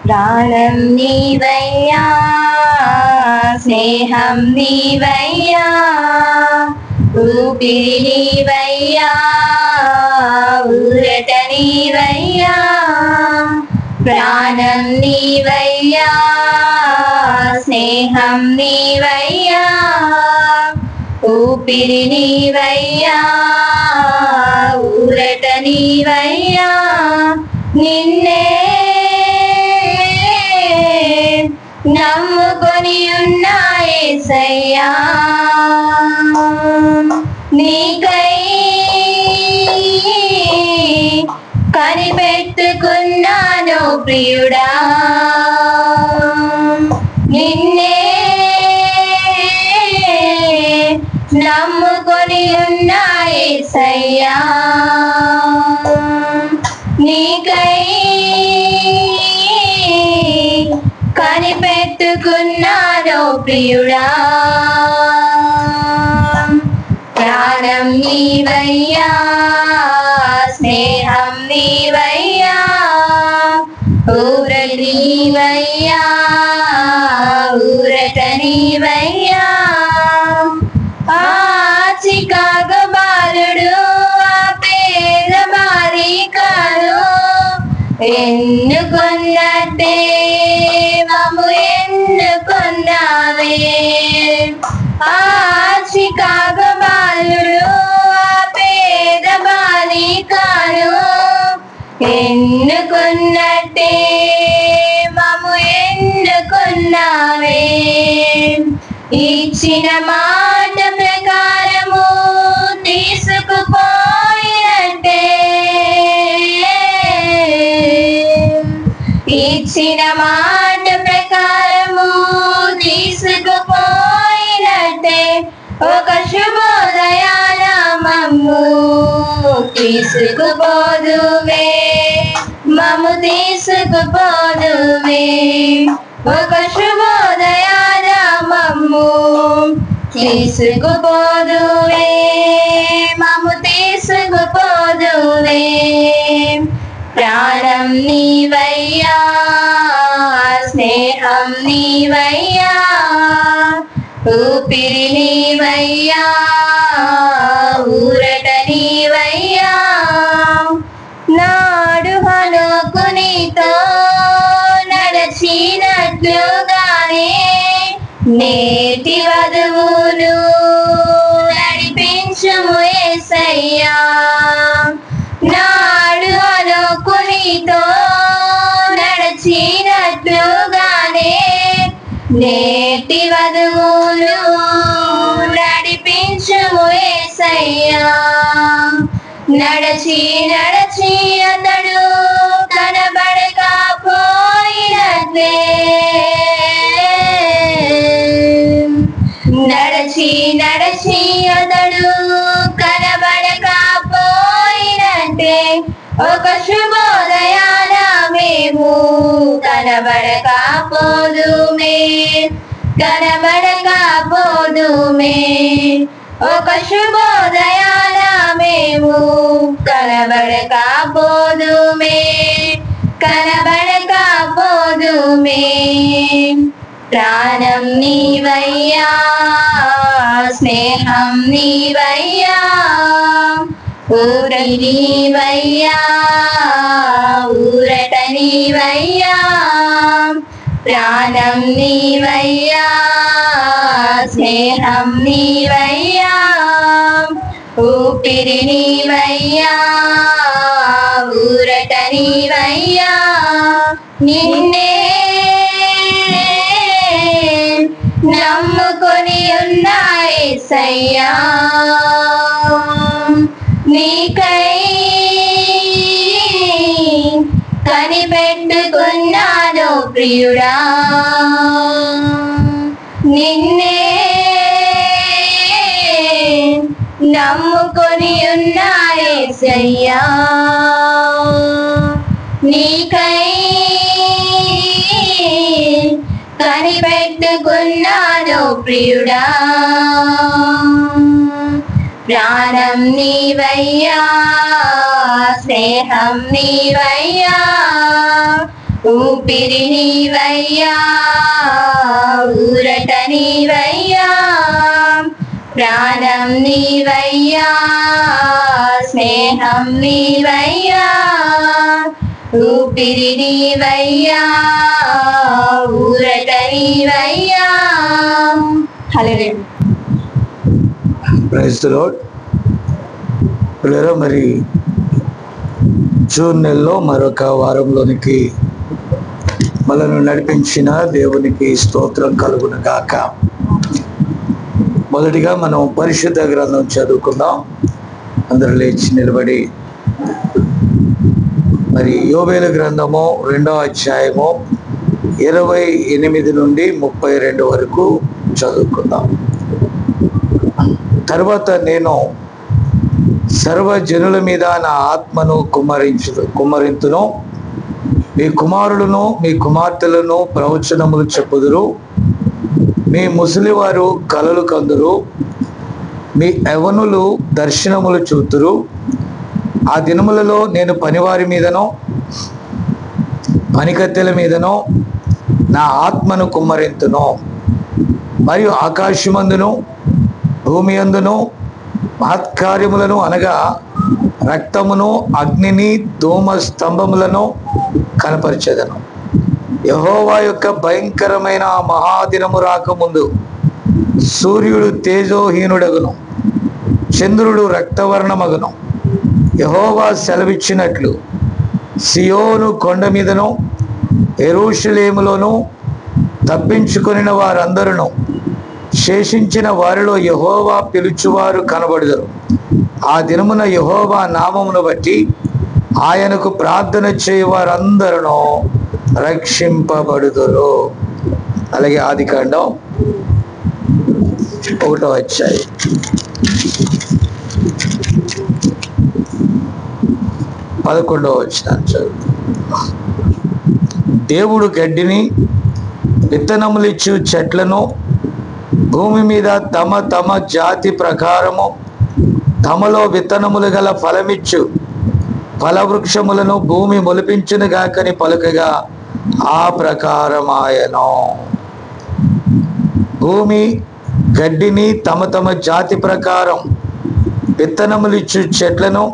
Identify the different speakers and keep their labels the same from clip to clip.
Speaker 1: ప్రాణం నీవయ్యా, స్నేహం నీవయ్యా, ఊపిరి నీవయ్యా, ఊరట నీవయ్యా. ప్రాణం నీవయ్యా, స్నేహం నీవయ్యా, ఊపిరి నీవయ్యా, ఊరట నీవయ్యా. నిన్నే నమ్ముకొని ఉన్నా యేసయ్యా, నీకై కనిపెట్టుకున్నాను ప్రియుడా. నిన్నే నమ్ముకొని ఉన్నా యేసయ్యా, నీకై కనిపెట్టుకున్నాను ప్రియుడా. ప్రాణం నీవయ్యా, స్నేహం నీవయ్యా, ఊరట నీవయ్యా, ఊరట నీవయ్యా. ఆ చికాగో బాలుడు, ఆ పేద బాలికను ఎన్నుకున్నట్టే మమ్ము ఎన్నుకున్నావే. ఆ చికాగో బాలుడు, ఆ పేద బాలికను ఎన్నుకున్నట్టే మమ్ము ఎన్నుకున్నావే. ఇచ్చిన మాట ప్రకారము తీసుకుపోయినట్టే, ఇచ్చిన మాట ప్రకారము తీసుకుపోయినట్టే, ఒక శుభోదయాన మమ్ము తీసుకుపోదువే, మమ్ము తీసుకుపోదువే. ఒక శుభోదయాన మమ్ము తీసుకుపోదువే, మమ్ము తీసుకుపోదువే. ప్రాణం నీవయ్యా, స్నేహం నీవయ్యా, ఊపిరి నీవయ్యా, ఊరట నీవయ్యా. నాడు హనోకు నీతో నడచినట్లుగానే నేటి వధువును నడిపించుము యేసయ్యా. నాడు హనోకు నీతో నడచినట్లుగానే నేటి వధువును నడిపించుము యేసయ్యా. నడచి నడచి అతడు కనబడకపోయినట్లే, నడచి నడచి అతడు కనబడకపోయినట్లే, ఒక శుభోదయాన మేము కనబడకపోదుమే, కనబడకపోదుమే. ఒక శుభోదయాన మేము కనబడకపోదుమే, కనబడకపోదుమే. ప్రాణం నీవయ్యా, స్నేహం నీవయ్యా, ఊరట నీవయ్యా, ఊరట నీవయ్యా. ప్రాణం నీవయ్యా, స్నేహం నీవయ్యా, ఊపిరి నీవయ్యా, ఊరట నీవయ్యా. నిన్నే నమ్ముకొని ఉన్నా యేసయ్యా, నీకై కనిపెట్టుకున్నాను ప్రియుడా. నిన్నే నమ్ముకొని ఉన్నా యేసయ్యా, నీకై కనిపెట్టుకున్నాను ప్రియుడా. ప్రాణం నీవయ్యా, స్నేహం నీవయ్యా, ఊపిరి నీవయ్యా, ఊరట నీవయ్యా, ప్రాణం నీవయ్యా, స్నేహం నీవయ్యా, ఊపిరి నీవయ్యా, ఊరట నీవయ్యా. హల్లెలూయా.
Speaker 2: Praise the lord. పిల్లరా, మరి జూన్ నెలలో మరొక వారంలోనికి మనల్ని నడిపించిన దేవునికి స్తోత్రం కలుగును గాక. మొదటిగా మనం పరిశుద్ధ గ్రంథం చదువుకుందాం. అందరూ లేచి నిలబడి మరి యోబేలు గ్రంథము 2వ అధ్యాయము 28 నుండి 32 వరకు చదువుకుందాం. తర్వాత నేను సర్వజనుల మీద నా ఆత్మను కుమ్మరింతును, మీ కుమారులను మీ కుమార్తెలను ప్రవచనములు చెప్పుదురు, మీ ముసలివారు కలలు కందురు, మీ యవ్వనులు దర్శనములు చూతురు. ఆ దినములలో నేను పనివారి మీదనో పనికత్తెల మీదనో నా ఆత్మను కుమ్మరింతును, మరియు ఆకాశమందును భూమి అందును మహత్కార్యములను అనగా రక్తమును అగ్నిని ధూమ స్తంభములను కనపరిచెదను. యెహోవా యొక్క భయంకరమైన మహాదినము రాకముందు సూర్యుడు తేజోహీనుడగును, చంద్రుడు రక్తవర్ణమగును. యెహోవా సెలవిచ్చినట్లు సియోను కొండ మీదను యెరూషలేములోను తప్పించుకొనిన వారందరూ శేషించిన వారిలో యెహోవా పిలుచువారు కనబడుదురు. ఆ దినమున యెహోవా నామమును బట్టి ఆయనకు ప్రార్థన చేయవారందరూ రక్షింపబడుదురు. అలాగే ఆదికాండం 1వ అధ్యాయం 11వ వచనం చదువు. దేవుడు గడ్డిని విత్తనములిచ్చు చెట్లను భూమి మీద తమ తమ జాతి ప్రకారము తమలో విత్తనములు గల ఫలమిచ్చు ఫలవృక్షములను భూమి మొలిపించును గాకని పలుకగా ఆ ప్రకారమాయను. భూమి గడ్డిని తమ తమ జాతి ప్రకారం విత్తనములిచ్చు చెట్లను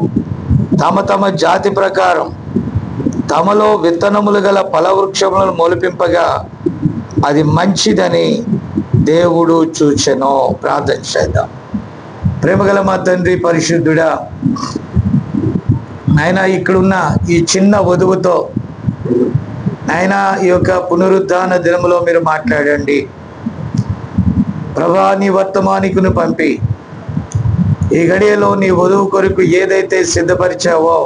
Speaker 2: తమ తమ జాతి ప్రకారం తమలో విత్తనములు గల ఫలవృక్షములను మొలిపింపగా అది మంచిదని దేవుడు చూచెను. ప్రార్థన చేద్దాం. ప్రేమగల మా తండ్రి పరిశుద్ధుడా, నాయన ఇక్కడున్న ఈ చిన్న వధువుతో నాయన ఈ యొక్క పునరుద్ధాన దినములో మీరు మాట్లాడండి ప్రభా. నీ వర్తమానికును పంపి ఈ గడియలో నీ వధువు కొరకు ఏదైతే సిద్ధపరిచావో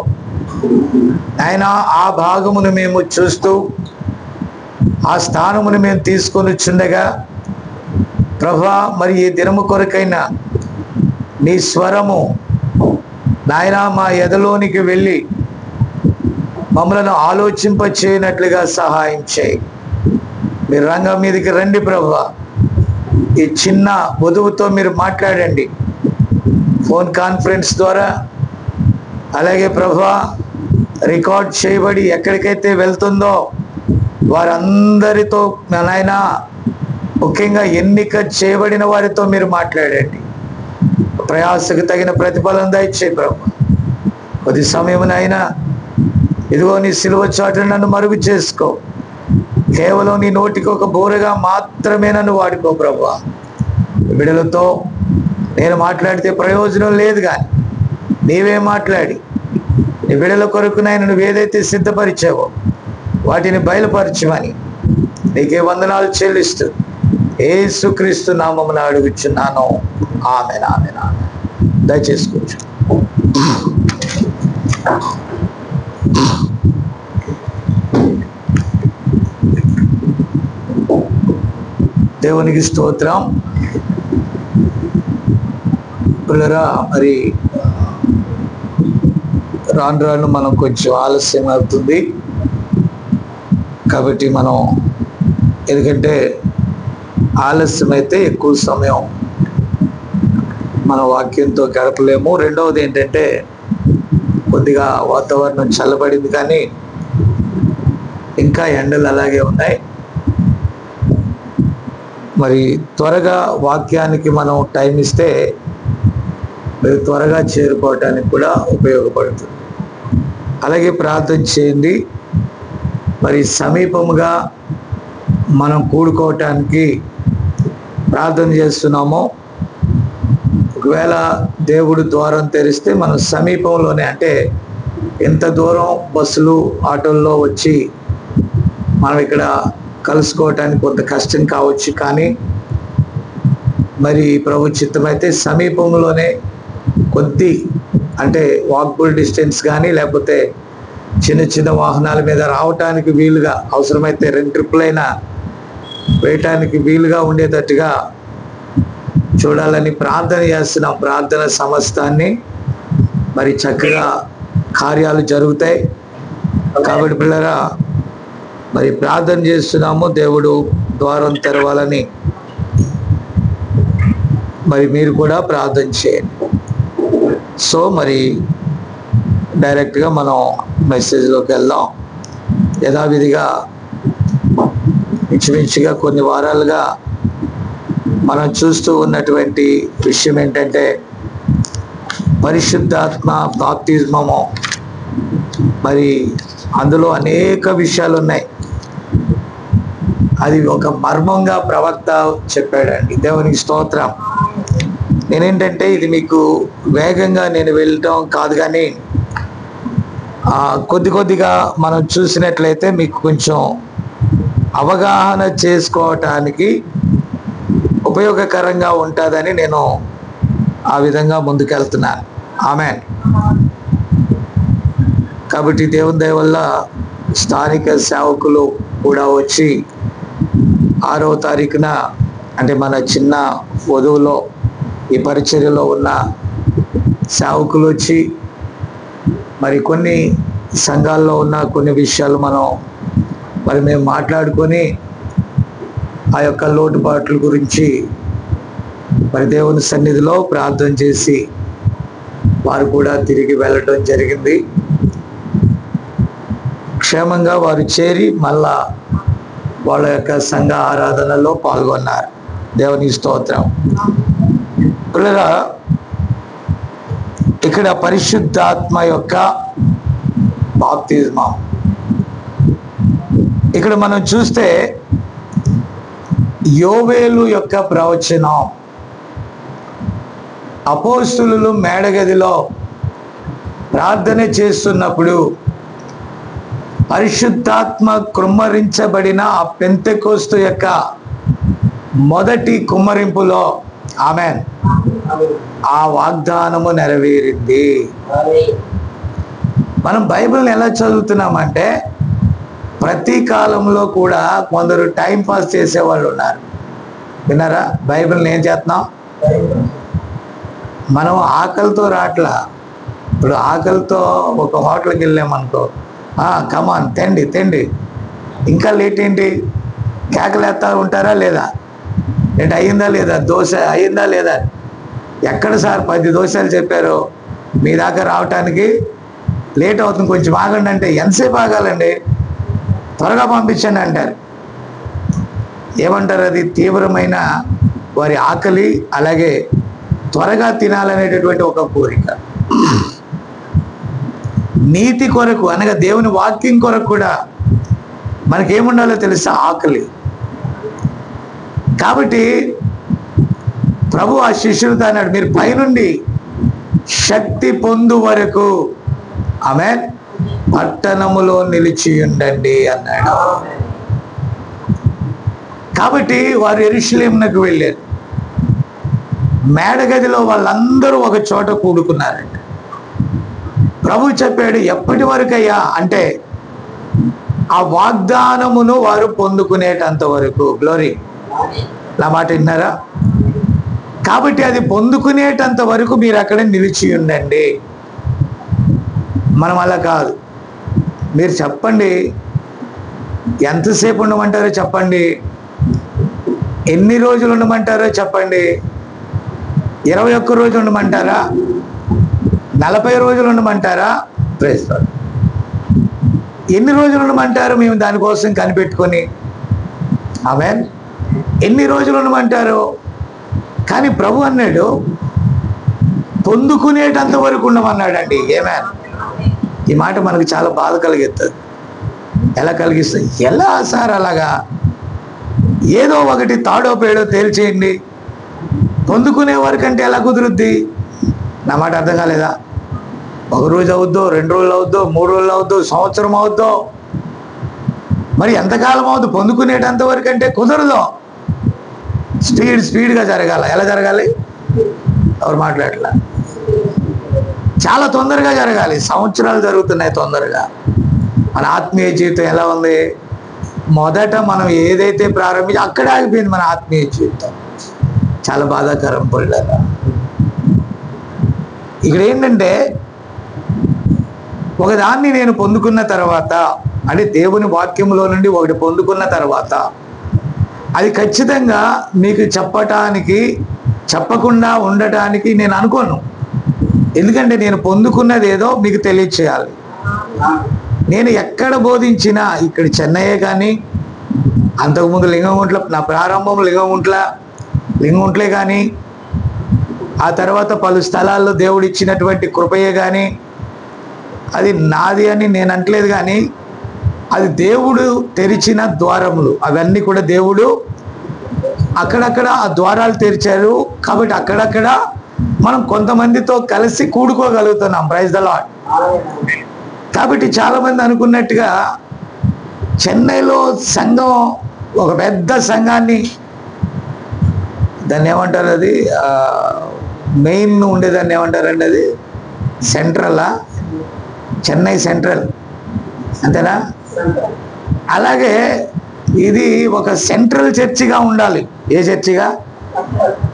Speaker 2: నాయన ఆ భాగమును మేము చూస్తూ ఆ స్థానమును మేము తీసుకొని చుండగా ప్రభా, మరి ఈ దినము కొరకైనా నీ స్వరము నాయన మా ఎదలోనికి వెళ్ళి మమ్మలను ఆలోచింపచేయనట్లుగా సహాయం చేయి. మీరు రంగం మీదకి రండి ప్రభా. ఈ చిన్న వధువుతో మీరు మాట్లాడండి ఫోన్ కాన్ఫరెన్స్ ద్వారా. అలాగే ప్రభా, రికార్డ్ చేయబడి ఎక్కడికైతే వెళ్తుందో వారందరితో నాయన, ముఖ్యంగా ఎన్నిక చేయబడిన వారితో మీరు మాట్లాడండి. ప్రయాసకు తగిన ప్రతిఫలం దయచేయి ప్రభు. కొద్ది సమయమునైనా ఇదిగో నీ సిలువ చాటున నన్ను మరుగు చేసుకో. కేవలం నీ నోటికి ఒక బోరగా మాత్రమే నన్ను వాడుకో ప్రభు. బిడ్డలతో నేను మాట్లాడితే ప్రయోజనం లేదు, కానీ నీవే మాట్లాడి నీ బిడ్డల కొరకునైనా నువ్వు ఏదైతే సిద్ధపరిచావో వాటిని బయలుపరచమని నీకే వందనాలు చెల్లిస్తూ యేసుక్రీస్తు నామమున అడుగుచున్నాను. ఆమేన్, ఆమేన్, ఆమేన్. దయచేసి కూర్చో. దేవునికి స్తోత్రం. పిల్లరా, మరి రాను రాను మనం కొంచెం ఆలస్యం అవుతుంది కాబట్టి మనం, ఎందుకంటే ఆలస్యం అయితే ఎక్కువ సమయం మన వాక్యంతో గడపలేము. రెండవది ఏంటంటే కొద్దిగా వాతావరణం చల్లబడింది, కానీ ఇంకా ఎండలు అలాగే ఉన్నాయి. మరి త్వరగా వాక్యానికి మనం టైం ఇస్తే మీరు త్వరగా చేరుకోవటానికి కూడా ఉపయోగపడుతుంది. అలాగే ప్రార్థన చేయండి. మరి సమీపముగా మనం కూడుకోవటానికి ప్రార్థన చేస్తున్నాము. ఒకవేళ దేవుడు ద్వారం తెరిస్తే మనం సమీపంలోనే, అంటే ఎంత దూరం బస్సులు ఆటోల్లో వచ్చి మనం ఇక్కడ కలుసుకోవటానికి కొంత కష్టం కావచ్చు, కానీ మరి ప్రభు చిత్తమైతే సమీపంలోనే కొద్ది, అంటే వాక్బుల్ డిస్టెన్స్ కానీ లేకపోతే చిన్న చిన్న వాహనాల మీద రావటానికి వీలుగా, అవసరమైతే 2 ట్రిప్పులైనా వేయటానికి వీలుగా ఉండేటట్టుగా చూడాలని ప్రార్థన చేస్తున్నాం. ప్రార్థన సమస్తాన్ని మరి చక్కగా కార్యాలు జరుగుతాయి. కాబట్టి పిల్లరా, మరి ప్రార్థన చేస్తున్నాము, దేవుడు ద్వారం తెరవాలని. మరి మీరు కూడా ప్రార్థన చేయండి. సో మరి డైరెక్ట్గా మనం మెసేజ్లోకి వెళ్దాం. యథావిధిగా ఇంచుమించుగా కొన్ని వారాలుగా మనం చూస్తూ ఉన్నటువంటి విషయం ఏంటంటే పరిశుద్ధాత్మ బాప్తిస్మము. మరి అందులో అనేక విషయాలు ఉన్నాయి. అది ఒక మర్మంగా ప్రవక్త చెప్పాడండి. దేవునికి స్తోత్రం. నేనేంటంటే ఇది మీకు వేగంగా నేను వెళ్ళటం కాదు, కానీ కొద్దిగా మనం చూసినట్లయితే మీకు కొంచెం అవగాహన చేసుకోవటానికి ఉపయోగకరంగా ఉంటుందని నేను ఆ విధంగా ముందుకెళ్తున్నాను. ఆమేన్. కాబట్టి దేవుని దయ వల్ల స్థానిక సేవకులు కూడా వచ్చి 6వ తారీఖున, అంటే మన చిన్న వధువులో ఈ పరిచర్యలో ఉన్న సేవకులు వచ్చి మరి కొన్ని సంఘాల్లో ఉన్న కొన్ని విషయాలు మరి మేము మాట్లాడుకొని ఆ యొక్క లోటుపాట్ల గురించి మరి దేవుని సన్నిధిలో ప్రార్థన చేసి వారు కూడా తిరిగి వెళ్ళడం జరిగింది. క్షేమంగా వారు చేరి మళ్ళా వాళ్ళ యొక్క సంఘ ఆరాధనలో పాల్గొన్నారు. దేవుని స్తోత్రం. పిల్లరా, ఇక్కడ పరిశుద్ధాత్మ యొక్క బాప్తిస్మం ఇక్కడ మనం చూస్తే యోవేలు యొక్క ప్రవచనం, అపోస్తులు మేడగదిలో ప్రార్థన చేస్తున్నప్పుడు పరిశుద్ధాత్మ కుమ్మరించబడిన ఆ పెంతెకోస్తు యొక్క మొదటి కుమ్మరింపులో ఆమేన్ ఆ వాగ్దానము నెరవేరింది. మనం బైబిల్ని ఎలా చదువుతున్నామంటే ప్రతి కాలంలో కూడా కొందరు టైం పాస్ చేసేవాళ్ళు ఉన్నారు. విన్నారా? బైబిల్ని ఏం చేస్తున్నాం? మనం ఆకలితో రాట్లా. ఇప్పుడు ఆకలితో ఒక హోటల్కి వెళ్ళామనుకో, కమాన్ తెండి, ఇంకా లేట్ ఏంటి, కేకలేస్తా ఉంటారా లేదా, ఏంటి అయ్యిందా లేదా, దోశ అయ్యిందా లేదా, ఎక్కడ సార్ 10 దోశలు చెప్పారు, మీ దాకా రావటానికి లేట్ అవుతుంది, కొంచెం ఆగండి అంటే ఎంతసేపు ఆగాలండి, త్వరగా పంపించండి అంటారు. ఏమంటారు? అది తీవ్రమైన వారి ఆకలి, అలాగే త్వరగా తినాలనేటటువంటి ఒక కోరిక. నీతి కొరకు అనగా దేవుని వాక్యం కొరకు కూడా మనకేముండాలో తెలుసా? ఆకలి. కాబట్టి ప్రభు ఆ శిష్యులతో అన్నాడు, మీరు పైనుండి శక్తి పొందు వరకు ఆమేన్ పట్టణములో నిలిచి ఉండండి అన్నాడు. కాబట్టి వారు యెరూషలేమునకు వెళ్ళారు. మేడగదిలో వాళ్ళందరూ ఒక చోట కూడుకున్నారంట. ప్రభు చెప్పాడు, ఎప్పటి వరకయ్యా అంటే ఆ వాగ్దానమును వారు పొందుకునేటంత వరకు. గ్లోరీ, నా మాట విన్నారా? కాబట్టి అది పొందుకునేటంత వరకు మీరు అక్కడ నిలిచి ఉండండి. మనం అలా కాదు. మీరు చెప్పండి, ఎంతసేపు ఉండమంటారో చెప్పండి, ఎన్ని రోజులు ఉండమంటారో చెప్పండి, 21 రోజులు ఉండమంటారా, 40 రోజులు ఉండమంటారా? Praise lord. ఎన్ని రోజులు ఉండమంటారు మేము దానికోసం కనిపెట్టుకొని? ఆమేన్. ఎన్ని రోజులు ఉండమంటారు? కానీ ప్రభు అన్నాడు పొందుకునేటంత వరకు ఉండమన్నాడండి. ఏమేన్. ఈ మాట మనకు చాలా బాధ కలిగిస్తుంది. ఎలా కలిగిస్తుంది? ఎలా సార్ అలాగా? ఏదో ఒకటి తాడో పేడో తేల్చేయండి, పొందుకునే వరకంటే ఎలా కుదురుద్ది? నా మాట అర్థం కాలేదా? ఒక రోజు అవుద్దో, 2 రోజులు అవుద్దో, 3 రోజులు అవుద్దో, సంవత్సరం అవుద్దో, మరి ఎంతకాలం అవుద్దు? పొందుకునేటంత వరకు అంటే కుదరదు. స్పీడ్గా జరగాల. ఎలా జరగాలి? ఎవరు మాట్లాడలా? చాలా తొందరగా జరగాలి. సంవత్సరాలు జరుగుతున్నాయి తొందరగా. మన ఆత్మీయ జీవితం ఎలా ఉంది? మొదట మనం ఏదైతే ప్రారంభించి అక్కడే ఆగిపోయింది మన ఆత్మీయ జీవితం. చాలా బాధాకరం పిల్లరా. ఇక్కడ ఏంటంటే ఒకదాన్ని నేను పొందుకున్న తర్వాత, అంటే దేవుని వాక్యంలో నుండి ఒకటి పొందుకున్న తర్వాత అది ఖచ్చితంగా మీకు చెప్పకుండా ఉండటానికి నేను అనుకోను. ఎందుకంటే నేను పొందుకున్నది ఏదో మీకు తెలియచేయాలి. నేను ఎక్కడ బోధించినా, ఇక్కడ చెన్నయ్యే కానీ, అంతకుముందు లింగంగుంట్ల, నా ప్రారంభం లింగంగుంట్లే కానీ, ఆ తర్వాత పలు స్థలాల్లో దేవుడు ఇచ్చినటువంటి కృపయే కానీ, అది నాది అని నేను అంటలేదు. కానీ అది దేవుడు తెరిచిన ద్వారములు. అవన్నీ కూడా దేవుడు అక్కడక్కడ ఆ ద్వారాలు తెరిచారు. కాబట్టి అక్కడక్కడ మనం కొంతమందితో కలిసి కూడుకోగలుగుతున్నాం. Praise the lord. కాబట్టి చాలామంది అనుకున్నట్టుగా చెన్నైలో సంఘం, ఒక పెద్ద సంఘాన్ని, దాన్ని ఏమంటారు, అది మెయిన్ ఉండేదాన్ని ఏమంటారండి, అది సెంట్రలా? చెన్నై సెంట్రల్, అంతేనా? అలాగే ఇది ఒక సెంట్రల్ చర్చిగా ఉండాలి. ఏ చర్చిగా?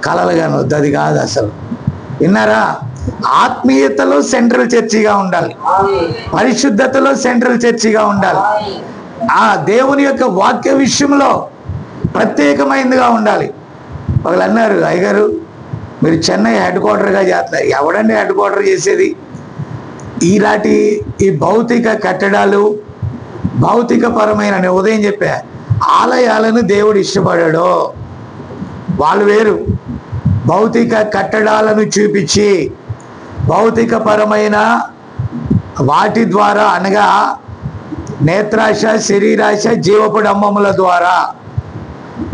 Speaker 2: కలలుగాను వద్దు, అది కాదు అసలు. విన్నారా? ఆత్మీయతలో సెంట్రల్ చర్చిగా ఉండాలి, పరిశుద్ధతలో సెంట్రల్ చర్చిగా ఉండాలి, ఆ దేవుని యొక్క వాక్య విషయంలో ప్రత్యేకమైనదిగా ఉండాలి. వాళ్ళు అన్నారు, అయ్యగారు మీరు చెన్నై హెడ్ క్వార్టర్గా చేస్తారు. ఎవడండి హెడ్ క్వార్టర్ చేసేది? ఈ భౌతిక కట్టడాలు, భౌతిక పరమైన, నేను ఉదయం చెప్పా, ఆలయాలను దేవుడు ఇష్టపడాడు. వాళ్ళు వేరు. భౌతిక కట్టడాలను చూపించి భౌతిక పరమైన వాటి ద్వారా, అనగా నేత్రాశ, శరీరాశ, జీవపు డంబముల ద్వారా,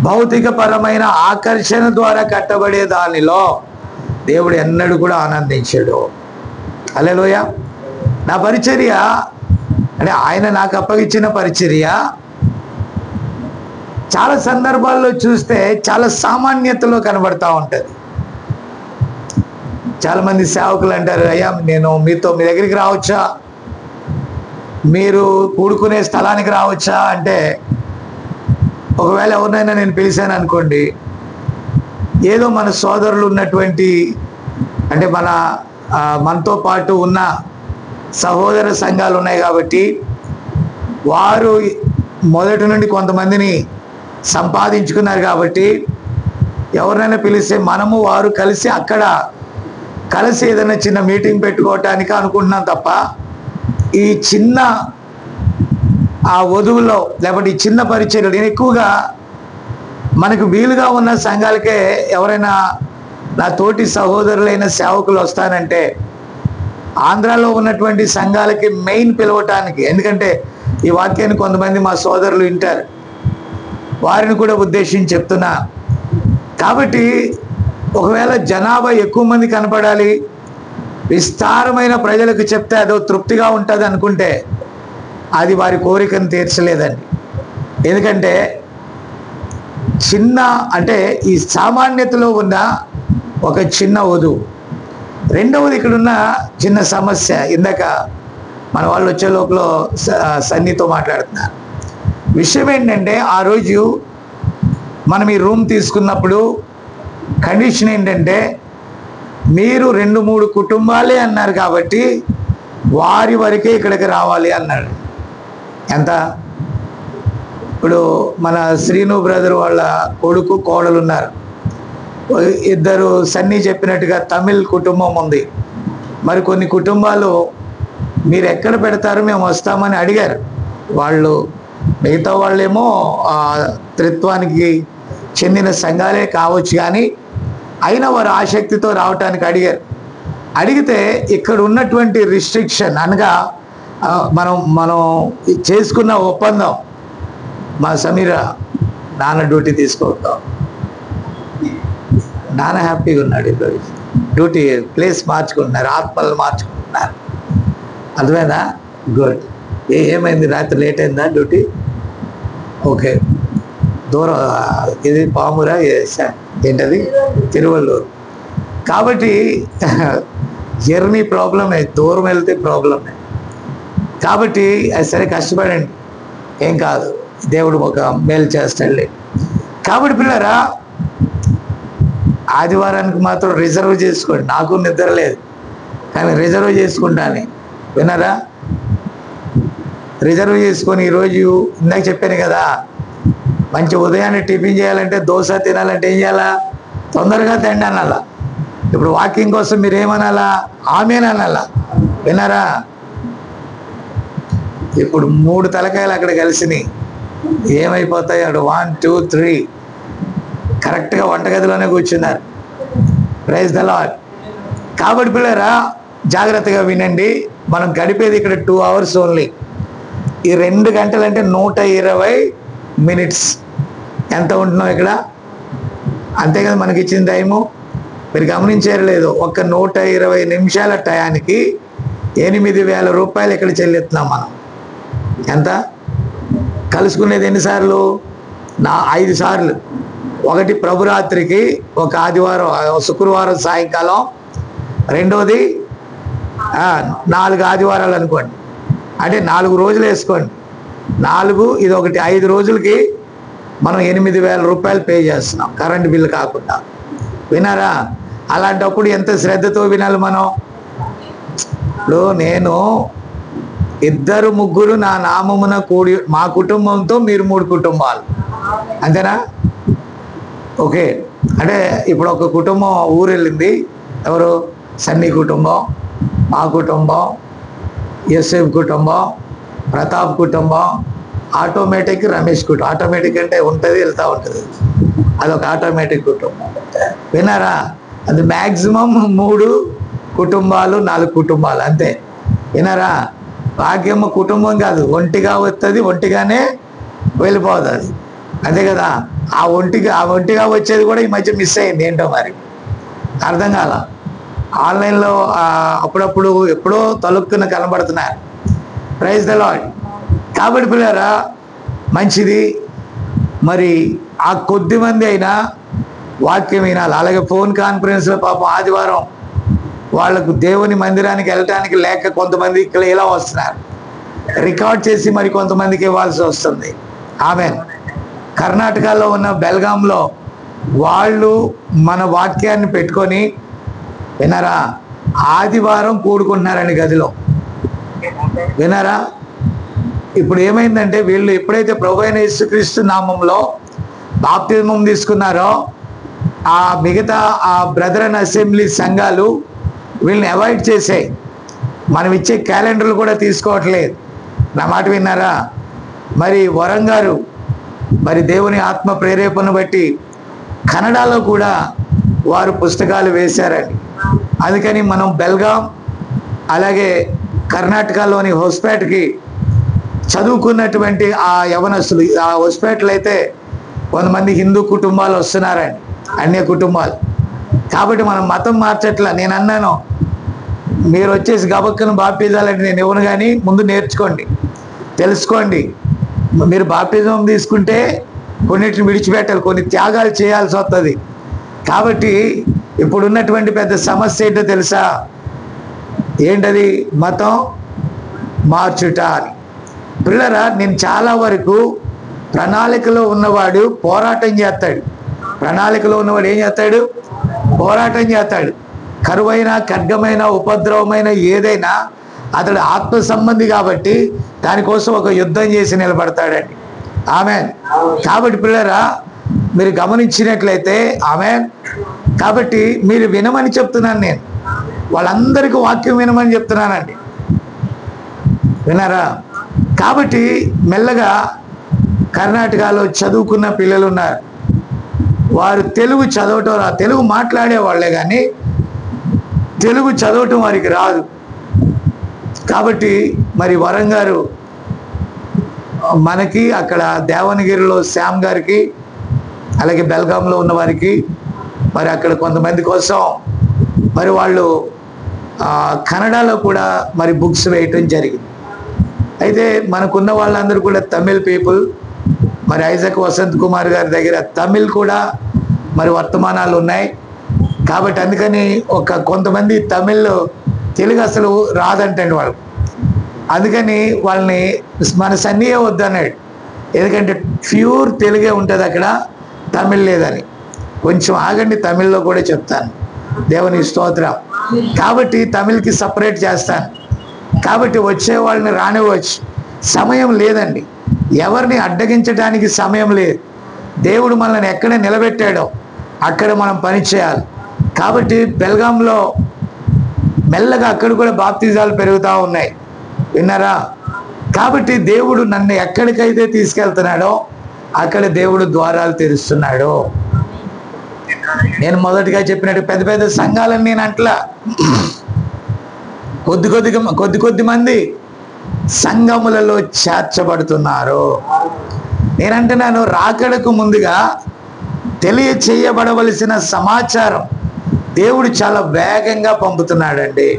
Speaker 2: భౌతిక పరమైన ఆకర్షణ ద్వారా కట్టబడే దానిలో దేవుడు ఎన్నడూ కూడా ఆనందించాడు. హల్లెలూయా. నా పరిచర్య, అంటే ఆయన నాకు అప్పగించిన పరిచర్య, చాలా సందర్భాల్లో చూస్తే చాలా సామాన్యతలో కనబడతా ఉంటుంది. చాలామంది సేవకులు అంటారు, అయ్యా నేను మీ దగ్గరికి రావచ్చా, మీరు కూడుకునే స్థలానికి రావచ్చా అంటే, ఒకవేళ ఎవరినైనా నేను పిలిచాను అనుకోండి, ఏదో మన సోదరులు ఉన్నటువంటి, అంటే మనతో పాటు ఉన్న సహోదర సంఘాలు ఉన్నాయి కాబట్టి, వారు మొదటి నుండి కొంతమందిని సంపాదించుకున్నారు కాబట్టి, ఎవరినైనా పిలిస్తే మనము వారు కలిసి ఏదైనా చిన్న మీటింగ్ పెట్టుకోవటానికి అనుకుంటున్నాం తప్ప, ఈ చిన్న ఆ వధువులో లేకపోతే ఈ చిన్న పరిచర్యలు, నేను ఎక్కువగా మనకు వీలుగా ఉన్న సంఘాలకే ఎవరైనా నా తోటి సహోదరులైన సేవకులు వస్తానంటే, ఆంధ్రాలో ఉన్నటువంటి సంఘాలకి మెయిన్ పిలవటానికి, ఎందుకంటే ఈ వాక్యాన్ని కొంతమంది మా సోదరులు వింటారు, వారిని కూడా ఉద్దేశించి చెప్తున్నా. కాబట్టి ఒకవేళ జనాభా ఎక్కువ మంది కనపడాలి, విస్తారమైన ప్రజలకు చెప్తే అదో తృప్తిగా ఉంటుంది అనుకుంటే, అది వారి కోరికను తీర్చలేదండి. ఎందుకంటే అంటే ఈ సామాన్యతలో ఉన్న ఒక చిన్న వధువు. రెండవది, ఇక్కడున్న చిన్న సమస్య, ఇందాక మన వాళ్ళు వచ్చే లోపల సన్నితో మాట్లాడుతున్నారు. విషయం ఏంటంటే, ఆ రోజు మనం ఈ రూమ్ తీసుకున్నప్పుడు కండిషన్ ఏంటంటే, మీరు 2-3 కుటుంబాలే అన్నారు కాబట్టి వారి వరకే ఇక్కడికి రావాలి అన్నాడు. ఎంత? ఇప్పుడు మన శ్రీను బ్రదర్ వాళ్ళ కొడుకు కోడలు ఉన్నారు, ఇద్దరు సన్నీ చెప్పినట్టుగా తమిళ్ కుటుంబం ఉంది. మరి కొన్ని కుటుంబాలు మీరు ఎక్కడ పెడతారు, మేము వస్తామని అడిగారు. వాళ్ళు మిగతా వాళ్ళేమో త్రిత్వానికి చెందిన సంఘాలే కావచ్చు, కానీ అయినా వారు ఆసక్తితో రావటానికి అడిగారు. అడిగితే ఇక్కడ ఉన్నటువంటి రిస్ట్రిక్షన్ అనగా మనం చేసుకున్న ఒప్పందం, మా సమీర నాన్న డ్యూటీ తీసుకుంటాం, నాన్న హ్యాపీగా ఉన్నాడు. ఈరోజు డ్యూటీ ప్లేస్ మార్చుకుంటున్నారు, ఆత్మలు మార్చుకుంటున్నారు. అర్థమైందా? గుడ్. ఏమైంది? రాత్రి లేట్ అయిందా డ్యూటీ? ఓకే. దూరం ఇది పామురా ఏంటది? తిరువల్లూరు. కాబట్టి జర్నీ ప్రాబ్లమే, దూరం వెళ్తే ప్రాబ్లమే. కాబట్టి సరే కష్టపడండి, ఏం కాదు, దేవుడు ఒక మేలు చేస్తాడులే. కాబట్టి పిల్లరా, ఆదివారానికి మాత్రం రిజర్వ్ చేసుకోండి. నాకు నిద్ర లేదు కానీ రిజర్వ్ చేసుకుంటాను, విన్నారా? రిజర్వ్ చేసుకొని ఈరోజు ఇందాక చెప్పాను కదా, మంచి ఉదయాన్నే టిఫిన్ చేయాలంటే, దోశ తినాలంటే ఏం చేయాలా? తొందరగా తిండి అనాలా. ఇప్పుడు వాకింగ్ కోసం మీరు ఏమనాలా? ఆమెననాలా. విన్నారా? ఇప్పుడు 3 తలకాయలు అక్కడ కలిసినాయి, ఏమైపోతాయి? అక్కడ 1 2 3 కరెక్ట్గా వంటగదిలోనే కూర్చున్నారు. Praise the lord. కాబట్టి పిల్లరా, జాగ్రత్తగా వినండి. మనం గడిపేది ఇక్కడ 2 hours ఓన్లీ. ఈ 2 గంటలు అంటే 120 minutes ఎంత ఉంటున్నాం ఇక్కడ, అంతే కదా మనకి ఇచ్చిన టైము. మీరు గమనించారు లేదు, ఒక 120 నిమిషాల టయానికి 8,000 రూపాయలు ఇక్కడ చెల్లిస్తున్నాం మనం. ఎంత? కలుసుకునేది ఎన్నిసార్లు? 5 సార్లు. ఒకటి ప్రభురాత్రికి, ఒక ఆదివారం శుక్రవారం సాయంకాలం, రెండోది 4 ఆదివారాలు అనుకోండి, అంటే 4 రోజులు వేసుకోండి. 4 ఇది ఒకటి, 5 రోజులకి మనం 8,000 రూపాయలు పే చేస్తున్నాం, కరెంట్ బిల్లు కాకుండా. వినారా? అలాంటప్పుడు ఎంత శ్రద్ధతో వినాలి మనం. ఇప్పుడు నేను 2 3 నా నామమున కూడి, మా కుటుంబంతో మీరు 3 కుటుంబాలు, అంతేనా? ఓకే. అంటే ఇప్పుడు ఒక కుటుంబం ఊరు వెళ్ళింది, ఎవరు? సన్నీ కుటుంబం, మా కుటుంబం, యోసేఫ్ కుటుంబం, ప్రతాప్ కుటుంబం, ఆటోమేటిక్ రమేష్ కుటుంబం. ఆటోమేటిక్ అంటే ఉంటుంది, వెళ్తూ ఉంటుంది, అదొక ఆటోమేటిక్ కుటుంబం. విన్నారా? అది మ్యాక్సిమం 3 కుటుంబాలు 4 కుటుంబాలు అంతే. విన్నారా? భాగ్యమ్మ కుటుంబం కాదు, ఒంటిగా వస్తుంది, ఒంటిగానే వెళ్ళిపోతుంది, అంతే కదా. ఆ ఒంటిగా వచ్చేది కూడా ఈ మధ్య మిస్ అయింది, ఏంటో మరి అర్థం కాల. ఆన్లైన్లో అప్పుడప్పుడు ఎప్పుడో తలుక్కున కనబడుతున్నారు. Praise the lord. కాబట్టి పిల్లరా, మంచిది. మరి ఆ కొద్ది మంది అయినా వాక్యం వినాలి. అలాగే ఫోన్ కాన్ఫరెన్స్లో పాపం ఆదివారం వాళ్ళకు దేవుని మందిరానికి వెళ్ళటానికి లేక కొంతమంది ఇక్కడ ఇలా వస్తున్నారు, రికార్డ్ చేసి మరి కొంతమందికి ఇవ్వాల్సి వస్తుంది. ఆమెన్. కర్ణాటకలో ఉన్న బెల్గాంలో వాళ్ళు మన వాక్యాన్ని పెట్టుకొని, విన్నారా, ఆదివారం కూడుకుంటున్నారండి గదిలో. విన్నారా? ఇప్పుడు ఏమైందంటే, వీళ్ళు ఎప్పుడైతే ప్రభు అయిన యేసుక్రీస్తు నామంలో బాప్తిజమం తీసుకున్నారో, ఆ మిగతా ఆ బ్రదరన్ అసెంబ్లీ సంఘాలు వీళ్ళని అవాయిడ్ చేసాయి. మనం ఇచ్చే క్యాలెండర్లు కూడా తీసుకోవట్లేదు. నా మాట విన్నారా? మరి వరంగారు మరి దేవుని ఆత్మ ప్రేరేపణ బట్టి కన్నడలో కూడా వారు పుస్తకాలు వేశారండి. అందుకని మనం బెల్గాం, అలాగే కర్ణాటకలోని హొస్పేట్కి చదువుకున్నటువంటి ఆ యవనస్తులు, ఆ హొస్పేటలు అయితే కొంతమంది హిందూ కుటుంబాలు వస్తున్నారండి, అన్య కుటుంబాలు. కాబట్టి మనం మతం మార్చట్లా. నేను అన్నాను, మీరు వచ్చేసి గబక్కను బాప్టిజాలంటే నేను ఇవ్వను, కానీ ముందు నేర్చుకోండి, తెలుసుకోండి. మీరు బాప్టిజం తీసుకుంటే కొన్నిటిని విడిచిపెట్టాలి, కొన్ని త్యాగాలు చేయాల్సి వస్తుంది. కాబట్టి ఇప్పుడున్నటువంటి పెద్ద సమస్య ఏంటో తెలుసా? ఏంటది? మతం మార్చుట అని. పిల్లరా, నేను చాలా వరకు ప్రణాళికలో ఉన్నవాడు పోరాటం చేస్తాడు. ప్రణాళికలో ఉన్నవాడు ఏం చేస్తాడు? పోరాటం చేస్తాడు. కరువైన, ఖడ్గమైన, ఉపద్రవమైన ఏదైనా అతడు ఆత్మ సంబంధి కాబట్టి దానికోసం ఒక యుద్ధం చేసి నిలబడతాడండి. ఆమెన్. కాబట్టి పిల్లరా, మీరు గమనించినట్లయితే ఆమెన్. కాబట్టి మీరు వినమని చెప్తున్నాను, నేను వాళ్ళందరికీ వాక్యం వినమని చెప్తున్నానండి. విన్నారా? కాబట్టి మెల్లగా కర్ణాటకలో చదువుకున్న పిల్లలు ఉన్నారు, వారు తెలుగు చదవటం తెలుగు మాట్లాడే వాళ్ళే కానీ తెలుగు చదవటం వారికి రాదు. కాబట్టి మరి వరం గారు మనకి అక్కడ దేవనగిరిలో శ్యామ్ గారికి, అలాగే బెల్గాంలో ఉన్న వారికి మరి అక్కడ కొంతమంది కోసం మరి వాళ్ళు కన్నడలో కూడా మరి బుక్స్ వేయటం జరిగింది. అయితే మనకున్న వాళ్ళందరూ కూడా తమిళ్ పీపుల్. మరి ఐజక్ వసంత్ కుమార్ గారి దగ్గర తమిళ్ కూడా మరి వర్తమానాలు ఉన్నాయి. కాబట్టి అందుకని కొంతమంది తమిళ్ తెలుగు అసలు రాదంటండి వాళ్ళు. అందుకని వాళ్ళని మన సన్నీయే వద్దన్నాడు, ఎందుకంటే ప్యూర్ తెలుగే ఉంటుంది అక్కడ, తమిళ్ లేదని. కొంచెం ఆగండి, తమిళ్లో కూడా చెప్తాను. దేవుని స్తోత్రం. కాబట్టి తమిళ్కి సపరేట్ చేస్తాను. కాబట్టి వచ్చే వాళ్ళని రానివ్వచ్చు, సమయం లేదండి. ఎవరిని అడ్డగించడానికి సమయం లేదు. దేవుడు మనల్ని ఎక్కడ నిలబెట్టాడో అక్కడ మనం పని చేయాలి. కాబట్టి బెల్గాంలో మెల్లగా అక్కడ కూడా బాప్తిజాలు పెరుగుతూ ఉన్నాయి, విన్నారా? కాబట్టి దేవుడు నన్ను ఎక్కడికైతే తీసుకెళ్తున్నాడో అక్కడ దేవుడు ద్వారాలు తెరుస్తున్నాడు. నేను మొదటిగా చెప్పినట్టు పెద్ద పెద్ద సంఘాలని నేను అంటలా, కొద్ది మంది సంఘములలో చేర్చబడుతున్నారు. నేనంటున్నాను, రాకడకు ముందుగా తెలియచేయబడవలసిన సమాచారం దేవుడు చాలా వేగంగా పంపుతున్నాడండి.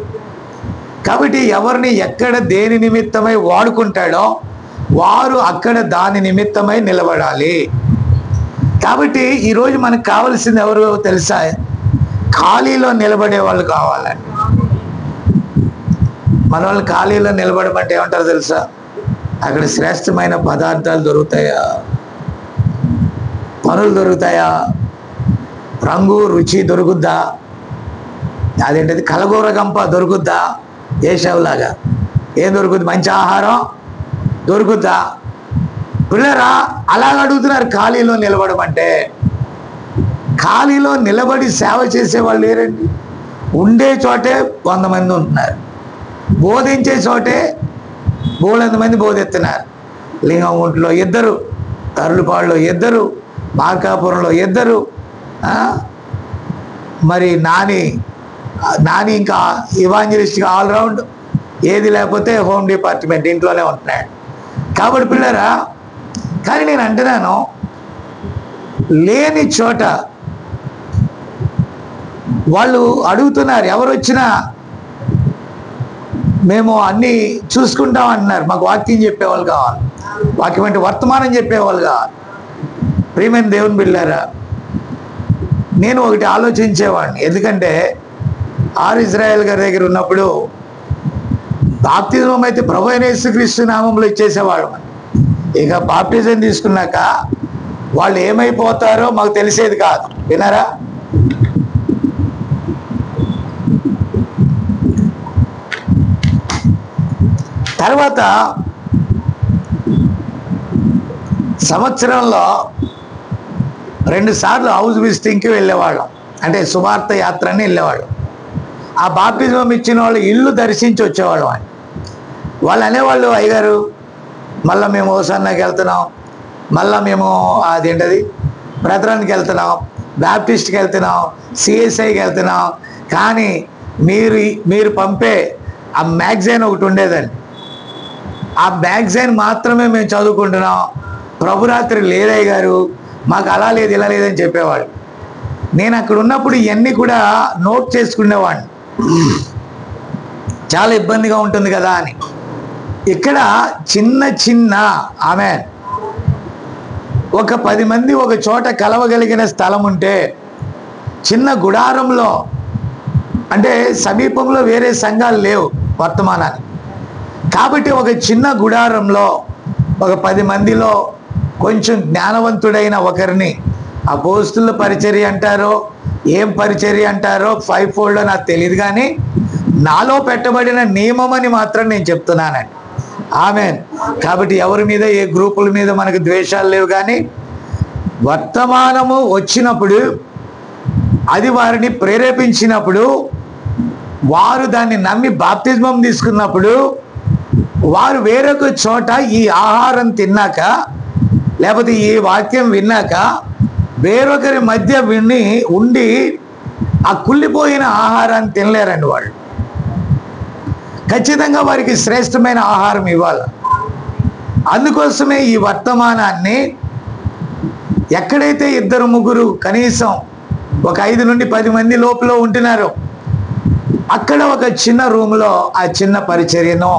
Speaker 2: కాబట్టి ఎవరిని ఎక్కడ దేని నిమిత్తమై వాడుకుంటాడో వారు అక్కడ దాని నిమిత్తమై నిలబడాలి. కాబట్టి ఈరోజు మనకు కావాల్సింది ఎవరు తెలుసా? ఖాళీలో నిలబడే వాళ్ళు కావాలండి. మన వాళ్ళు ఖాళీలో నిలబడమంటే ఏమంటారు తెలుసా? అక్కడ శ్రేష్టమైన పదార్థాలు దొరుకుతాయా, పనులు దొరుకుతాయా, రంగు రుచి దొరుకుద్దా, అదేంటది కలగూర గంప దొరుకుద్దా, ఏషవులాగా ఏం దొరుకుద్ది, మంచి ఆహారం దొరుకుద్దా? పిల్లరా అలాగ అడుగుతున్నారు ఖాళీలో నిలబడమంటే. ఖాళీలో నిలబడి సేవ చేసేవాళ్ళు లేరండి. ఉండే చోటే 100 మంది ఉంటున్నారు, బోధించే చోటే 300 మంది బోధెత్తున్నారు. లింగంగుంట్లో 2, తరులపాడులో 2, మార్కాపురంలో 2, మరి నాని ఇంకా ఇవాంజలిస్ట్గా ఆల్రౌండ్, ఏది లేకపోతే హోమ్ డిపార్ట్మెంట్ ఇంట్లోనే ఉంటున్నాడు. కాబట్టి పిల్లరా, కానీ నేను అంటున్నాను, లేని చోట వాళ్ళు అడుగుతున్నారు, ఎవరు వచ్చినా మేము అన్నీ చూసుకుంటాం అంటున్నారు. మాకు వాక్యం చెప్పేవాళ్ళు కావాలి, వాక్యం అంటే వర్తమానం చెప్పేవాళ్ళు కావాలి. ప్రియమైన దేవుని బిడ్డలారా, నేను ఒకటి ఆలోచించేవాడిని. ఎందుకంటే ఇజ్రాయెల్ గారి దగ్గర ఉన్నప్పుడు బాప్తిజం అయితే ప్రభు అయిన యేసుక్రీస్తు నామంలో ఇచ్చేసేవాడు. ఇక బాప్తిజం తీసుకున్నాక వాళ్ళు ఏమైపోతారో మాకు తెలిసేది కాదు, విన్నారా? తర్వాత సంవత్సరంలో 2 సార్లు హౌస్ విజిటింగ్కి వెళ్ళేవాళ్ళం, అంటే సువార్త యాత్రని వెళ్ళేవాడు. ఆ బాప్తిజం ఇచ్చిన వాళ్ళు ఇల్లు దర్శించి వచ్చేవాళ్ళు. వాళ్ళు అనేవాళ్ళు, అయ్యగారు మళ్ళీ మేము ఓసన్నకి వెళ్తున్నాం, మళ్ళీ మేము అదేంటది బ్రదరానికి వెళ్తున్నాం, బ్యాప్టిస్ట్కి వెళ్తున్నాం, సిఎస్ఐకి వెళ్తున్నాం, కానీ మీరు పంపే ఆ మ్యాగజైన్ ఒకటి ఉండేదండి, ఆ మ్యాగజైన్ మాత్రమే మేము చదువుకుంటున్నాం, ప్రభురాత్రి లేదయ్య గారు, మాకు అలా లేదు ఇలా లేదని చెప్పేవాడు. నేను అక్కడ ఉన్నప్పుడు ఇవన్నీ కూడా నోట్ చేసుకునేవాడిని, చాలా ఇబ్బందిగా ఉంటుంది కదా అని. ఇక్కడ చిన్న ఆమెన్ ఒక 10 మంది ఒక చోట కలవగలిగిన స్థలం ఉంటే, చిన్న గుడారంలో, అంటే సమీపంలో వేరే సంఘాలు లేవు వర్తమానానికి, కాబట్టి ఒక చిన్న గుడారంలో ఒక 10 మందిలో కొంచెం జ్ఞానవంతుడైన ఒకరిని అపోస్తుల పరిచర్య అంటారో ఏం పరిచర్య అంటారో 5 fold నాకు తెలియదు, కానీ నాలో పెట్టబడిన నియమం అని మాత్రం నేను చెప్తున్నానండి. ఆమెన్. కాబట్టి ఎవరి మీద ఏ గ్రూపుల మీద మనకు ద్వేషాలు లేవు, కానీ వర్తమానము వచ్చినప్పుడు అది వారిని ప్రేరేపించినప్పుడు, వారు దాన్ని నమ్మి బాప్తిజమం తీసుకున్నప్పుడు వారు వేరొక చోట ఈ ఆహారం తిన్నాక, లేకపోతే ఈ వాక్యం విన్నాక వేరొకరి మధ్య ఉండి ఆ కుళ్ళిపోయిన ఆహారాన్ని తినలేరండి వాళ్ళు. ఖచ్చితంగా వారికి శ్రేష్టమైన ఆహారం ఇవ్వాలి. అందుకోసమే ఈ వర్తమానాన్ని ఎక్కడైతే 2-3 కనీసం ఒక 5 నుండి 10 మంది లోపల ఉంటున్నారో అక్కడ ఒక చిన్న రూమ్లో ఆ చిన్న పరిచర్యను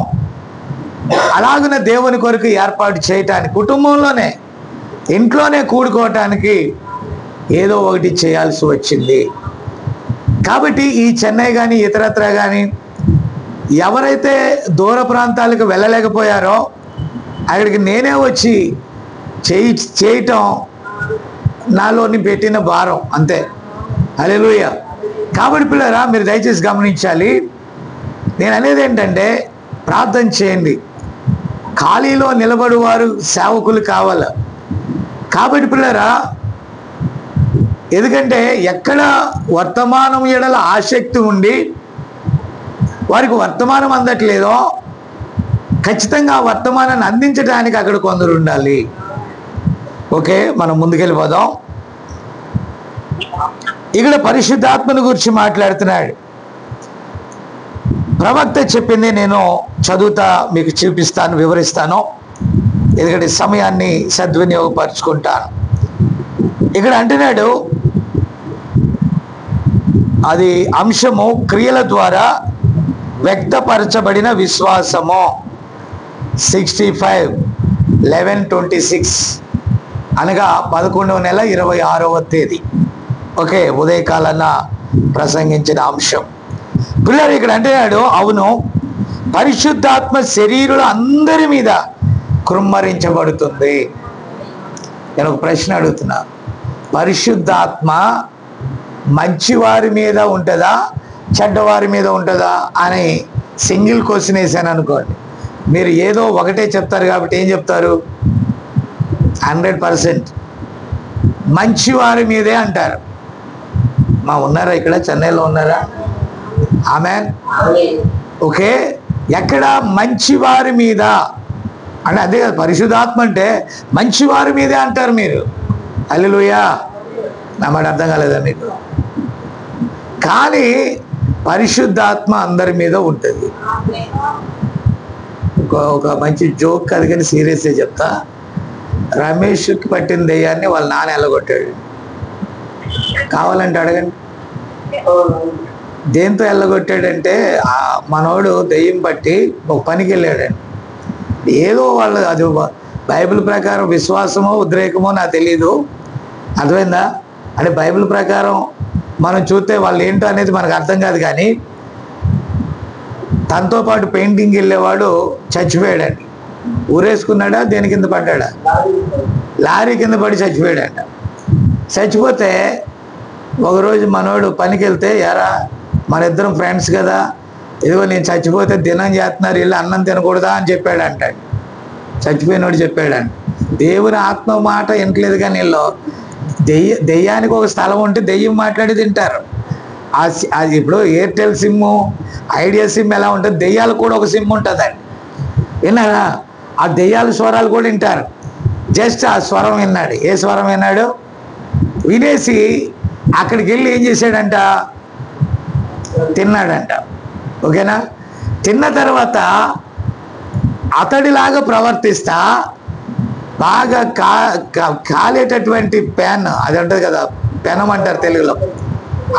Speaker 2: అలాగున దేవుని కొరకు ఏర్పాటు చేయటానికి, కుటుంబంలోనే ఇంట్లోనే కూడుకోవటానికి ఏదో ఒకటి చేయాల్సి వచ్చింది. కాబట్టి ఈ చెన్నై కానీ ఇతరత్ర కానీ ఎవరైతే దూర ప్రాంతాలకు వెళ్ళలేకపోయారో అక్కడికి నేనే వచ్చి చేయటం నాలోని పెట్టిన భారం అంతే. హల్లెలూయా. కాబట్టి పిల్లరా, మీరు దయచేసి గమనించాలి. నేను అనేది ఏంటంటే, ప్రార్థన చేయండి. ఖాళీలో నిలబడువారు సేవకులు కావాలి. కాబట్టి పిల్లరా, ఎందుకంటే ఎక్కడ వర్తమానం ఎడల ఆసక్తి ఉండి వారికి వర్తమానం అందట్లేదో ఖచ్చితంగా ఆ వర్తమానాన్ని అందించడానికి అక్కడ కొందరు ఉండాలి. ఓకే, మనం ముందుకెళ్ళిపోదాం. ఇక్కడ పరిశుద్ధాత్మను గురించి మాట్లాడుతున్నాడు. ప్రవక్త చెప్పింది నేను చదువుతా మీకు చూపిస్తాను, వివరిస్తాను. ఎందుకంటే సమయాన్ని సద్వినియోగపరుచుకుంటాను. ఇక్కడ అంటున్నాడు, అది అంశము క్రియల ద్వారా వ్యక్తపరచబడిన విశ్వాసము. 65/11/26 అనగా 11వ నెల 26వ తేదీ. ఓకే, ఉదయకాలన్న ప్రసంగించిన అంశం. పిల్లలు ఇక్కడ అంటున్నాడు, అవును, పరిశుద్ధాత్మ శరీరుల అందరి మీద కృమ్మరించబడుతుంది. నేను ఒక ప్రశ్న అడుగుతున్నా, పరిశుద్ధాత్మ మంచివారి మీద ఉంటుందా చెడ్డవారి మీద ఉంటుందా అని సింగిల్ క్వశ్చన్ వేసాను అనుకోండి. మీరు ఏదో ఒకటే చెప్తారు కాబట్టి ఏం చెప్తారు? 100% మంచివారి మీదే అంటారు. ఉన్నారా ఇక్కడ చెన్నైలో ఉన్నారా? ఆమెన్. ఓకే, ఎక్కడ మంచివారి మీద అంటే అదే కదా పరిశుద్ధాత్మ అంటే, మంచివారి మీదే అంటారు మీరు. హల్లెలూయా. నా మాట అర్థం కాలేదా మీకు? కానీ పరిశుద్ధాత్మ అందరి మీద ఉంటుంది. ఒక మంచి జోక్ కాదు కానీ సీరియస్గా చెప్తా. రమేష్కి పట్టిన దెయ్యాన్ని వాళ్ళ నాన్న ఎల్లగొట్టాడు. కావాలంటే అడగండి. దేంతో ఎల్లగొట్టాడంటే, మనోడు దెయ్యం పట్టి ఒక పనికి వెళ్ళాడండి. ఏదో వాళ్ళు అది బైబిల్ ప్రకారం విశ్వాసమో ఉద్రేకమో నాకు తెలీదు. అర్థమైందా? అంటే బైబిల్ ప్రకారం మనం చూస్తే వాళ్ళు ఏంటో అనేది మనకు అర్థం కాదు. కానీ తనతో పాటు పెయింటింగ్ వెళ్ళేవాడు చచ్చిపోయాడండి. ఊరేసుకున్నాడా, దేని కింద పడ్డాడా? లారీ కింద పడి చచ్చిపోయాడంట. చచ్చిపోతే ఒకరోజు మనోడు పనికి వెళ్తే, ఎరా మన ఇద్దరం ఫ్రెండ్స్ కదా, ఇదిగో నేను చచ్చిపోతే దినం చేస్తున్నారు, వెళ్ళి అన్నం తినకూడదా అని చెప్పాడంట. చచ్చిపోయినోడు చెప్పాడంట. దేవుని ఆత్మ మాట వినట్లేదు. కానీ వీళ్ళు దెయ్యానికి ఒక స్థలం ఉంటే దెయ్యం మాట్లాడి తింటారు. అది ఇప్పుడు ఎయిర్టెల్ సిమ్ము, ఐడియా సిమ్ ఎలా ఉంటుంది, దెయ్యాలు కూడా ఒక సిమ్ ఉంటుందండి. విన్నారా? ఆ దెయ్యాల స్వరాలు కూడా వింటారు. జస్ట్ ఆ స్వరం విన్నాడు. ఏ స్వరం విన్నాడు? వినేసి అక్కడికి వెళ్ళి ఏం చేశాడంట? తిన్నాడంట. ఓకేనా? తిన్న తర్వాత అతడిలాగా ప్రవర్తిస్తా బాగా కాలేటటువంటి పెన్, అది ఉంటుంది కదా, పెనం అంటారు తెలుగులో,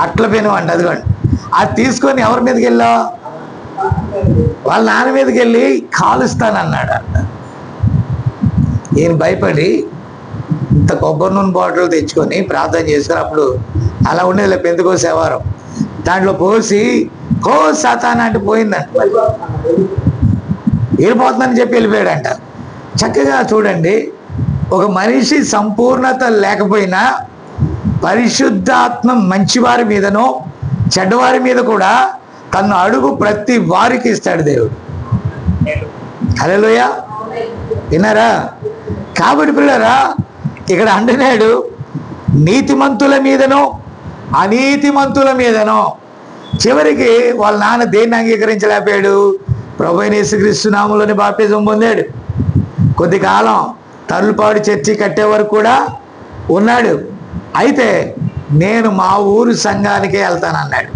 Speaker 2: అట్ల పెనం అంట. అదిగోండి, అది తీసుకొని ఎవరి మీదకి వెళ్ళావు? వాళ్ళ నాన్న మీదకి వెళ్ళి కాలుస్తానన్నాడు అంట. ఈయన భయపడి ఇంత కొబ్బరి నూనె బాటిల్ తెచ్చుకొని ప్రార్థన చేసుకుని, అప్పుడు అలా ఉండేది పెంతుకోసేవారు, దాంట్లో పోసి కో సాతానా అంటే పోయిందంట. వెళ్ళిపోతుందని చెప్పి వెళ్ళిపోయాడంట. చక్కగా చూడండి, ఒక మనిషి సంపూర్ణత లేకపోయినా పరిశుద్ధాత్మ మంచివారి మీదనో చెడ్డవారి మీద కూడా తను అడుగు ప్రతి వారికి ఇస్తాడు దేవుడు. హల్లెలూయా. విన్నారా? కాబట్టి పిల్లరా, ఇక్కడ అంటున్నాడు, నీతిమంతుల మీదనో అనీతిమంతుల మీదనో. చివరికి వాళ్ళ నాన్న దేన్ని అంగీకరించలేకపోయాడు? ప్రభువైన యేసుక్రీస్తు నామములోనే బాప్తిజం పొందాడు. కొద్ది కాలం తర్లుపాడు చర్చి కట్టే వరకు కూడా ఉన్నాడు. అయితే నేను మా ఊరు సంఘానికే వెళ్తానన్నాడు.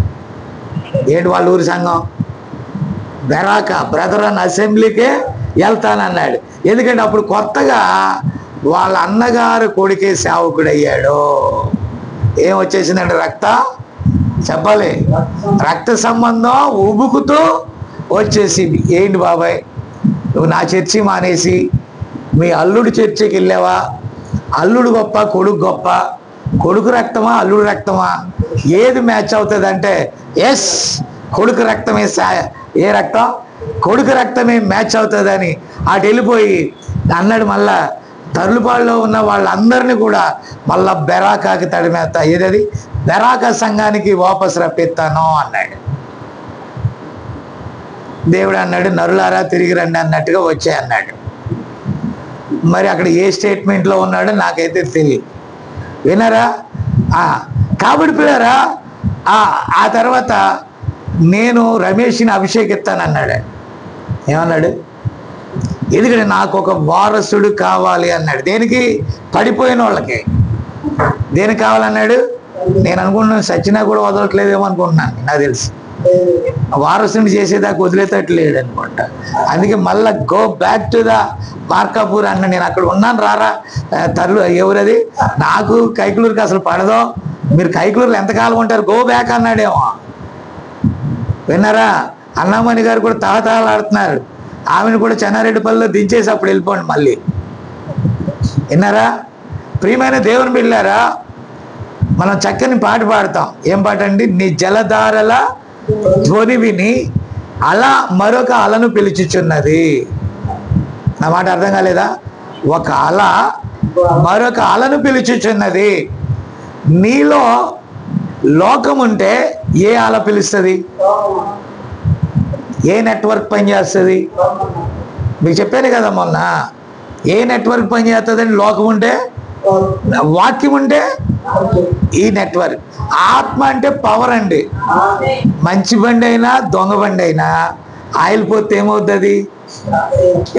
Speaker 2: ఏంటి వాళ్ళ ఊరు సంఘం? బెరాకా బ్రదరన్ అసెంబ్లీకే వెళ్తానన్నాడు. ఎందుకంటే అప్పుడు కొత్తగా వాళ్ళ అన్నగారు కొడుకే సేవకుడు అయ్యాడు. ఏం వచ్చేసిందంటే చెప్పాలి, రక్త సంబంధం ఉబుకుతూ వచ్చేసింది. ఏంటి బాబాయ్, నువ్వు నా చర్చి మానేసి మీ అల్లుడు చర్చికి వెళ్ళావా? అల్లుడు గొప్ప కొడుకు గొప్ప? కొడుకు రక్తమా అల్లుడు రక్తమా? ఏది మ్యాచ్ అవుతుంది అంటే ఎస్, కొడుకు రక్తమే. ఏ రక్తం? కొడుకు రక్తమే మ్యాచ్ అవుతుందని అటు వెళ్ళిపోయి అన్నాడు. మళ్ళా తర్లుపాడులో ఉన్న వాళ్ళందరినీ కూడా మళ్ళా బెరాకాకి తడిమేస్తా, ఏదది బెరాకా సంఘానికి వాపసు రప్పిస్తాను అన్నాడు. దేవుడు అన్నాడు, నరులారా తిరిగి రండి అన్నట్టుగా వచ్చాయి అన్నాడు. మరి అక్కడ ఏ స్టేట్మెంట్లో ఉన్నాడో నాకైతే తెలియదు. వినరా? కాబట్టి పిల్లరా, ఆ తర్వాత నేను రమేష్ని అభిషేకిస్తానన్నాడు. ఏమన్నాడు? ఎందుకంటే నాకు ఒక వారసుడు కావాలి అన్నాడు. దేనికి? పడిపోయిన వాళ్ళకి. దేనికి కావాలన్నాడు? నేను అనుకుంటున్నాను సచ్చినా కూడా వదలట్లేదేమో అనుకుంటున్నాను. నాకు తెలుసు వారసుని చేసేదాకా వదిలేటట్లేడు అనుకుంటా. అందుకే మళ్ళీ go back to the Markapur అన్న. నేను అక్కడ ఉన్నాను, రారా ఎవరది? నాకు కైకులూరుకి అసలు పడదో, మీరు కైకులూరులో ఎంతకాలం ఉంటారు, గో బ్యాక్ అన్నాడేమో. విన్నారా? అన్నామణి గారు కూడా తహతహలాడుతున్నారు. ఆమెను కూడా చెన్నారెడ్డిపల్లిలో దించేసి అప్పుడు వెళ్ళిపోండి మళ్ళీ. విన్నారా? ప్రియమైన దేవుని బిడ్డలారా, మనం చక్కని పాట పాడతాం. ఏం పాట అండి? నీ జలధారల ధ్వని విని అలా మరొక అలను పిలుచుచున్నది. నా మాట అర్థం కాలేదా? ఒక అల మరొక అలను పిలుచుచున్నది. నీలో లోకం ఉంటే ఏ అల పిలుస్తుంది? ఏ నెట్వర్క్ పనిచేస్తుంది? మీకు చెప్పాను కదా మొన్న, ఏ నెట్వర్క్ పనిచేస్తుందని. లోకం ఉంటే, వాక్యం ఉంటే ఈ నెట్వర్క్. ఆత్మ అంటే పవర్ అండి. మంచి బండి అయినా దొంగ బండి అయినా ఆయిల్ పోతే ఏమవుతుంది?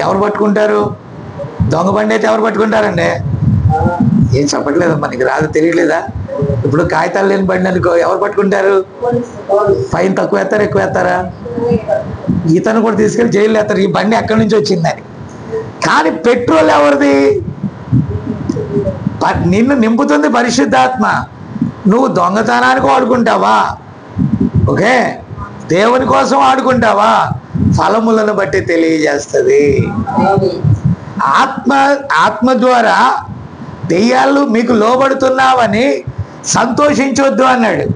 Speaker 2: ఎవరు పట్టుకుంటారు? దొంగ బండి అయితే ఎవరు పట్టుకుంటారండి? ఏం చెప్పట్లేదు, మనకి రాదు, తెలియట్లేదా? ఇప్పుడు కాగితాలు లేని బండి అనుకో, ఎవరు పట్టుకుంటారు? ఫైన్ తక్కువ వేస్తారా ఎక్కువ వేస్తారా? ఇతను కూడా తీసుకెళ్ళి జైలు వేస్తారు, ఈ బండి ఎక్కడి నుంచి వచ్చిందని. కానీ పెట్రోల్ ఎవరిది? నిన్ను నింపుతుంది పరిశుద్ధాత్మ. నువ్వు దొంగతనానికి వాడుకుంటావా? ఓకే, దేవుని కోసం వాడుకుంటావా? ఫలములను బట్టి తెలియజేస్తుంది. ఆత్మ ద్వారా దెయ్యాలు మీకు లోబడుతున్నావని సంతోషించొద్దు అన్నాడు.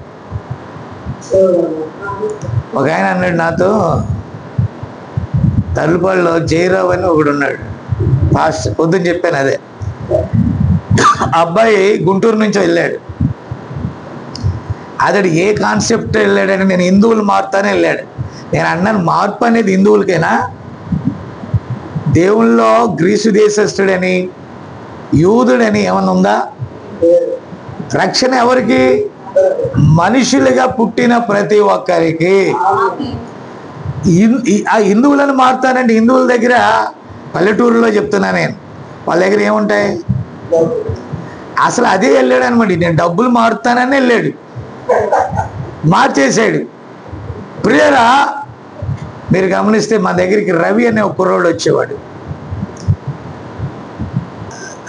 Speaker 2: ఒక ఆయన అన్నాడు నాతో, తర్లుపాడులో జయరావు అని ఒకడు ఉన్నాడు, పాస్టర్. పొద్దున్న చెప్పాను అదే. అబ్బాయి గుంటూరు నుంచి వెళ్ళాడు. అతడు ఏ కాన్సెప్ట్ వెళ్ళాడని, నేను హిందువులు మారుతానే వెళ్ళాడు. నేను అన్నాను, మార్పు అనేది హిందువులకైనా? దేవుల్లో గ్రీసు దేశస్థుడని యూదుడని ఏమన్నా ఉందా? రక్షణ ఎవరికి? మనుషులుగా పుట్టిన ప్రతి ఒక్కరికి. ఆ హిందువులను మారుతానంటే హిందువుల దగ్గర, పల్లెటూరులో చెప్తున్నా నేను, వాళ్ళ దగ్గర ఏముంటాయి? అసలు అదే వెళ్ళాడు అనమాట. నేను డబ్బులు మారుతానని వెళ్ళాడు, మార్చేశాడు. ప్రియరా, మీరు గమనిస్తే మా దగ్గరికి రవి అనే ఒక కుర్రోడు వచ్చేవాడు.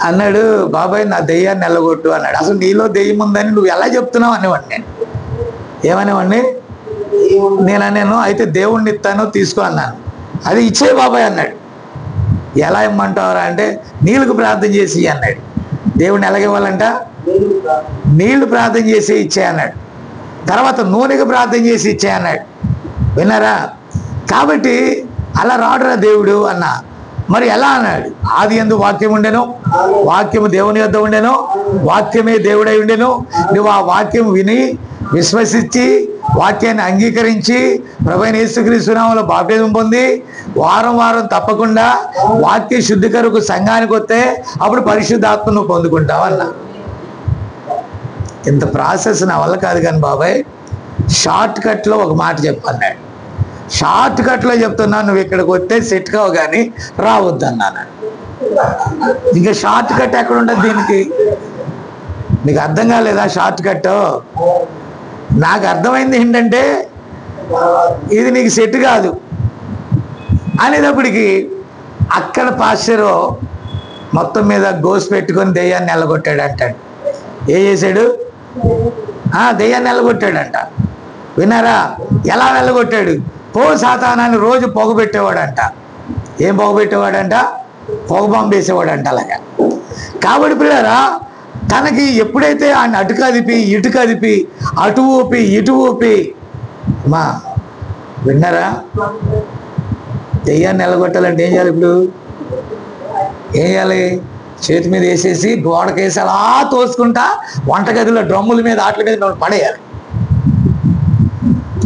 Speaker 2: అన్నాడు, బాబాయ్ నా దెయ్యాన్ని వెళ్ళగొట్టు అన్నాడు. అసలు నీలో దెయ్యం ఉందని నువ్వు ఎలా చెప్తున్నావు అనేవాడిని నేను. ఏమనేవాడిని నేను అన్నాను, అయితే దేవుణ్ణి ఇస్తాను తీసుకో అన్నాను. అది ఇచ్చే బాబాయ్ అన్నాడు. ఎలా ఇమ్మంటావరా అంటే, నీళ్ళకు ప్రార్థన చేసి అన్నాడు. దేవుణ్ణి ఎలాగివ్వాలంట? నీళ్లు ప్రార్థన చేసి ఇచ్చే అన్నాడు. తర్వాత నూనెకు ప్రార్థన చేసి ఇచ్చే అన్నాడు. విన్నారా? కాబట్టి అలా రాడురా దేవుడు అన్నా. మరి ఎలా అన్నాడు? ఆది యందు వాక్యం ఉండెను, వాక్యము దేవుని యొద్ద ఉండెను, వాక్యమే దేవుడై ఉండెను. నువ్వు ఆ వాక్యం విని విశ్వసించి వాక్యాన్ని అంగీకరించి ప్రభువైన యేసుక్రీస్తు నామములో బాప్తిసం పొంది వారం వారం తప్పకుండా వాక్య శుద్ధి కొరకు సంఘానికి వస్తే అప్పుడు పరిశుద్ధాత్మను పొందుకుంటావు అన్నా. ఇంత ప్రాసెస్ నా వల్ల కాదు కానీ బాబాయ్, షార్ట్ కట్లో ఒక మాట చెప్పన్నాడు. షార్ట్ కట్లో చెప్తున్నా, నువ్వు ఇక్కడికి వస్తే సెట్ కావు కానీ రావద్దన్నాను. ఇంకా షార్ట్ కట్ ఎక్కడ ఉండదు దీనికి? నీకు అర్థం కాలేదా షార్ట్ కట్? నాకు అర్థమైంది ఏంటంటే ఇది నీకు సెట్ కాదు అనేటప్పటికి అక్కడ పాస్టరు మొత్తం మీద గోసు పెట్టుకొని దెయ్యాన్ని నిలగొట్టాడు అంటాడు. ఏం చేశాడు? దెయ్యాన్ని నిలగొట్టాడంట. విన్నారా? ఎలా నిలగొట్టాడు? పో సాతానాన్ని రోజు పొగబెట్టేవాడంట. ఏం పొగబెట్టేవాడంట? పొగ పంపేసేవాడంట అలాగా. కాబట్టి పిల్లరా, తనకి ఎప్పుడైతే ఆయన అటు కదిపి ఇటు కదిపి అటు ఊపి ఇటు ఊపి, మా విన్నారా? దెయ్యాన్ని నిలగొట్టాలంటే ఏం చేయాలి? ఇప్పుడు ఏం చేయాలి? చేతి మీద వేసేసి గోడకేసి అలా తోసుకుంటా వంటగదిలో డ్రమ్ముల మీద వాటి మీద పడేయాలి.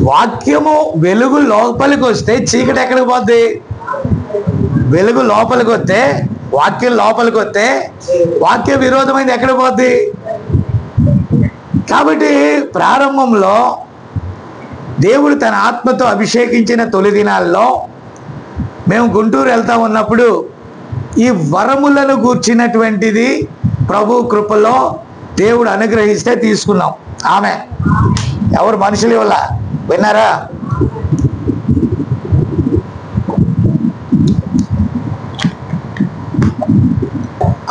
Speaker 2: వాక్యము వెలుగు లోపలికి వస్తే చీకటి ఎక్కడికి పోద్ది? వెలుగు లోపలికి వస్తే, వాక్యం లోపలికి వస్తే వాక్య విరోధమైంది ఎక్కడ పోద్ది? కాబట్టి ప్రారంభంలో దేవుడు తన ఆత్మతో అభిషేకించిన తొలి దినాల్లో మేము గుంటూరు వెళ్తా ఉన్నప్పుడు ఈ వరములను గూర్చినటువంటిది ప్రభు కృపలో దేవుడు అనుగ్రహిస్తే తీసుకున్నాం. ఆమె ఎవరు మనుషులు వల్ల. విన్నారా?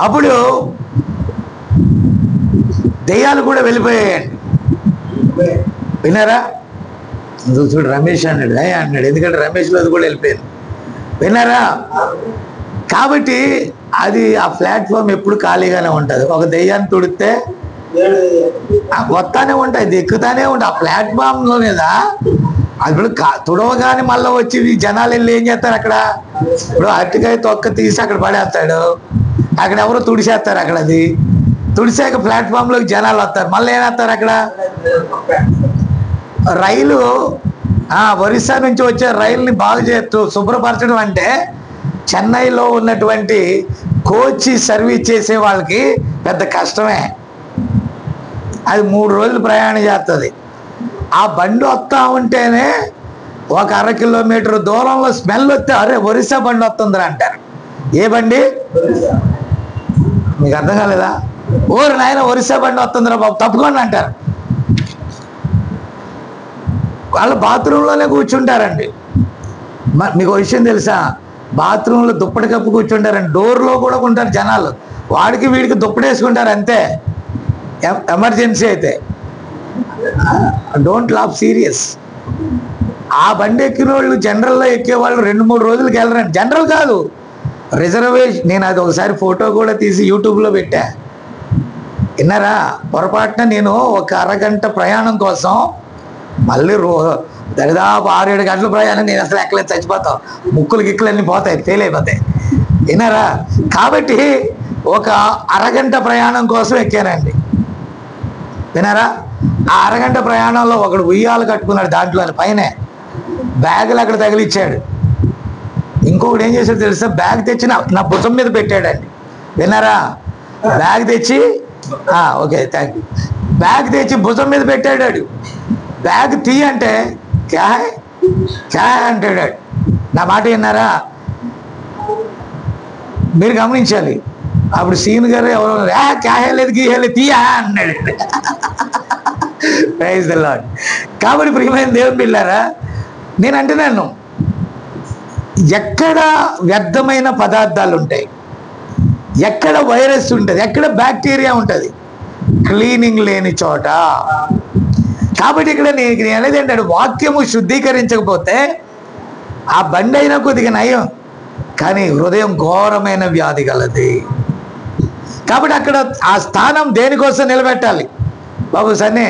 Speaker 2: అప్పుడు దెయ్యాలు కూడా వెళ్ళిపోయాయండి. విన్నారా? చూడు రమేష్ అన్నాడు అన్నాడు, ఎందుకంటే రమేష్లో అది కూడా వెళ్ళిపోయింది. విన్నారా? కాబట్టి అది ఆ ప్లాట్ఫామ్ ఎప్పుడు ఖాళీగానే ఉంటుంది. ఒక దెయ్యాన్ని తుడితే వస్తానే ఉంటాయి, దిక్కుతానే ఉంటాయి. ఆ ప్లాట్ఫామ్లో మీద ఇప్పుడు తుడవగానే మళ్ళీ వచ్చి జనాలు వెళ్ళి ఏం చేస్తారు అక్కడ? ఇప్పుడు అరటికాయ తొక్క తీసి అక్కడ పడేస్తాడు, అక్కడ ఎవరో తుడిసేస్తారు. అక్కడ అది తుడిసాక ప్లాట్ఫామ్లోకి జనాలు వస్తారు, మళ్ళీ ఏమేస్తారు అక్కడ? రైలు ఒరిస్సా నుంచి వచ్చే రైలుని బాగు చేస్తూ శుభ్రపరచడం అంటే చెన్నైలో ఉన్నటువంటి కోచి సర్వీస్ చేసే వాళ్ళకి పెద్ద కష్టమే. అది 3 రోజులు ప్రయాణం చేస్తుంది. ఆ బండి వస్తూ ఉంటేనే ఒక 1/2 కిలోమీటర్ దూరంలో స్మెల్ వస్తే అరే ఒరిస్సా బండి వస్తుందిరా అంటారు. ఏ బండి? మీకు అర్థం కాలేదా? ఓరు నాయన ఒరిస్సా బండి వస్తుందిరా బాబు తప్పుకోండి అంటారు. వాళ్ళు బాత్రూంలోనే కూర్చుంటారండి. మీకు విషయం తెలుసా? బాత్రూంలో దుప్పటి కప్పు కూర్చుంటారండి. డోర్లో కూడా ఉంటారు జనాలు, వాడికి వీడికి దుప్పటి వేసుకుంటారు అంతే, ఎమర్జెన్సీ అయితే. Don't laugh, serious. ఆ బండి ఎక్కిన వాళ్ళు జనరల్లో ఎక్కేవాళ్ళు 2-3 రోజులకి వెళ్ళరండి. జనరల్ కాదు, రిజర్వేషన్. నేను అది ఒకసారి ఫోటో కూడా తీసి యూట్యూబ్లో పెట్టా. విన్నారా? పొరపాటున నేను ఒక అరగంట ప్రయాణం కోసం మళ్ళీ దరిదాపు 6-7 గంటల ప్రయాణం నేను అసలు ఎక్కలేదు, చచ్చిపోతాం. ముక్కులు గిక్కులు అన్నీ పోతాయి, ఫెయిల్ అయిపోతాయి. విన్నారా? కాబట్టి ఒక అరగంట ప్రయాణం కోసం ఎక్కానండి. విన్నారా? ఆ అరగంట ప్రయాణంలో ఒకడు ఉయ్యాలు కట్టుకున్నాడు, దాంట్లో పైనే బ్యాగులు అక్కడ తగిలిచ్చాడు. ఇంకొకటి ఏం చేశాడు తెలుసా? బ్యాగ్ తెచ్చి నా భుజం మీద పెట్టాడండి. విన్నారా? బ్యాగ్ తెచ్చి ఓకే థ్యాంక్ యూ, బ్యాగ్ తెచ్చి భుజం మీద పెట్టాడు. బ్యాగ్ తీ అంటే క్యా అంటాడు. నా మాట విన్నారా? మీరు గమనించాలి. అప్పుడు సీన్ గారు ఎవరో క్యాహలేదు గీహలేదు తీయా అన్నాడు. Praise the lord. కాబట్టి ప్రియమైన దేవుని బిడ్డలారా, నేను అంటున్నాను, ఎక్కడ వ్యర్థమైన పదార్థాలు ఉంటాయి, ఎక్కడ వైరస్ ఉంటుంది, ఎక్కడ బ్యాక్టీరియా ఉంటుంది, క్లీనింగ్ లేని చోట. కాబట్టి ఇక్కడ నేను అనేది ఏంటంటే, వాక్యము శుద్ధీకరించకపోతే ఆ బండి అయినా కొద్దిగా నయం, కానీ హృదయం ఘోరమైన వ్యాధి గలది. కాబట్టి అక్కడ ఆ స్థానం దేనికోసం నిలబెట్టాలి బాబు? సన్నీ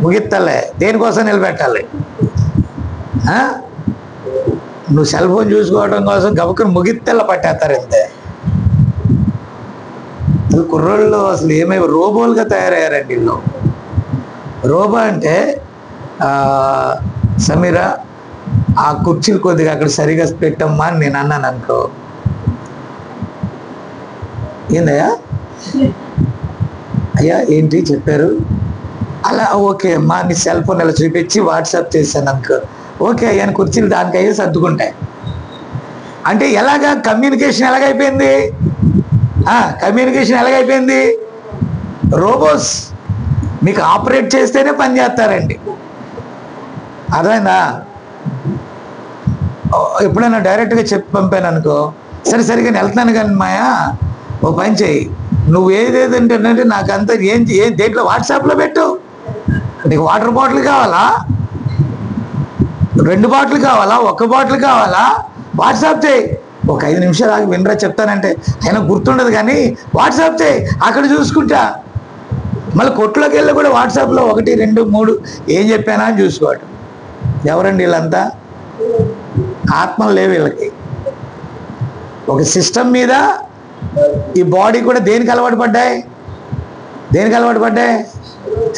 Speaker 2: ముగిత్తలే, దేనికోసం నిలబెట్టాలి? నువ్వు సెల్ ఫోన్ చూసుకోవడం కోసం గబుకుని ముగిత్తెల్ల పట్టేస్తారు అంతే. కుర్రోళ్ళు అసలు ఏమేమి రోబోలుగా తయారయ్యారండి వీళ్ళు. రోబో అంటే సమీరా ఆ కుర్చీలు కొద్దిగా అక్కడ సరిగా పెట్టమ్మా అని నేను అన్నాను అనుకో, ఏందయ్యా అయ్యా ఏంటి చెప్పారు, అలా ఓకే అమ్మా నీ సెల్ ఫోన్ ఇలా చూపించి వాట్సాప్ చేశాను అనుకో, ఓకే ఆయన కుర్చీలు దానికి అయ్యే సర్దుకుంటాయి. అంటే ఎలాగా కమ్యూనికేషన్ ఎలాగైపోయింది? కమ్యూనికేషన్ ఎలాగైపోయింది? రోబోస్ మీకు ఆపరేట్ చేస్తేనే పని చేస్తారండి. అర్థమైందా? ఎప్పుడైనా డైరెక్ట్గా చెప్పి పంపాను అనుకో, సరే సరిగా వెళ్తున్నాను కానీ మాయా ఓ పని చెయ్యి, నువ్వు ఏదేదంటే నాకంతా ఏం దేంట్లో వాట్సాప్లో పెట్టు. నీకు వాటర్ బాటిల్ కావాలా, 2 బాటిల్ కావాలా, 1 బాటిల్ కావాలా, వాట్సాప్ చేయి. ఒక 5 నిమిషాలు ఆగి వినరా చెప్తానంటే ఆయన గుర్తుండదు, కానీ వాట్సాప్ చేయి, అక్కడ చూసుకుంటా. మళ్ళీ కొట్లోకి వెళ్ళి కూడా వాట్సాప్లో 1, 2, 3 ఏం చెప్పానా అని చూసుకోవడం. ఎవరండి వీళ్ళంతా? ఆత్మలు లేవు వీళ్ళకి. ఒక సిస్టమ్ మీద ఈ బాడీ కూడా దేనికి అలవాటు పడ్డాయి?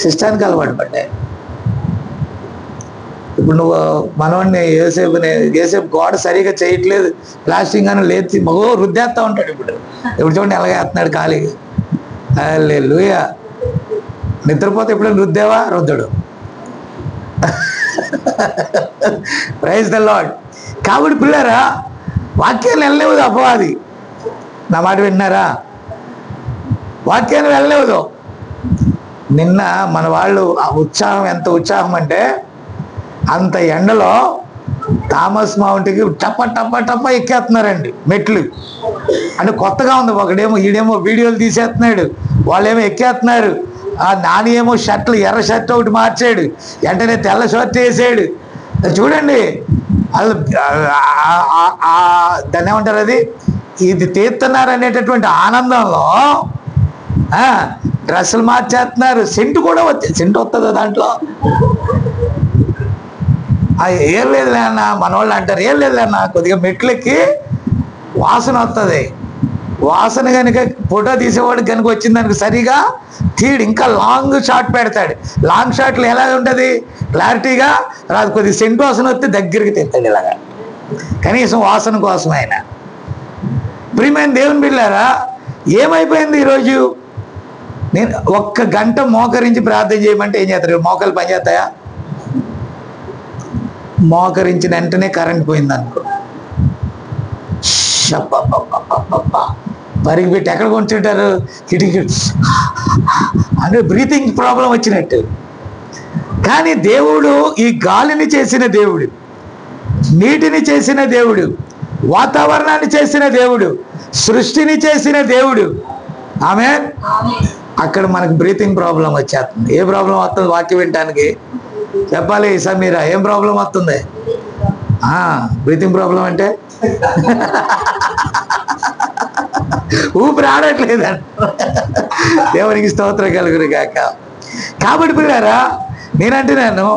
Speaker 2: సిస్టానికి అలవాటు పడ్డాయి. ఇప్పుడు నువ్వు మనవాడిని ఏసేపు గోడ సరిగా చేయట్లేదు, ప్లాస్టింగ్ అని లేచి మగో రుద్దేస్తా ఉంటాడు. ఇప్పుడు చూడండి ఎలాగేస్తున్నాడు ఖాళీగా. హల్లెలూయా. నిద్రపోతే ఎప్పుడైనా రుద్దేవా? రుద్దడు. Praise the lord. కాబట్టి పిల్లరా, వాక్యాన్ని వెళ్ళలేవు అపవాది. నా మాట విన్నారా? వాక్యాన్ని వెళ్ళలేవు. నిన్న మన వాళ్ళు ఉత్సాహం, ఎంత ఉత్సాహం అంటే అంత ఎండలో థామస్ మౌంట్కి టప్ప టప్ప టప్ప ఎక్కేస్తున్నారండి మెట్లు. అంటే కొత్తగా ఉంది. ఈడేమో వీడియోలు తీసేస్తున్నాడు, వాళ్ళేమో ఎక్కేస్తున్నారు. నాని ఏమో షర్ట్లు, ఎర్ర షర్ట్ ఒకటి మార్చాడు, వెంటనే తెల్ల షర్ట్ వేసాడు. చూడండి వాళ్ళు దాన్ని ఏమంటారు, అది ఇది తీస్తున్నారు అనేటటువంటి ఆనందంలో డ్రెస్సులు మార్చేస్తున్నారు. సెంటు కూడా సెంటు వస్తుందా దాంట్లో? ఏం లేదులే అన్న, మన వాళ్ళు అంటారు, ఏం లేదులే అన్న, కొద్దిగా మెట్లెక్కి వాసన వస్తుంది. వాసన కనుక ఫోటో తీసేవాడు కనుక వచ్చిందానికి సరిగా తీడు, ఇంకా లాంగ్ షాట్ పెడతాడు. లాంగ్ షాట్లు ఎలా ఉంటుంది? క్లారిటీగా రాదు. కొద్దిగా సెంటు వాసన వస్తే దగ్గరికి తెస్తాడు ఇలాగా, కనీసం వాసన కోసం. ఆయన ప్రియమైన దేవుని బిడ్డలారా, ఏమైపోయింది ఈరోజు? నేను 1 గంట మోకరించి ప్రార్థన చేయమంటే ఏం చేస్తారు? మోకాలు పని చేస్తాయా? మోకరించిన వెంటనే కరెంట్ పోయిందనుకో, పరిగి పెట్టి ఎక్కడ కొంటుంటారు? కిటికీ అంటే బ్రీతింగ్ ప్రాబ్లం వచ్చినట్టు. కానీ దేవుడు ఈ గాలిని చేసిన దేవుడు, నీటిని చేసిన దేవుడు, వాతావరణాన్ని చేసిన దేవుడు, సృష్టిని చేసిన దేవుడు. ఆమేన్. అక్కడ మనకు బ్రీతింగ్ ప్రాబ్లం వచ్చేస్తుంది. ఏ ప్రాబ్లం వస్తుంది? వాక్యం వినటానికి చెప్పాలి సమీరా, ఏం ప్రాబ్లం వస్తుంది? బ్రీతింగ్ ప్రాబ్లం అంటే ఊపిరి ఆడట్లేదంట. దేవునికి స్తోత్రం కలుగును గాక. కాబట్టి పిల్లారా, నేనంటున్నాను,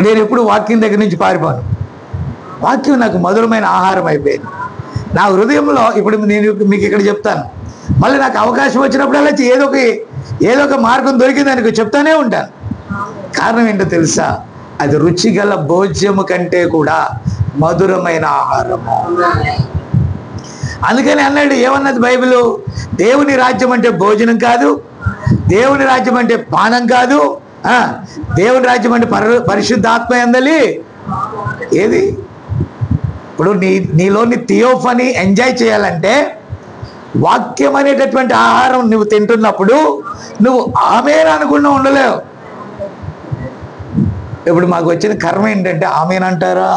Speaker 2: నేను ఎప్పుడు వాక్యం దగ్గర నుంచి పారిపోను. వాక్యం నాకు మధురమైన ఆహారం అయిపోయింది నా హృదయంలో. ఇప్పుడు నేను మీకు ఇక్కడ చెప్తాను, మళ్ళీ నాకు అవకాశం వచ్చినప్పుడల్లా ఏదో ఒక మార్గం దొరికిందనుకో చెప్తానే ఉంటాను. కారణం ఏంటో తెలుసా? అది రుచిగల భోజ్యము కంటే కూడా మధురమైన ఆహారము. అందుకని అన్నాడు, ఏమన్నది బైబిల్? దేవుని రాజ్యం అంటే భోజనం కాదు, దేవుని రాజ్యం అంటే పానం కాదు, దేవుని రాజ్యం అంటే పరిశుద్ధాత్మ యందలి ఏది? ఇప్పుడు నీలోని థియోఫనీ ఎంజాయ్ చేయాలంటే వాక్యం అనేటటువంటి ఆహారం నువ్వు తింటున్నప్పుడు నువ్వు ఆమేన్ అనుకున్నా ఉండలేవు. ఇప్పుడు మాకు వచ్చిన కర్మ ఏంటంటే ఆమేన్ అంటారా,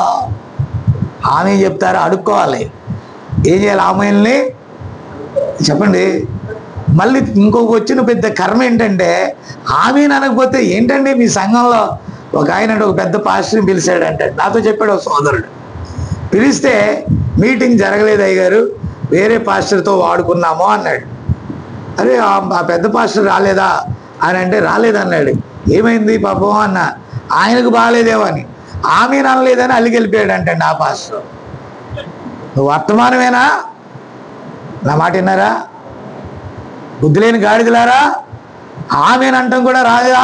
Speaker 2: ఆమె చెప్తారా అడుక్కోవాలి. ఏం చేయాలి? ఆమెల్ని చెప్పండి. మళ్ళీ ఇంకొక వచ్చిన పెద్ద కర్మ ఏంటంటే ఆమెను అనకపోతే ఏంటండి మీ సంఘంలో ఒక ఆయన ఒక పెద్ద పాస్టర్ని పిలిచాడంటే, నాతో చెప్పాడు ఒక సోదరుడు. పిలిస్తే మీటింగ్ జరగలేదు అయ్యగారు, వేరే పాస్టర్తో వాడుకున్నాము అన్నాడు. అరే ఆ పెద్ద పాస్టర్ రాలేదా అని అంటే రాలేదన్నాడు. ఏమైంది పాపం అన్న, ఆయనకు బాగాలేదేమో అని. ఆమెను అనలేదని అల్లికెళ్ళిపోయాడు అంటండి ఆ పాస్టర్. నువ్వు వర్తమానమేనా? నా మాట విన్నారా? బుద్ధి లేని గాడిదలారా, ఆమెను అంటాం కూడా రాదా?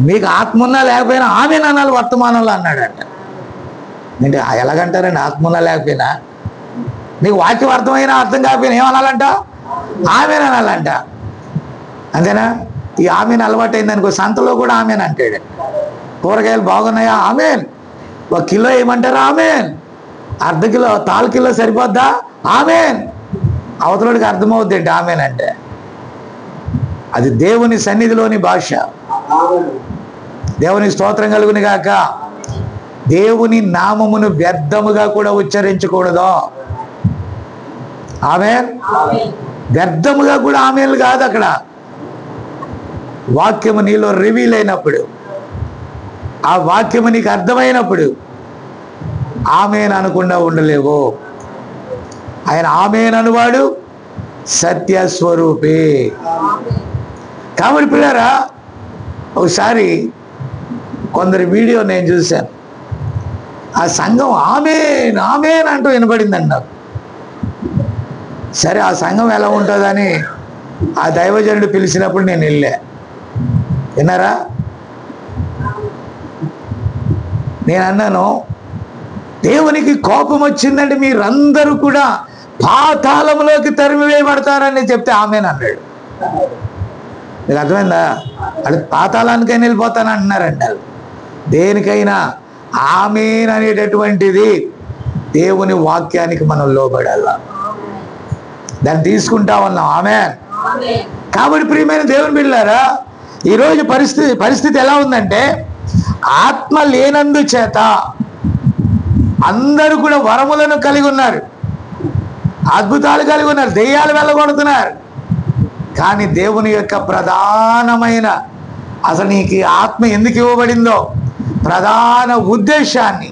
Speaker 2: మీకు ఆత్మ ఉన్నా లేకపోయినా ఆమెను అనాలి వర్తమానంలో అన్నాడంట. అంటే ఎలాగంటారండి? ఆత్మ ఉన్నా లేకపోయినా, నీకు వాక్యం అర్థమైనా అర్థం కాకపోయినా ఏమనాలంట? ఆమెను అనాలంట. అంతేనా? ఈ ఆమెను అలవాటు అయిందనుకో, సంతలో కూడా ఆమెను అంటాడు. కూరగాయలు బాగున్నాయా? ఆమెన్. 1 కిలో వేయమంటారా? ఆమెన్. అర్ధ కిలో, 4 కిలో సరిపోద్దా? ఆమెన్. అవతలడికి అర్థమవుద్ది ఏంటి ఆమెన్ అంటే? అది దేవుని సన్నిధిలోని భాష. దేవుని స్తోత్రం కలుగును గాక. దేవుని నామమును వ్యర్థముగా కూడా ఉచ్చరించకూడదు. ఆమెన్. వ్యర్థముగా కూడా ఆమెన్లు కాదు. అక్కడ వాక్యము నీలో రివీల్ అయినప్పుడు, ఆ వాక్యము నీకు అర్థమైనప్పుడు ఆమెన్ అనకుండా ఉండలేవు. ఆయన ఆమెన్ అనువాడు సత్యస్వరూపే. కాబట్టి పిల్లరా, ఒకసారి కొందరి వీడియో నేను చూశాను. ఆ సంఘం ఆమెన్ ఆమెన్ అంటూ వినపడిందండి నాకు. సరే, ఆ సంఘం ఎలా ఉంటుందని ఆ దైవజనుడు పిలిచినప్పుడు నేను వెళ్ళా. విన్నారా? నేను అన్నాను, దేవునికి కోపం వచ్చిందంటే మీరందరూ కూడా పాతాళంలోకి తరిమివేయబడతారని చెప్తే ఆమెన్ అన్నాడు. మీకు అర్థమైందా? అది పాతాళానికైనా వెళ్ళిపోతానంటున్నారండి వాళ్ళు. దేనికైనా ఆమెన్ అనేటటువంటిది దేవుని వాక్యానికి మనం లోబడాల. దాన్ని తీసుకుంటా ఉన్నాం. ఆమెన్. కాబట్టి ప్రియమైన దేవుని బిడ్డలారా, ఈరోజు పరిస్థితి ఎలా ఉందంటే, ఆత్మ లేనందు చేత అందరూ కూడా వరములను కలిగి ఉన్నారు, అద్భుతాలు కలిగి ఉన్నారు, దెయ్యాలు వెళ్ళగొడుతున్నారు. కానీ దేవుని యొక్క ప్రధానమైన, అసలు నీకు ఆత్మ ఎందుకు ఇవ్వబడిందో ప్రధాన ఉద్దేశాన్ని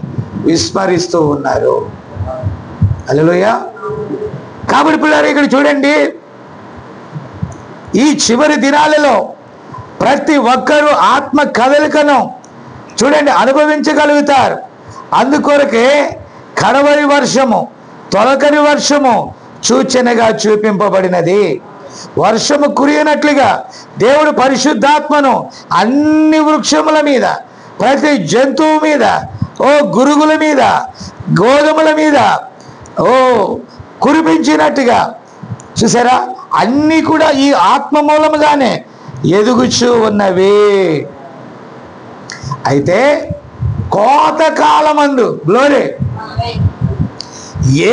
Speaker 2: విస్మరిస్తూ ఉన్నారు. హల్లెలూయా. కాబట్టి పిల్లలు ఇక్కడ చూడండి, ఈ చివరి దినాలలో ప్రతి ఒక్కరూ ఆత్మ కదలికను చూడండి అనుభవించగలుగుతారు. అందుకొరకే కడవరి వర్షము, తొలకరి వర్షము సూచనగా చూపింపబడినది. వర్షము కురియనట్లుగా దేవుడు పరిశుద్ధాత్మను అన్ని వృక్షముల మీద, ప్రతి జంతువు మీద, గురుగుల మీద, గోధుమల మీద కురిపించినట్టుగా చూసారా, అన్నీ కూడా ఈ ఆత్మ మూలముగానే ఎదుగుచూ ఉన్నవి. అయితే కోతకాలమందు, గ్లోరీ,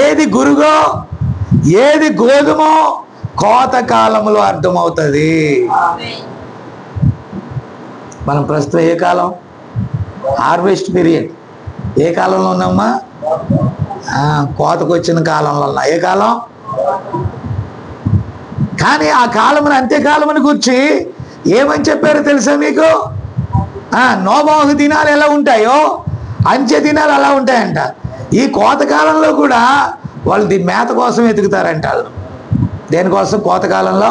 Speaker 2: ఏది గురుగో ఏది గోధుమో కోతకాలములో అర్థమవుతుంది. మనం ప్రస్తుతం ఏ కాలం? Harvest period. ఏ కాలంలో ఉన్నామా? కోతకు వచ్చిన కాలంలో ఉన్నా. ఏ కాలం? కానీ ఆ కాలమును, అంత్యకాలమును గురించి ఏమని చెప్పారో తెలుసా మీకు? నోబాహు దినాలు ఎలా ఉంటాయో అంత్య దినాలు అలా ఉంటాయంట. ఈ కోతకాలంలో కూడా వాళ్ళు మేత కోసం వెతుకుతారంట. వాళ్ళు దేనికోసం? కోతకాలంలో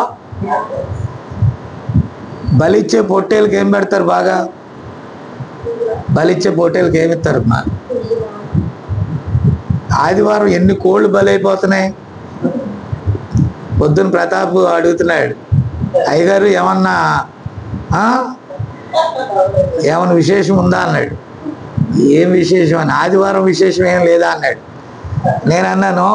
Speaker 2: బలిచ్చే పొట్టేళ్ళకి ఏం పెడతారు? బాగా బలిచ్చే పొట్టేళ్ళకి ఏమి ఇస్తారు? మా ఆదివారం ఎన్ని కోళ్ళు బలైపోతున్నాయి. పొద్దున్న ప్రతాప్ అడుగుతున్నాడు, అయ్యగారు ఏమన్నా విశేషం ఉందా అన్నాడు. ఏం విశేషం అని? ఆదివారం విశేషం ఏం లేదా అన్నాడు. నేను అన్నాను,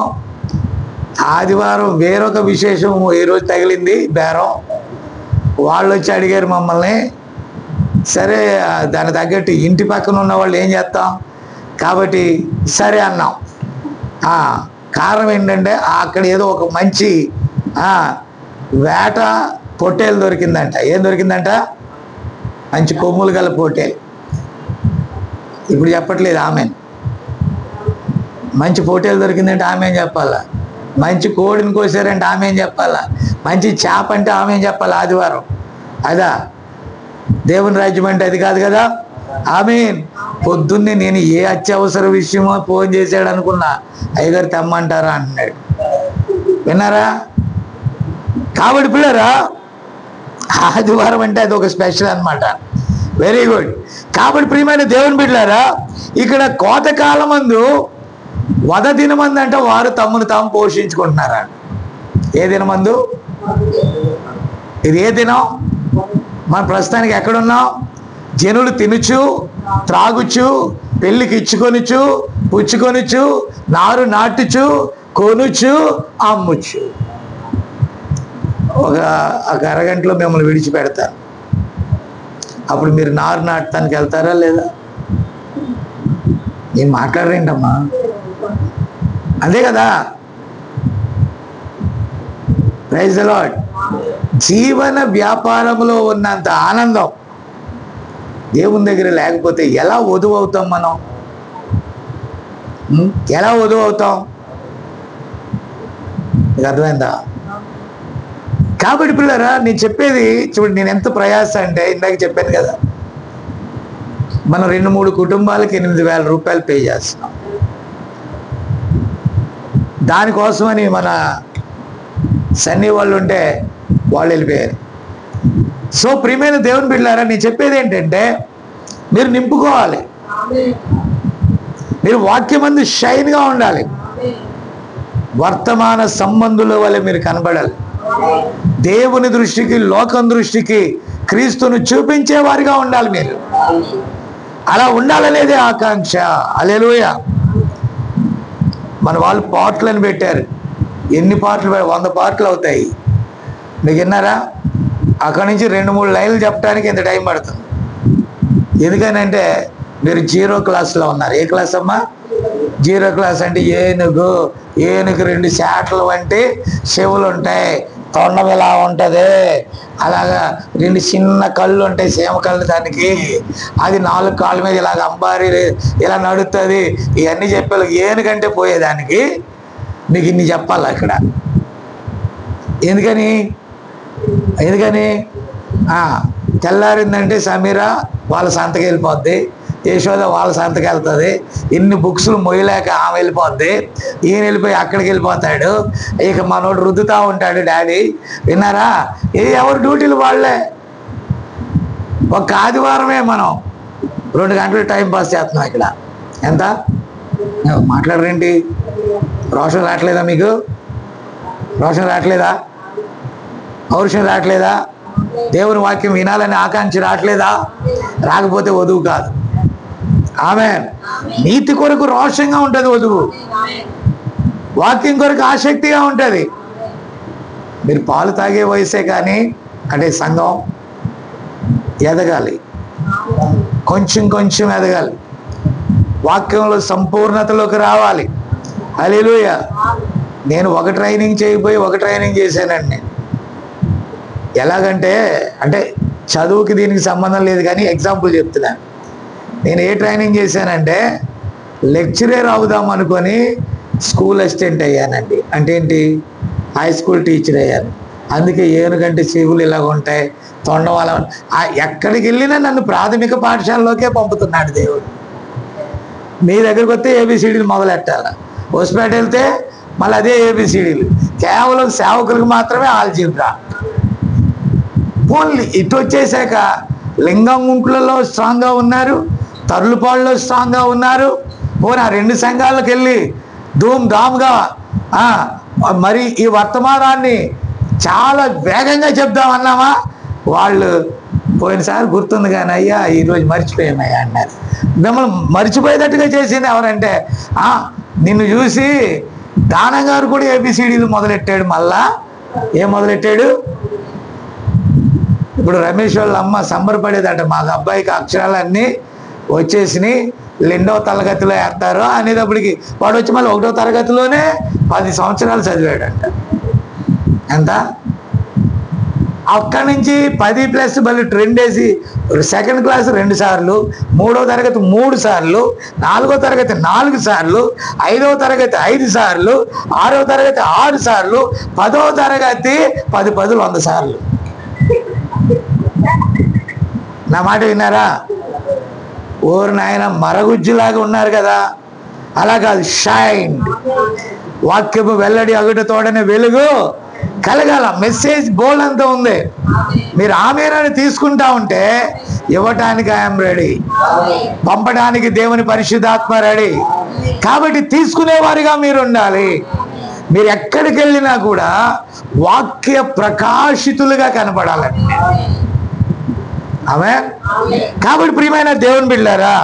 Speaker 2: ఆదివారం వేరొక విశేషం ఈరోజు తగిలింది బేరం. వాళ్ళు వచ్చి అడిగారు మమ్మల్ని. సరే, దాని తగ్గట్టు ఇంటి పక్కన ఉన్న వాళ్ళు ఏం చేస్తాం కాబట్టి సరే అన్నాం. కారణం ఏంటంటే అక్కడ ఏదో ఒక మంచి వేట పొట్టేలు దొరికిందంట. ఏం దొరికిందంట? మంచి కొమ్ములు గల పొట్టేలు. ఇప్పుడు చెప్పట్లేదు ఆమెన్. మంచి పొట్టేలు దొరికిందంటే ఆమెన్ చెప్పాలా? మంచి కోడిని కోసారంటే ఆమెన్ చెప్పాలా? మంచి చేప అంటే ఆమెన్ చెప్పాలి. ఆదివారం అదా దేవుని రాజ్యం అంటే? అది కాదు కదా. ఆమెన్. పొద్దున్నే నేను ఏ అత్యవసర విషయమో ఫోన్ చేశాడు అనుకున్నా, అయ్యగారు తెమ్మంటారా అన్నాడు. విన్నారా? కాబట్టి పిల్లరా, ఆదివారం అంటే అది ఒక స్పెషల్ అన్నమాట. Very good. కాబట్టి ప్రియమైన దేవుని బిడ్డలారా, ఇక్కడ కోతకాలమందు వధ దినమందు అంటే వారు తమను తాము పోషించుకుంటున్నారా? ఏ దినమందు? ఇది ఏ దినం? మన ప్రస్తుతానికి ఎక్కడున్నాం? జనులు తినుచు, త్రాగుచు, పెళ్ళికి ఇచ్చుకొనుచు, పుచ్చుకొనుచు, నారు నాటుచు, కొనుచు, అమ్ముచు. ఒక అరగంటలో మిమ్మల్ని విడిచిపెడతాను. అప్పుడు మీరు నారు నాటడానికి వెళ్తారా లేదా? నేను మాట్లాడరేంటమ్మా? అంతే కదా. Praise the lord. జీవన వ్యాపారంలో ఉన్నంత ఆనందం దేవుని దగ్గర లేకపోతే ఎలా వధువు అవుతాం మనం? ఎలా వధువు అవుతాం? మీకు అర్థమైందా? కాబట్టి పిల్లరా, నేను చెప్పేది చూడండి, నేను ఎంత ప్రయాస అంటే ఇందాక చెప్పాను కదా, మనం 2-3 కుటుంబాలకి 8,000 రూపాయలు పే చేస్తున్నాం. దానికోసమని మన సన్నీ వాళ్ళు ఉంటే వాళ్ళు వెళ్ళిపోయారు. సో ప్రియమైన దేవుని బిడ్డలారా, నేను చెప్పేది ఏంటంటే మీరు నింపుకోవాలి. మీరు వాక్యమందు షైన్గా ఉండాలి. వర్తమాన సంబంధుల వల్ల మీరు కనబడాలి. దేవుని దృష్టికి, లోకం దృష్టికి క్రీస్తును చూపించే వారిగా ఉండాలి. మీరు అలా ఉండాలనేదే ఆకాంక్ష. హల్లెలూయా. మన వాళ్ళు పాటలను పెట్టారు. ఎన్ని పాటలు? 100 పాటలు అవుతాయి. మీకు విన్నారా? అక్కడి నుంచి 2-3 లైన్లు చెప్పడానికి ఇంత టైం పడుతుంది. ఎందుకనంటే మీరు 0 క్లాస్లో ఉన్నారు. ఏ క్లాస్ అమ్మా? 0 క్లాస్. అంటే ఏనుగు 2 శాటలు వంటి చెవులు ఉంటాయి, తొండం ఇలా ఉంటుంది, అలాగా 2 చిన్న కళ్ళు ఉంటాయి, సేమ కళ్ళు దానికి, అది 4 కాళ్ళ మీద ఇలాగ అంబారి ఇలా నడుస్తుంది. ఇవన్నీ చెప్పాలి. ఏనుగంటే పోయేదానికి మీకు ఇన్ని చెప్పాలి అక్కడ. ఎందుకని తెల్లారిందంటే సమీరా వాళ్ళ సంతకి వెళ్ళిపోద్ది, యశోద వాళ్ళ సంతకి వెళ్తుంది, ఇన్ని బుక్స్లు మొయ్యలేక ఆమె వెళ్ళిపోద్ది, ఈయన వెళ్ళిపోయి అక్కడికి వెళ్ళిపోతాడు. ఇక మనోడు రుద్దుతూ ఉంటాడు డాడీ. విన్నారా? ఎవరు డ్యూటీలు వాళ్ళే. ఒక ఆదివారమే మనం 2 గంటలు టైం పాస్ చేస్తున్నాం ఇక్కడ. ఎంత మాట్లాడరేంటి? రోషన్ రావట్లేదా మీకు? రోషన్ రావట్లేదా? పౌరుషం రావట్లేదా? దేవుని వాక్యం వినాలని ఆకాంక్ష రావట్లేదా? రాకపోతే వధువు కాదు. ఆమేన్. నీతి కొరకు రోషంగా ఉంటుంది వధువు, వాక్యం కొరకు ఆసక్తిగా ఉంటుంది. మీరు పాలు తాగే వయసే కానీ అంటే సంఘం ఎదగాలి, కొంచెం కొంచెం ఎదగాలి, వాక్యంలో సంపూర్ణతలోకి రావాలి. హల్లెలూయా. నేను ఒక ట్రైనింగ్ చేయబోయి ఒక ట్రైనింగ్ చేశానండి. నేను ఎలాగంటే, అంటే చదువుకి దీనికి సంబంధం లేదు కానీ ఎగ్జాంపుల్ చెప్తున్నాను. నేను ఏ ట్రైనింగ్ చేశానంటే లెక్చరర్ అవుదాం అనుకొని స్కూల్ అసిస్టెంట్ అయ్యానండి. అంటే ఏంటి? హై స్కూల్ టీచర్ అయ్యాను. అందుకే ఏనుగంటే చెవులు ఇలాగ ఉంటాయి, తొండం అలా. ఎక్కడికి వెళ్ళినా నన్ను ప్రాథమిక పాఠశాలలోకే పంపుతున్నాడు దేవుడు. మీ దగ్గరకు వస్తే ఏబిసిడీలు మొదలెట్టాలి, హోస్పేట వెళ్తే మళ్ళీ అదే ఏబిసిడీలు. కేవలం సేవకులకు మాత్రమే ఆల్జీబ్రా. ఓన్లీ ఇటు వచ్చేసాక లింగంగుంట్లలో స్ట్రాంగ్గా ఉన్నారు, తరులుపాడులో స్ట్రాంగ్గా ఉన్నారు. పోనీ ఆ 2 సంఘాలకు వెళ్ళి ధూమ్ ధామ్గా మరి ఈ వర్తమానాన్ని చాలా వేగంగా చెప్దామన్నామా? వాళ్ళు పోయినసారి గుర్తుంది కానీ అయ్యా ఈరోజు మర్చిపోయామయ్యా అన్నారు. మిమ్మల్ని మర్చిపోయేటట్టుగా చేసింది ఎవరంటే నిన్ను చూసి దానం గారు కూడా ఏబిసిడీలు మొదలెట్టాడు. మళ్ళా ఏం మొదలెట్టాడు? ఇప్పుడు రమేష్ వాళ్ళ అమ్మ సంబరపడేదట, మాకు అబ్బాయికి అక్షరాలన్నీ వచ్చేసినాయి, 2వ తరగతిలో వేస్తారు అనేటప్పటికి వాడు వచ్చి మళ్ళీ 1వ తరగతిలోనే 10 సంవత్సరాలు చదివాడంట. ఎంత? అక్కడి నుంచి 10+ మళ్ళీ 2 వేసి 2nd క్లాస్ 2 సార్లు, 3వ తరగతి 3 సార్లు, 4వ తరగతి 4 సార్లు, 5వ తరగతి 5 సార్లు, 6వ తరగతి 6 సార్లు, 10వ తరగతి 10 100 సార్లు. నా మాట విన్నారా? ఓరు నాయన, మరగుజ్జులాగా ఉన్నారు కదా. అలా కాదు, షైన్. వాక్యము వెల్లడి అగుట తోడనే వెలుగు కలగాల. మెసేజ్ బోల్డ్ అంతా ఉంది. మీరు ఆమేనని తీసుకుంటా ఉంటే ఇవ్వటానికి ఐఎమ్ రెడీ, పంపడానికి దేవుని పరిశుద్ధాత్మ రెడీ. కాబట్టి తీసుకునేవారిగా మీరు ఉండాలి. మీరు ఎక్కడికి వెళ్ళినా కూడా వాక్య ప్రకాశితులుగా కనపడాలండి. ఆమేన్. కాబట్టి ప్రియమైన దేవుని బిడ్డలారా,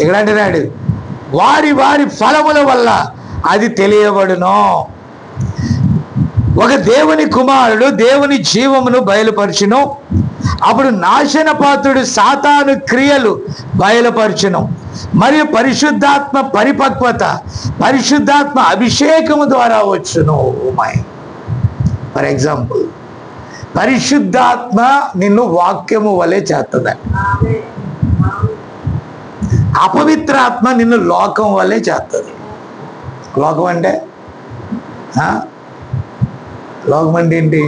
Speaker 2: ఇక్కడ అంటున్నాడు వారి వారి ఫలముల వల్ల అది తెలియబడును. ఒక దేవుని కుమారుడు దేవుని జీవమును బయలుపరచును, అప్పుడు నాశనపాత్రుడు సాతాను క్రియలు బయలుపరచును. మరియు పరిశుద్ధాత్మ పరిపక్వత, పరిశుద్ధాత్మ అభిషేకము ద్వారా వచ్చును. ఫర్ ఎగ్జాంపుల్, పరిశుద్ధాత్మ నిన్ను వాక్యము వలె చేస్తుంది. అపవిత్రాత్మ నిన్ను లోకం వల్లే చేస్తుంది. లోకం అంటే ఏంటి?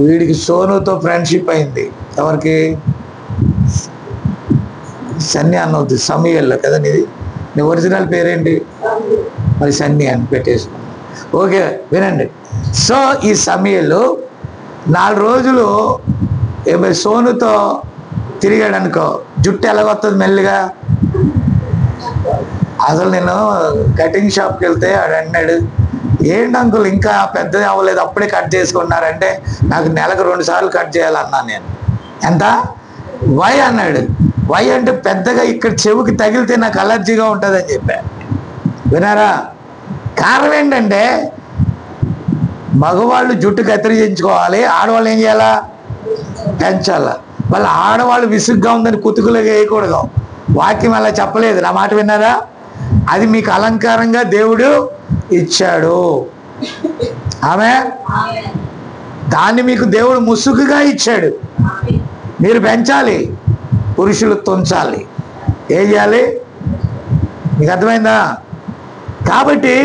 Speaker 2: వీడికి సోనుతో ఫ్రెండ్షిప్ అయింది. ఎవరికి? సన్ని అన్నవుద్ది. సమయల్లో కదా నీది. నీ ఒరిజినల్ పేరేంటి? మరి సన్ని అని పెట్టేసుకున్నాను. ఓకే, వినండి. సో ఈ సమయంలో 4 రోజులు సోనుతో తిరిగాడు అనుకో, జుట్టు ఎలాగొస్తుంది మెల్లిగా. అసలు నేను కటింగ్ షాప్కి వెళ్తే ఆడు అన్నాడు, ఏంటి అంకుల్ ఇంకా పెద్దది అవ్వలేదు అప్పుడే కట్ చేసుకున్నారంటే, నాకు నెలకు 2 సార్లు కట్ చేయాలన్నా నేను. ఎంత? వై అన్నాడు. వై అంటే పెద్దగా ఇక్కడ చెవుకి తగిలితే నాకు అలర్జీగా ఉంటుందని చెప్పాను. వినారా? కారణం ఏంటంటే మగవాళ్ళు జుట్టు కత్తిరించుకోవాలి, ఆడవాళ్ళు ఏం చేయాలా? పెంచాలా. వాళ్ళ ఆడవాళ్ళు విసుగ్గా ఉందని కుతుకులుగా వేయకూడదు. వాక్యం అలా చెప్పలేదు. నా మాట విన్నారా? అది మీకు అలంకారంగా దేవుడు ఇచ్చాడు. ఆమె దాన్ని మీకు దేవుడు ముసుగుగా ఇచ్చాడు. మీరు పెంచాలి, పురుషులు తుంచాలి. ఏం చేయాలి? మీకు అర్థమైందా? కాబట్టి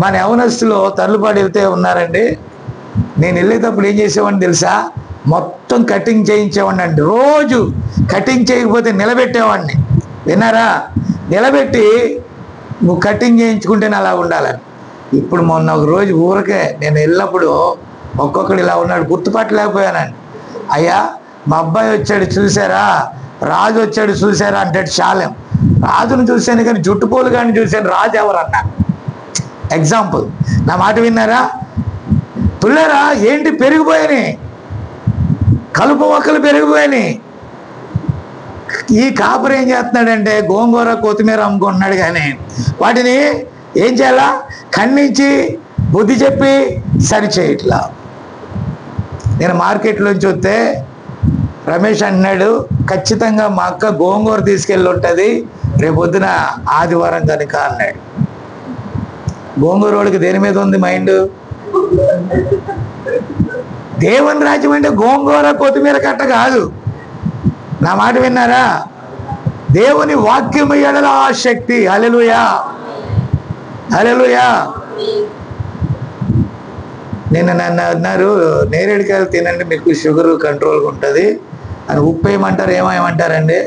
Speaker 2: మన యవనస్తులో తల్లుపాటు వెళ్తే ఉన్నారండి. నేను వెళ్ళేటప్పుడు ఏం చేసేవాడిని తెలుసా? మొత్తం కటింగ్ చేయించేవాడిని అండి. రోజు కటింగ్ చేయకపోతే నిలబెట్టేవాడిని. విన్నారా? నిలబెట్టి నువ్వు కటింగ్ చేయించుకుంటేనే అలా ఉండాలని. ఇప్పుడు మొన్న ఒక రోజు ఊరికే నేను వెళ్ళినప్పుడు ఒక్కొక్కడు ఇలా ఉన్నాడు, గుర్తుపట్టలేకపోయానండి. అయ్యా మా అబ్బాయి వచ్చాడు చూసారా, రాజు వచ్చాడు చూసారా అంటాడు. శాలెం రాజును చూశాను కానీ జుట్టుపోలు కానీ చూశాను, రాజు ఎవరన్నా. ఎగ్జాంపుల్. నా మాట విన్నారా? పిల్లరా ఏంటి పెరిగిపోయాని, కలుపు మొక్కలు పెరిగిపోయాయి. ఈ కాపరి ఏం చేస్తున్నాడంటే గోంగూర కొత్తిమీర అమ్ముకుంటున్నాడు, కానీ వాటిని ఏం చేయాలా? ఖండించి బుద్ధి చెప్పి సరిచేయట్లా. నేను మార్కెట్లోంచి వస్తే రమేష్ అంటున్నాడు, ఖచ్చితంగా మా అక్క గోంగూర తీసుకెళ్ళి ఉంటుంది రేపొద్దున ఆదివారం కనుక అన్నాడు. గోంగూర వాడికి దేని మీద ఉంది మైండ్? దేవుని రాజ్యం అంటే గోంగూర కొత్తిమీర కట్ట కాదు. నా మాట విన్నారా? దేవుని వాక్యం ఎడల ఆ శక్తి. హల్లెలూయా, హల్లెలూయా. నిన్న నన్ను అన్నారు, నేరేడుకాయలు తినండి మీకు షుగర్ కంట్రోల్గా ఉంటుంది అని. ఉప్పు వేయమంటారు, ఏమేమంటారండి?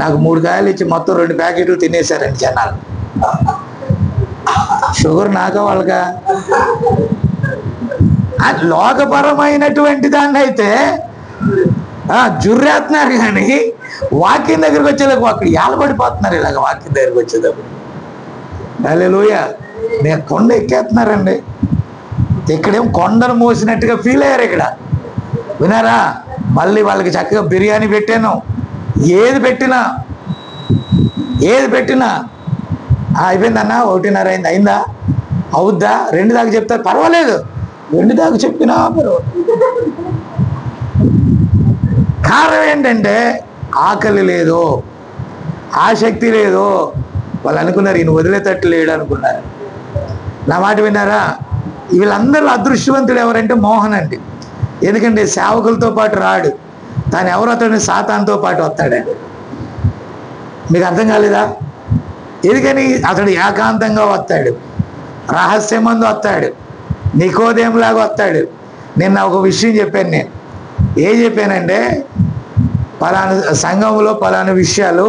Speaker 2: నాకు 3 కాయలు ఇచ్చి మొత్తం 2 ప్యాకెట్లు తినేశారండి జనాలు. షుగర్ నాకా వాళ్ళకా? లోకపరమైనటువంటి దాన్ని అయితే జుర్రేస్తున్నారు, కానీ వాక్యం దగ్గరికి వచ్చేలాగా అక్కడ ఏలబడిపోతున్నారు. ఇలాగ వాక్యం దగ్గరికి వచ్చేటప్పుడు హల్లెలూయా. నేను కొండ ఎక్కేస్తున్నారండి. ఇక్కడేం కొండను మోసినట్టుగా ఫీల్ అయ్యారు ఇక్కడ. వినారా? మళ్ళీ వాళ్ళకి చక్కగా బిర్యానీ పెట్టాను. ఏది పెట్టినా అయిపోయిందన్నా, 1:30 అయింది. అయిందా? అవుద్దా? 2 దాకా చెప్తారు, పర్వాలేదు. 2 దాకా చెప్పినా పర్వాలేదు. కారణం ఏంటంటే ఆకలి లేదు, ఆసక్తి లేదు. వాళ్ళు అనుకున్నారు ఈయన వదిలేటట్టు లేడు అనుకున్నారు. నా మాట విన్నారా? వీళ్ళందరూ అదృష్టవంతుడు ఎవరంటే మోహన్ అండి. ఎందుకంటే సేవకులతో పాటు రాడు, తాను ఎవరు అతడు సాతానుతో పాటు వస్తాడండి. మీకు అర్థం కాలేదా? ఎందుకని? అతడు ఏకాంతంగా వస్తాడు, రహస్యమందు వస్తాడు, నికోదేములాగా వస్తాడు. నిన్న ఒక విషయం చెప్పాను. నేను ఏం చెప్పానంటే, పలానా సంఘంలో పలానా విషయాలు,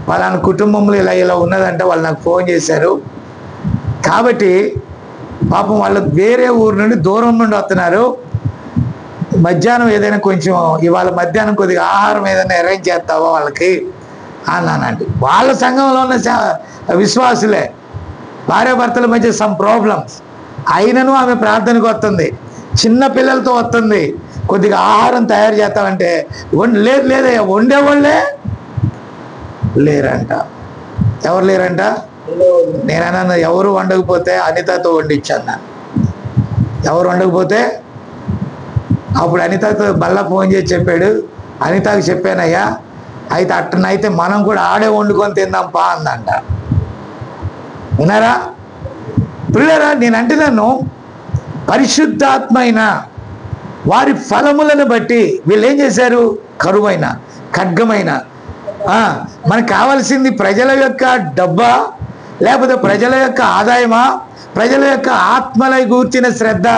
Speaker 2: పలానా కుటుంబంలో ఇలా ఉన్నదంటే వాళ్ళు నాకు ఫోన్ చేశారు. కాబట్టి పాపం వాళ్ళు వేరే ఊరు నుండి దూరం నుండి వస్తున్నారు. మధ్యాహ్నం ఏదైనా కొంచెం ఇవాళ మధ్యాహ్నం కొద్దిగా ఆహారం ఏదైనా అరేంజ్ చేస్తావా వాళ్ళకి అన్నానండి. వాళ్ళ సంఘంలో ఉన్న విశ్వాసులే, భార్యాభర్తల మధ్య సమ్ ప్రాబ్లమ్స్ అయినను ఆమె ప్రార్థనకు వస్తుంది, చిన్న పిల్లలతో వస్తుంది. కొద్దిగా ఆహారం తయారు చేస్తామంటే లేదయ్యా వండేవాళ్ళే లేరంట. ఎవరు లేరంట? నేనన్నా ఎవరు వండకపోతే అనితతో వండించాను. ఎవరు వండకపోతే అప్పుడు అనితతో మళ్ళా ఫోన్ చేసి చెప్పాడు, అనితకు చెప్పానయ్యా, అయితే అట్టనైతే మనం కూడా ఆడే వండుకొని తిందాం పా అందంట. విన్నారా పిల్లరా? నేను అంటున్నాను, పరిశుద్ధాత్మ అయిన వారి ఫలములను బట్టి వీళ్ళు ఏం చేశారు? కరువైన, ఖడ్గమైన, మనకు కావాల్సింది ప్రజల యొక్క డబ్బా, లేకపోతే ప్రజల యొక్క ఆదాయమా, ప్రజల యొక్క ఆత్మల గూర్చిన శ్రద్ధ?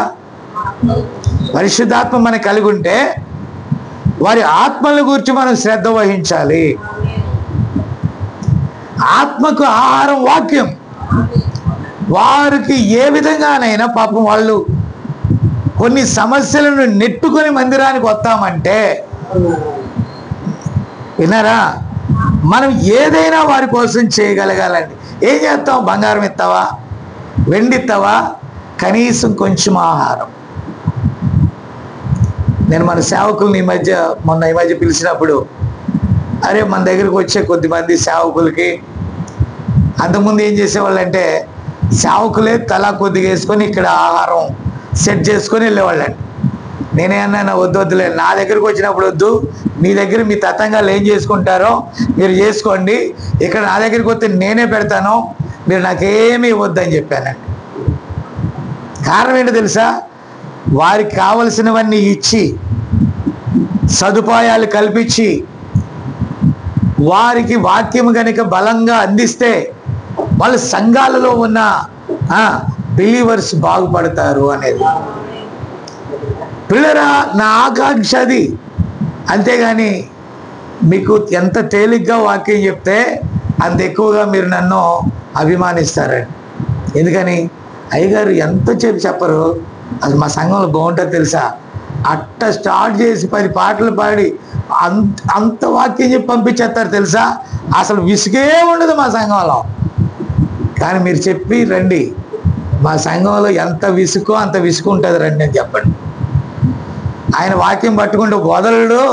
Speaker 2: పరిశుద్ధాత్మ మనకు కలిగి ఉంటే వారి ఆత్మల గురించి మనం శ్రద్ధ వహించాలి. ఆత్మకు ఆహారం వాక్యం. వారికి ఏ విధంగానైనా పాపం వాళ్ళు కొన్ని సమస్యలను నెట్టుకొని మందిరానికి వస్తామంటే, విన్నారా, మనం ఏదైనా వారి కోసం చేయగలగాలండి. ఏం చేస్తాం? బంగారం ఇస్తావా, వెండి ఇస్తావా? కనీసం కొంచెం ఆహారం. నేను మన సేవకుల్ని మొన్న ఈ మధ్య పిలిచినప్పుడు, అరే మన దగ్గరికి వచ్చే కొద్దిమంది సేవకులకి అంతకుముందు ఏం చేసేవాళ్ళంటే, సేవకులే తలా కొద్దిగా వేసుకొని ఇక్కడ ఆహారం సెట్ చేసుకొని వెళ్ళేవాళ్ళండి. నేనే అన్నా, వద్దులే, నా దగ్గరికి వచ్చినప్పుడు వద్దు, మీ దగ్గర మీ తతంగాలు ఏం చేసుకుంటారో మీరు చేసుకోండి, ఇక్కడ నా దగ్గరికి వస్తే నేనే పెడతాను, మీరు నాకేమీ ఇవ్వద్దని చెప్పానండి. కారణం ఏంటో తెలుసా? వారికి కావలసినవన్నీ ఇచ్చి, సదుపాయాలు కల్పించి, వారికి వాక్యం కనుక బలంగా అందిస్తే వాళ్ళ సంఘాలలో ఉన్న బిలీవర్స్ బాగుపడతారు అనేది. పిల్లరా, నా ఆకాంక్ష అది. అంతేగాని మీకు ఎంత తేలిగ్గా వాక్యం చెప్తే అంత ఎక్కువగా మీరు నన్ను అభిమానిస్తారండి. ఎందుకని? అయ్యగారు ఎంత చెప్పరు, అది మా సంఘంలో బాగుంటుంది తెలుసా, అట్ట స్టార్ట్ చేసి 10 పాటలు పాడి అంత వాక్యం చెప్పి పంపించేస్తారు తెలుసా, అసలు విసుగే ఉండదు మా సంఘంలో. కానీ మీరు చెప్పి రండి, మా సంఘంలో ఎంత విసుకో అంత విసుకు ఉంటుంది రండి అని చెప్పండి. ఆయన వాక్యం పట్టుకుంటూ వదలడు,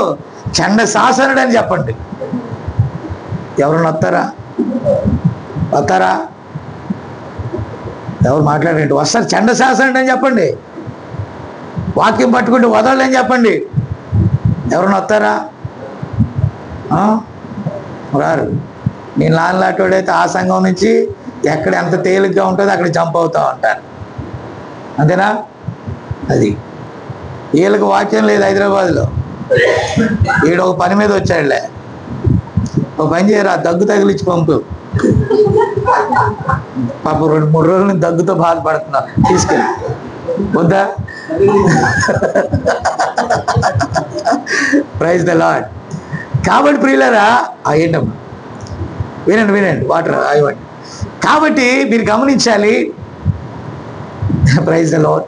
Speaker 2: చండ శాసనుడు అని చెప్పండి. ఎవరన్నా వస్తారా? ఎవరు మాట్లాడండి? వస్తారు, చండ శాసనుడు అని చెప్పండి. వాక్యం పట్టుకుంటూ వదలని చెప్పండి. ఎవరన్నా వస్తారా? రారు. నేను లాంటివాడైతే ఆ సంఘం నుంచి ఎక్కడ ఎంత తేలిగ్గా ఉంటుందో అక్కడ జంప్ అవుతూ ఉంటాను. అంతేనా? అది వీళ్ళకి వాక్యం లేదు హైదరాబాద్లో. ఈడ ఒక పని మీద వచ్చాడులే, ఒక పని చేయరా, దగ్గు తగిలించి పంపు. పాప 2-3 రోజుల నుంచి దగ్గుతో బాధపడుతున్నా, తీసుకెళ్ళి. వద్దా? Praise the lord. కాబట్టి ప్రియులారా, ఏంటమ్మా, వినండి, వాటర్ ఇవ్వండి. కాబట్టి మీరు గమనించాలి. Praise the lord.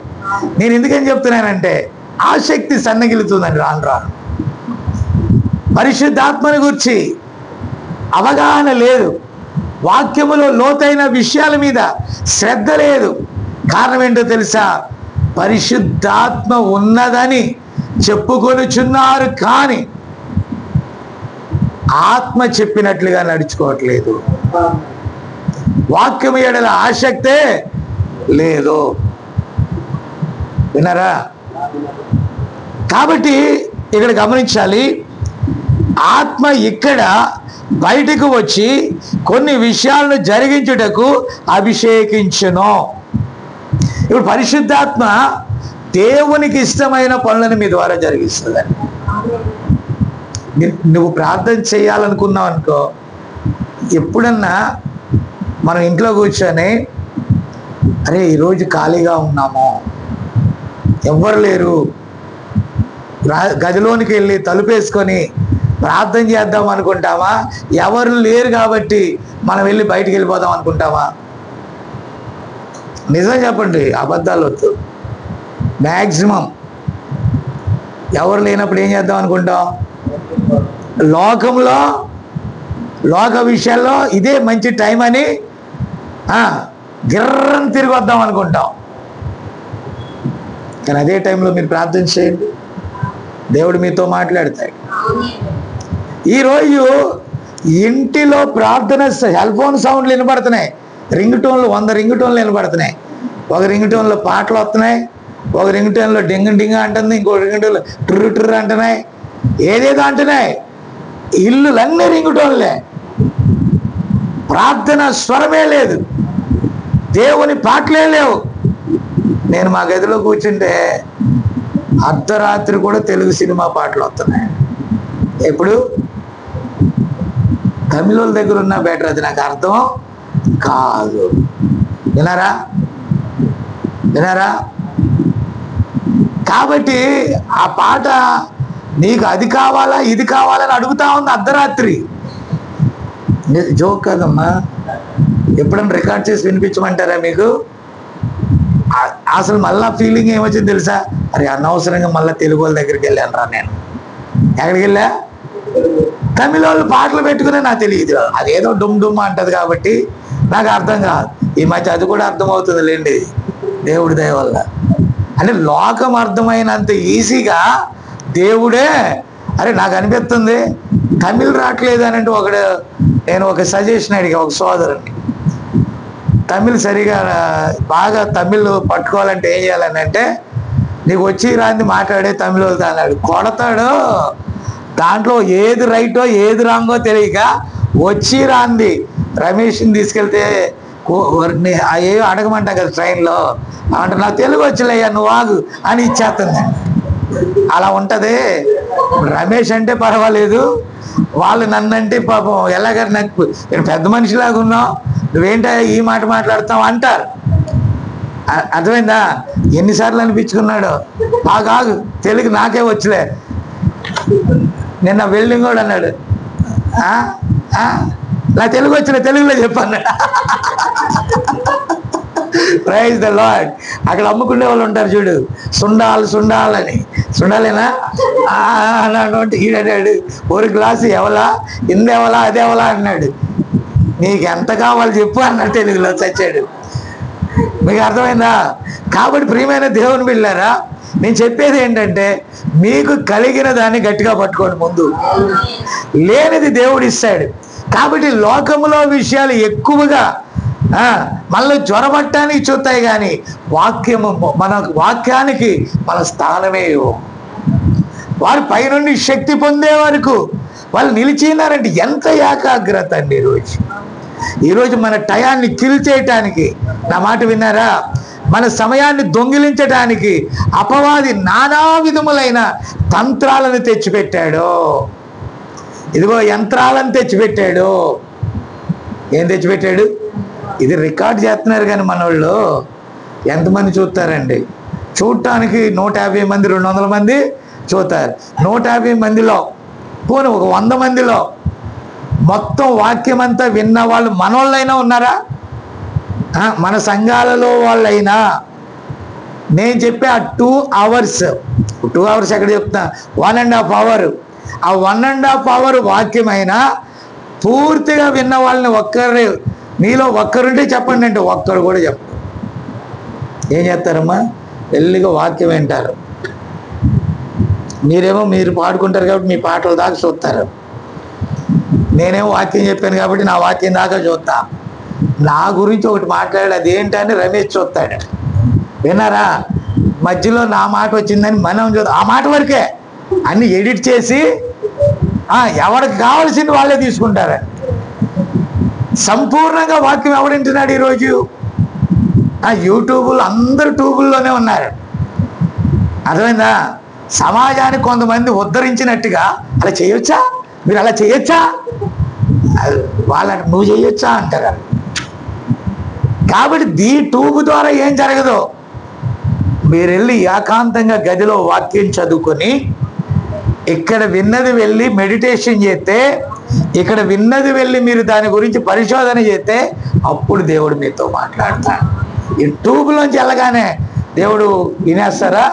Speaker 2: నేను ఎందుకని చెప్తున్నానంటే, ఆసక్తి సన్నగిలుతుందండి రాను. పరిశుద్ధాత్మని గురించి అవగాహన లేదు, వాక్యములో లోతైన విషయాల మీద శ్రద్ధ లేదు. కారణం ఏంటో తెలుసా? పరిశుద్ధాత్మ ఉన్నదని చెప్పుకొనుచున్నారు, కానీ ఆత్మ చెప్పినట్లుగా నడుచుకోవట్లేదు. వాక్యము ఎడల ఆసక్తే లేదు. వినరా? కాబట్టి ఇక్కడ గమనించాలి, ఆత్మ ఇక్కడ బయటకు వచ్చి కొన్ని విషయాలను జరిగించుటకు అభిషేకించును. ఇప్పుడు పరిశుద్ధాత్మ దేవునికి ఇష్టమైన పనులను మీ ద్వారా జరిగిస్తుందండి. నువ్వు ప్రార్థన చేయాలనుకున్నావు అనుకో, ఎప్పుడన్నా మనం ఇంట్లో కూర్చొని, అరే ఈరోజు ఖాళీగా ఉన్నాము, ఎవ్వరు లేరు, గదిలోనికి వెళ్ళి తలుపేసుకొని ప్రార్థన చేద్దాం అనుకుంటామా? ఎవరు లేరు కాబట్టి మనం వెళ్ళి బయటికి వెళ్ళిపోదాం అనుకుంటామా? నిజం చెప్పండి, అబద్ధాలు వద్దు. మ్యాక్సిమం ఎవరు లేనప్పుడు ఏం చేద్దాం అనుకుంటాం? లోక విషయాల్లో ఇదే మంచి టైం అని గిర్రని తిరిగి వద్దాం అనుకుంటాం. కానీ అదే టైంలో మీరు ప్రార్థన చేయండి, దేవుడు మీతో మాట్లాడతాడు. ఈరోజు ఇంటిలో ప్రార్థన సెల్ ఫోన్ సౌండ్లు వినబడుతున్నాయి, 100 రింగ్ టోన్లు వినబడుతున్నాయి. ఒక రింగ్ టోన్లో పాటలు వస్తున్నాయి, ఒక రింగ్టోన్లో డింగ్ డింగ్ అంటుంది, ఇంకో రింగ్టోన్లో ట్రు ట్రు అంటున్నాయి, ఏదేదో అంటున్నాయి. ఇల్లులన్నీ రింగ్టోన్లే, ప్రార్థన స్వరమే లేదు, దేవుని పాటలే లేవు. నేను మా గదిలో కూర్చుంటే అర్ధరాత్రి కూడా తెలుగు సినిమా పాటలు వస్తున్నాయి. ఎప్పుడు తమిళ వాళ్ళ దగ్గర ఉన్న బెటర్, అది నాకు అర్థం కాదు. వినారా వినారా? కాబట్టి ఆ పాట నీకు అది కావాలా ఇది కావాలని అడుగుతా ఉంది అర్ధరాత్రి. జోక్ కాదమ్మా. ఎప్పుడన్నా రికార్డ్ చేసి వినిపించమంటారా మీకు? అసలు మళ్ళా ఫీలింగ్ ఏమొచ్చింది తెలుసా? అరే అనవసరంగా మళ్ళీ తెలుగు వాళ్ళ దగ్గరికి వెళ్ళాను రా. నేను ఎక్కడికి వెళ్ళా? తమిళ వాళ్ళు పాటలు పెట్టుకునే నాకు తెలియదు, అదేదో డుమ్ డుమ్ అంటది కాబట్టి నాకు అర్థం కాదు. ఈ మధ్య అది కూడా అర్థమవుతుంది లేండి, దేవుడి దయ వల్ల. అంటే లోకం అర్థమైనంత ఈజీగా దేవుడే. అరే నాకు అనిపిస్తుంది తమిళ్ రావట్లేదు అని అంటే నేను ఒక సజెషన్ అడిగా ఒక సోదరుని, తమిళ్ సరిగా బాగా తమిళ్ పట్టుకోవాలంటే ఏం చేయాలని అంటే, నీకు వచ్చి రాంది మాట్లాడే తమిళ అన్నాడు. కొడతాడు, దాంట్లో ఏది రైటో ఏది రాంగో తెలియక వచ్చి రాంది రమేష్ని తీసుకెళ్తే ఏ అడగమంటా కదా ట్రైన్లో, అంటే నాకు తెలుగు వచ్చిలయ్యా నువ్వు ఆగు అని ఇచ్చేస్తుంది. అలా ఉంటుంది. రమేష్ అంటే పర్వాలేదు, వాళ్ళు నన్నంటే పాపం ఎలాగారు నాకు నేను పెద్ద మనిషిలాగా ఉన్నావు, నువ్వేంటా ఈ మాట మాట్లాడతావు అంటారు. అర్థమైందా? ఎన్నిసార్లు అనిపించుకున్నాడు, ఆగు తెలుగు నాకే వచ్చలే. నిన్న వెల్డింగ్ కూడా అన్నాడు, నా తెలుగు వచ్చిన తెలుగులో చెప్పన్నాడు. Praise the lord. అక్కడ అమ్ముకునే వాళ్ళు ఉంటారు చూడు, సుండాలని, సుండాలేనా అంటే ఈడన్నాడు, ఒక గ్లాసు ఎవలా ఇందెవలా అదేవలా అన్నాడు. నీకు ఎంత కావాలి చెప్పు అన్నాడు తెలుగులో. చచ్చాడు. మీకు అర్థమైందా? కాబట్టి ప్రియమైన దేవుని బిడ్డలారా, నేను చెప్పేది ఏంటంటే, మీకు కలిగిన దాన్ని గట్టిగా పట్టుకోండి. ముందు లేనిది దేవుడు ఇస్తాడు. కాబట్టి లోకములో విషయాలు ఎక్కువగా మనలో జ్వరపట్టడానికి చూస్తాయి, కానీ వాక్యము మన వాక్యానికి మన స్థానమే. వారు పైనుండి శక్తి పొందే వరకు వాళ్ళు నిలిచినారంటే ఎంత ఏకాగ్రత అండి. ఈరోజు మన టయాన్ని కిల్ చేయటానికి, నా మాట విన్నారా, మన సమయాన్ని దొంగిలించడానికి అపవాది నానా విధములైన తంత్రాలను తెచ్చిపెట్టాడు. ఇదిగో యంత్రాలను తెచ్చిపెట్టాడు. ఏం తెచ్చిపెట్టాడు? ఇది రికార్డ్ చేస్తున్నారు కానీ మన వాళ్ళు ఎంతమంది చూస్తారండి? చూడటానికి 150 మంది 200 మంది చూస్తారు. 150 మందిలో పోనీ ఒక 100 మందిలో మొత్తం వాక్యం అంతా విన్న వాళ్ళు మనోళ్ళైనా ఉన్నారా? మన సంఘాలలో వాళ్ళైనా నేను చెప్పే ఆ 2 అవర్స్ ఎక్కడ చెప్తున్నా, 1.5 అవర్, ఆ 1.5 అవర్ వాక్యమైనా పూర్తిగా విన్న వాళ్ళని మీలో ఒక్కరుంటే చెప్పండి అంటే ఒక్కరు కూడా చెప్పరు. ఏం చేస్తారమ్మా? వెళ్ళిగా వాక్యం వింటారు. మీరు పాడుకుంటారు కాబట్టి మీ పాటల దాకా చూస్తారు. నేనేమో వాక్యం చెప్పాను కాబట్టి నా వాక్యం దాకా చూస్తా. నా గురించి ఒకటి మాట్లాడాడు, అదేంటని రమేష్ చూస్తాడు. విన్నారా? మధ్యలో నా మాట వచ్చిందని మనం చూద్దాం, ఆ మాట వరకే అన్ని ఎడిట్ చేసి ఎవరికి కావాల్సింది వాళ్ళే తీసుకుంటారు. సంపూర్ణంగా వాక్యం ఎవడింటున్నాడు ఈరోజు? యూట్యూబ్లో అందరూ ట్యూబుల్లోనే ఉన్నారు. అర్థమైందా? సమాజానికి కొంతమంది ఉద్ధరించినట్టుగా అలా చేయొచ్చా, మీరు అలా చేయొచ్చా, వాళ్ళ నువ్వు చేయొచ్చా అంటారు. కాబట్టి ఈ ట్యూబ్ ద్వారా ఏం జరగదు, మీరు వెళ్ళి ఏకాంతంగా గదిలో వాక్యం చదువుకొని ఇక్కడ విన్నది వెళ్ళి మెడిటేషన్ చేస్తే, ఇక్కడ విన్నది వెళ్ళి మీరు దాని గురించి పరిశోధన చేస్తే అప్పుడు దేవుడు మీతో మాట్లాడతాడు. ఈ ట్యూబ్లోంచి వెళ్ళగానే దేవుడు వినేస్తారా?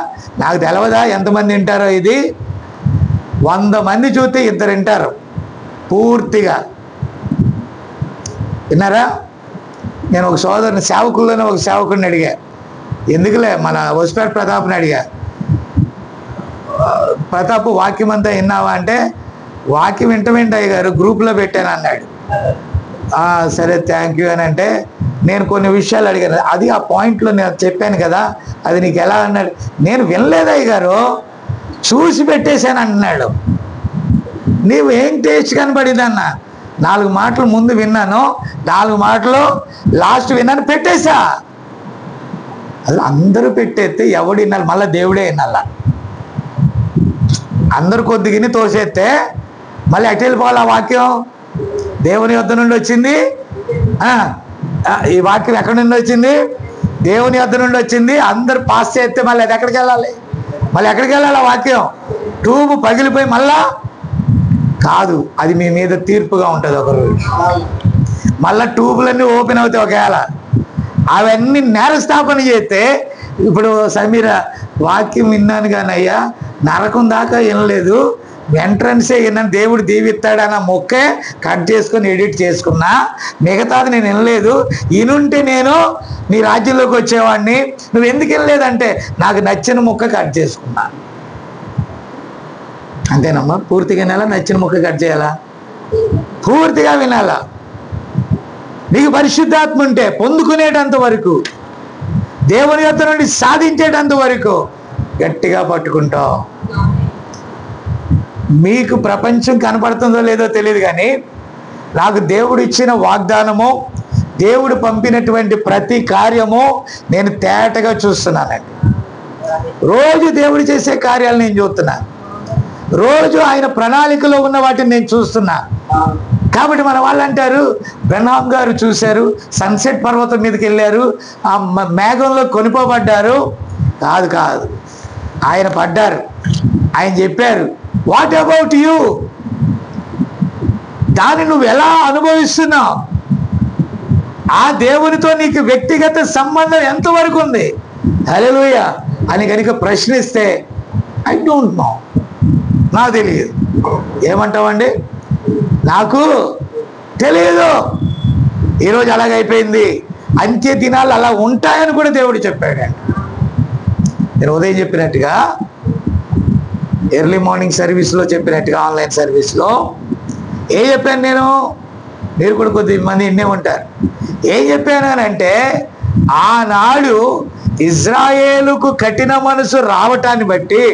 Speaker 2: నాకు తెలవదా ఎంతమంది వింటారో? ఇది 100 మంది చూస్తే 2 వింటారు పూర్తిగా. విన్నారా? నేను ఒక సోదరుని సేవకుల్లోనే ఒక సేవకుడిని అడిగా, ఎందుకులే మన వసిపేట ప్రతాప్ని అడిగా, ప్రతాప్ వాక్యం అంతా విన్నావా అంటే, వాక్యం వింటయ్య గారు గ్రూప్లో పెట్టాను అన్నాడు. సరే థ్యాంక్ యూ అని అంటే, నేను కొన్ని విషయాలు అడిగాను, అది ఆ పాయింట్లో నేను చెప్పాను కదా, అది నీకు ఎలా అన్నాడు. నేను వినలేదయ్య గారు, చూసి పెట్టేశాను అంటున్నాడు. నీవు ఏం టేస్ట్ కనబడింది అన్న, 4 మాటలు ముందు విన్నాను, 4 మాటలు లాస్ట్ విన్నాను, పెట్టేశా. అది అందరూ పెట్టేస్తే ఎవడు వినాలి? మళ్ళీ దేవుడే వినాల. అందరు కొద్దిగిని తోసేస్తే మళ్ళీ ఎటు వెళ్ళిపోవాలి? ఆ వాక్యం దేవుని వద్ద నుండి వచ్చింది. ఈ వాక్యం ఎక్కడి నుండి వచ్చింది? దేవుని వద్ద నుండి వచ్చింది. అందరు పాస్ చేస్తే మళ్ళీ అది ఎక్కడికి వెళ్ళాలి? మళ్ళీ ఎక్కడికి వెళ్ళాలి? ఆ వాక్యం ట్యూబ్ పగిలిపోయి మళ్ళా కాదు, అది మీ మీద తీర్పుగా ఉంటుంది. ఒకరోజు మళ్ళా ట్యూబులన్నీ ఓపెన్ అవుతాయి. ఒకవేళ అవన్నీ నేరస్థాపన చేస్తే, ఇప్పుడు సమీర వాక్యం విన్నాను కానీ అయ్యా నరకం దాకా వినలేదు, ఎంట్రన్సే విన్నాను, దేవుడు దీవిస్తాడన్న మొక్కే కట్ చేసుకొని ఎడిట్ చేసుకున్నా, మిగతాది నేను వినలేదు. ఇనుంటే నేను నీ రాజ్యంలోకి వచ్చేవాడిని. నువ్వు ఎందుకు వినలేదంటే నాకు నచ్చిన మొక్క కట్ చేసుకున్నా. అంతేనమ్మా? పూర్తిగా వినాలా? నచ్చిన మొక్క కట్ చేయాలా? పూర్తిగా వినాలా. నీకు పరిశుద్ధాత్మ ఉంటే పొందుకునేటంత వరకు, దేవుని యొద్ద నుండి సాధించేటంత వరకు గట్టిగా పట్టుకుంటావు. మీకు ప్రపంచం కనపడుతుందో లేదో తెలియదు కానీ నాకు దేవుడు ఇచ్చిన వాగ్దానము, దేవుడు పంపినటువంటి ప్రతి కార్యము నేను తేటగా చూస్తున్నానండి. రోజు దేవుడు చేసే కార్యాలు నేను చూస్తున్నా, రోజు ఆయన ప్రణాళికలో ఉన్న వాటిని నేను చూస్తున్నా. కాబట్టి మన వాళ్ళు అంటారు, బ్రహ్నాం గారు చూశారు, సన్సెట్ పర్వతం మీదకి వెళ్ళారు, ఆ మేఘంలో కొనిపోబడ్డారు. కాదు కాదు, ఆయన పడ్డారు. ఆయన చెప్పారు, వాట్ అబౌట్ యూ? దాన్ని నువ్వు ఎలా అనుభవిస్తున్నావు? ఆ దేవునితో నీకు వ్యక్తిగత సంబంధం ఎంతవరకు ఉంది? హల్లెలూయా అని కనుక ప్రశ్నిస్తే, ఐ డోంట్ నో, నాకు తెలియదు. ఏమంటావండి? నాకు తెలియదు. ఈరోజు అలాగైపోయింది. అంత్య దినాలు అలా ఉంటాయని కూడా దేవుడు చెప్పాడు. నేను ఉదయం చెప్పినట్టుగా, ఎర్లీ మార్నింగ్ సర్వీస్లో చెప్పినట్టుగా, ఆన్లైన్ సర్వీస్లో ఏం చెప్పాను నేను? మీరు కూడా కొద్ది మంది ఇన్నే ఉంటారు. ఏం చెప్పాను అని అంటే, ఆనాడు ఇజ్రాయేలుకు కఠిన మనసు రావటాన్ని బట్టి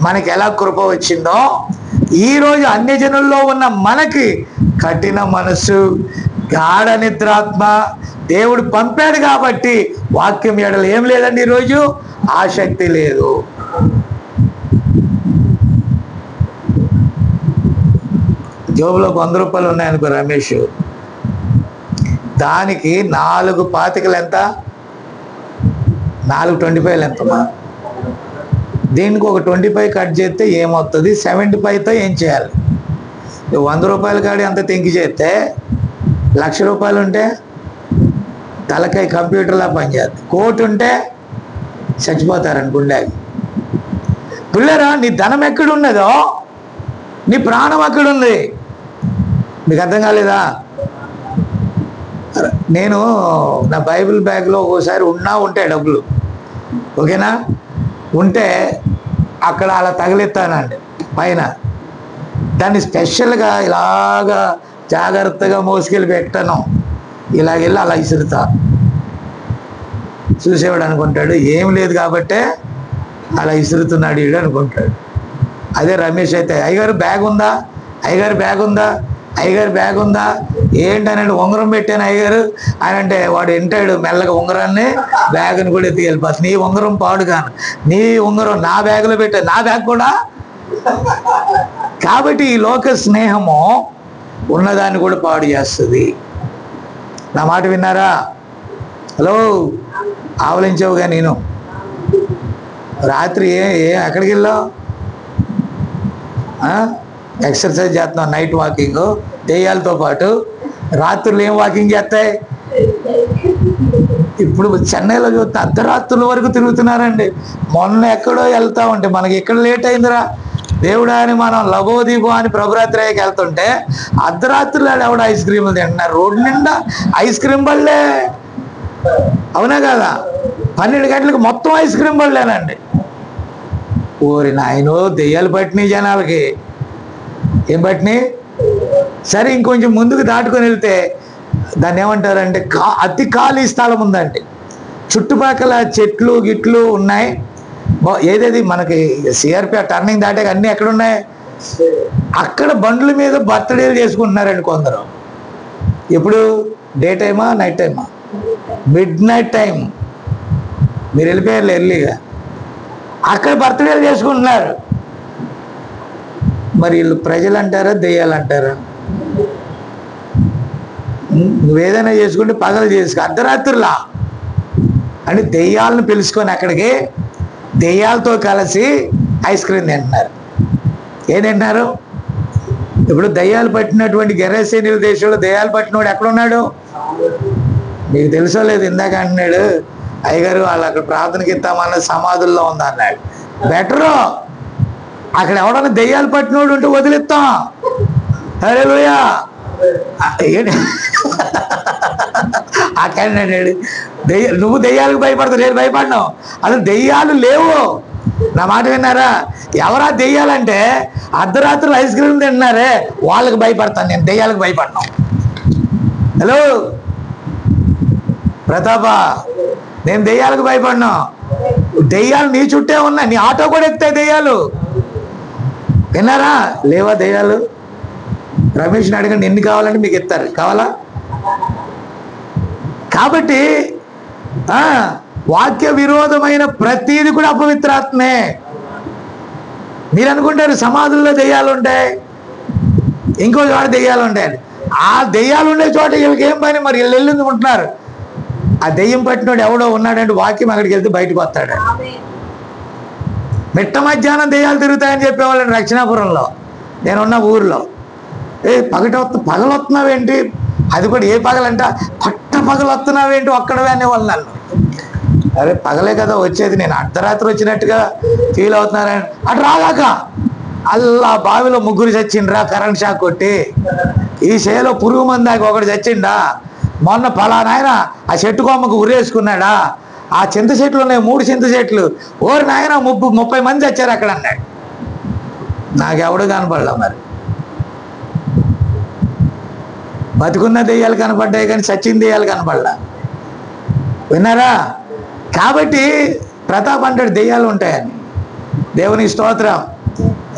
Speaker 2: మనకి ఎలా కృప వచ్చిందో, ఈరోజు అన్యజనుల్లో ఉన్న మనకి కఠిన మనసు, గాఢ నిద్రాత్మ దేవుడు పంపాడు కాబట్టి వాక్యం ఎడలు ఏం లేదండి. ఈరోజు ఆసక్తి లేదు. జోబులో 100 రూపాయలు ఉన్నాయనుకో రమేష్, దానికి 4 పాతికలు ఎంత? 4 25 ఎంతమ్మా? దీనికి ఒక 25 కట్ చేస్తే ఏమవుతుంది? 75తో ఏం చేయాలి? 100 రూపాయల కాడి అంత తెంకి చేస్తే 1,00,000 రూపాయలు ఉంటే తలకాయ కంప్యూటర్లా పనిచేస్తుంది. కోటి ఉంటే చచ్చిపోతారనుకుండే. పిల్లరా, నీ ధనం ఎక్కడున్నదో నీ ప్రాణం అక్కడుంది. మీకు అర్థం కాలేదా? నేను నా బైబిల్ బ్యాగ్లో ఒక్కోసారి ఉంటాయి డబ్బులు, ఓకేనా? ఉంటే అక్కడ అలా తగిలిస్తానండి పైన. దాన్ని స్పెషల్గా ఇలాగా జాగ్రత్తగా మోసుకెళ్ళి పెట్టను, ఇలాగెళ్ళి అలా ఇసురుతా. చూసేవాడు అనుకుంటాడు ఏం లేదు కాబట్టే అలా ఇసురుతున్నాడు వీడు అనుకుంటాడు. అదే రమేష్ అయితే, అయ్యగారు బ్యాగ్ ఉందా, అయ్యగారు బ్యాగ్ ఉందా, అయ్యగారు బ్యాగ్ ఉందా ఏంటనంటే, ఉంగరం పెట్టాను అయ్యగారు అని అంటే వాడు వింటాడు మెల్లగా ఉంగరాన్ని, బ్యాగ్ని కూడా ఎత్తుకు వెళ్ళిపోతుంది. నీ ఉంగరం పాడు కాను, నీ ఉంగరం నా బ్యాగ్లో పెట్టా, నా బ్యాగ్ కూడా. కాబట్టి ఈ లోక స్నేహము ఉన్నదాన్ని కూడా పాడు చేస్తుంది. నా మాట విన్నారా? హలో, ఆవలించావుగా. నేను రాత్రి ఎక్కడికి వెళ్ళావు? ఎక్సర్సైజ్ చేస్తున్నావు, నైట్ వాకింగ్ దెయ్యాలతో పాటు. రాత్రులు ఏం వాకింగ్ చేస్తాయి? ఇప్పుడు చెన్నైలో చూస్తే అర్ధరాత్రుల వరకు తిరుగుతున్నారండి. మొన్న ఎక్కడో వెళ్తా ఉంటే మనకి ఇక్కడ లేట్ అయిందిరా దేవుడా అని మనం లబోదీపో అని ప్రభురాత్రికి వెళ్తుంటే అర్ధరాత్రులు ఎవడ ఐస్ క్రీములు తింటున్నారు. రోడ్డు నిండా ఐస్ క్రీమ్ బళ్ళే, అవునా కదా? 12 గంటలకు మొత్తం ఐస్ క్రీమ్ బళ్ళేనండి. ఓరి నాయనో, దెయ్యాలు పట్టినాయి జనాలకి. ఏం పట్టినాయి? సరే, ఇంకొంచెం ముందుకు దాటుకొని వెళ్తే దాన్ని ఏమంటారంటే అతి ఖాళీ స్థలం ఉందండి. చుట్టుపక్కల చెట్లు గిట్లు ఉన్నాయి. ఏదేది మనకి సిఆర్పి టర్నింగ్ దాటాక అన్నీ ఎక్కడ ఉన్నాయి? అక్కడ బండ్ల మీద బర్త్డేలు చేసుకుంటున్నారండి కొందరు. ఎప్పుడు? డే టైమా నైట్ టైమా? Mid night time. మీరు వెళ్ళిపోయారు ఎర్లీగా. అక్కడ బర్త్డేలు చేసుకుంటున్నారు. మరి వీళ్ళు ప్రజలు అంటారా దెయ్యాలు అంటారా? నువ్వేదైనా చేసుకుంటే పగలు చేసుకో, అర్ధరాత్రులా అని దెయ్యాలను పిలుచుకొని అక్కడికి దెయ్యాలతో కలిసి ఐస్ క్రీమ్ తింటున్నారు. ఏం తింటున్నారు? ఇప్పుడు దయ్యాలు పట్టినటువంటి గెరసేనీల దేశంలో దయ్యాలు పట్టినవాడు ఎక్కడున్నాడు? మీకు తెలుసో లేదు, ఇందాక అంటున్నాడు అయ్యగారు వాళ్ళు అక్కడ ప్రార్థనకి ఇస్తామన్న సమాధుల్లో ఉంది అన్నాడు. బెటరు అక్కడ ఎవడన్నా దెయ్యాలు పట్టినోడు ఉంటే వదిలిస్తాం. హల్లెలూయా. అన్నాడు నువ్వు దెయ్యాలకు భయపడతావు, నేను భయపడ్డావు. అసలు దెయ్యాలు లేవు. నా మాట విన్నారా? ఎవరా దెయ్యాలంటే అర్ధరాత్రులు ఐస్ క్రీమ్ తింటున్నారే వాళ్ళకి భయపడతాను, నేను దెయ్యాలకు భయపడ్డాను. హలో ప్రతాప, నేను దెయ్యాలకు భయపడ్డా. దెయ్యాలు నీ చుట్టే ఉన్నాయి, నీ ఆటో కూడా ఎక్కుతాయి దెయ్యాలు. విన్నారా? లేవా దెయ్యాలు? రమేష్ని అడగండి, ఎన్ని కావాలంటే మీకు ఇస్తారు. కావాలా? కాబట్టి వాక్య విరోధమైన ప్రతీది కూడా అపవిత్రాత్మే. మీరు అనుకుంటారు సమాధుల్లో దెయ్యాలు ఉంటాయి, ఇంకో చోట దెయ్యాలు ఉంటాయి. ఆ దెయ్యాలు ఉండే చోట వీళ్ళకి ఏం పని? మరి వీళ్ళు వెళ్ళింది ఉంటున్నారు. ఆ దెయ్యం పట్టినోడు ఎవడో ఉన్నాడంటే వాక్యం అక్కడికి వెళ్తే బయటకు వస్తాడు. మిట్ట మధ్యాహ్నం దెయ్యాలు తిరుగుతాయని చెప్పేవాళ్ళని రక్షణాపురంలో నేనున్న ఊర్లో. పగలు వస్తున్నావేంటి? అది కూడా ఏ పగలంట? పట్ట పగలు వస్తున్నావేంటి ఒక్కడవే అనేవాళ్ళు నన్ను. అరే పగలే కదా వచ్చేది, నేను అర్ధరాత్రి వచ్చినట్టుగా ఫీల్ అవుతున్నారని. అటు రాగాక అల్లా బావిలో ముగ్గురు చచ్చిండ్రా కరెంట్ షాక్ కొట్టి. ఈ చేలో పురుగు మందాక ఒకడు చచ్చిండా. మొన్న పలానాయన ఆ చెట్టు కొమ్మకు ఉరేసుకున్నాడా. ఆ చింత చెట్లు ఉన్నాయి, 3 చింత చెట్లు. ఓరి నాయన 30 మంది చచ్చారు అక్కడ అన్నాడు. నాకెవడు కనపడలా. మరి బతుకున్న దెయ్యాలు కనపడ్డాయి కానీ చచ్చిన దెయ్యాలు కనపడలా. విన్నారా? కాబట్టి ప్రతాప్ అంటాడు దెయ్యాలు ఉంటాయని. దేవుని స్తోత్రం.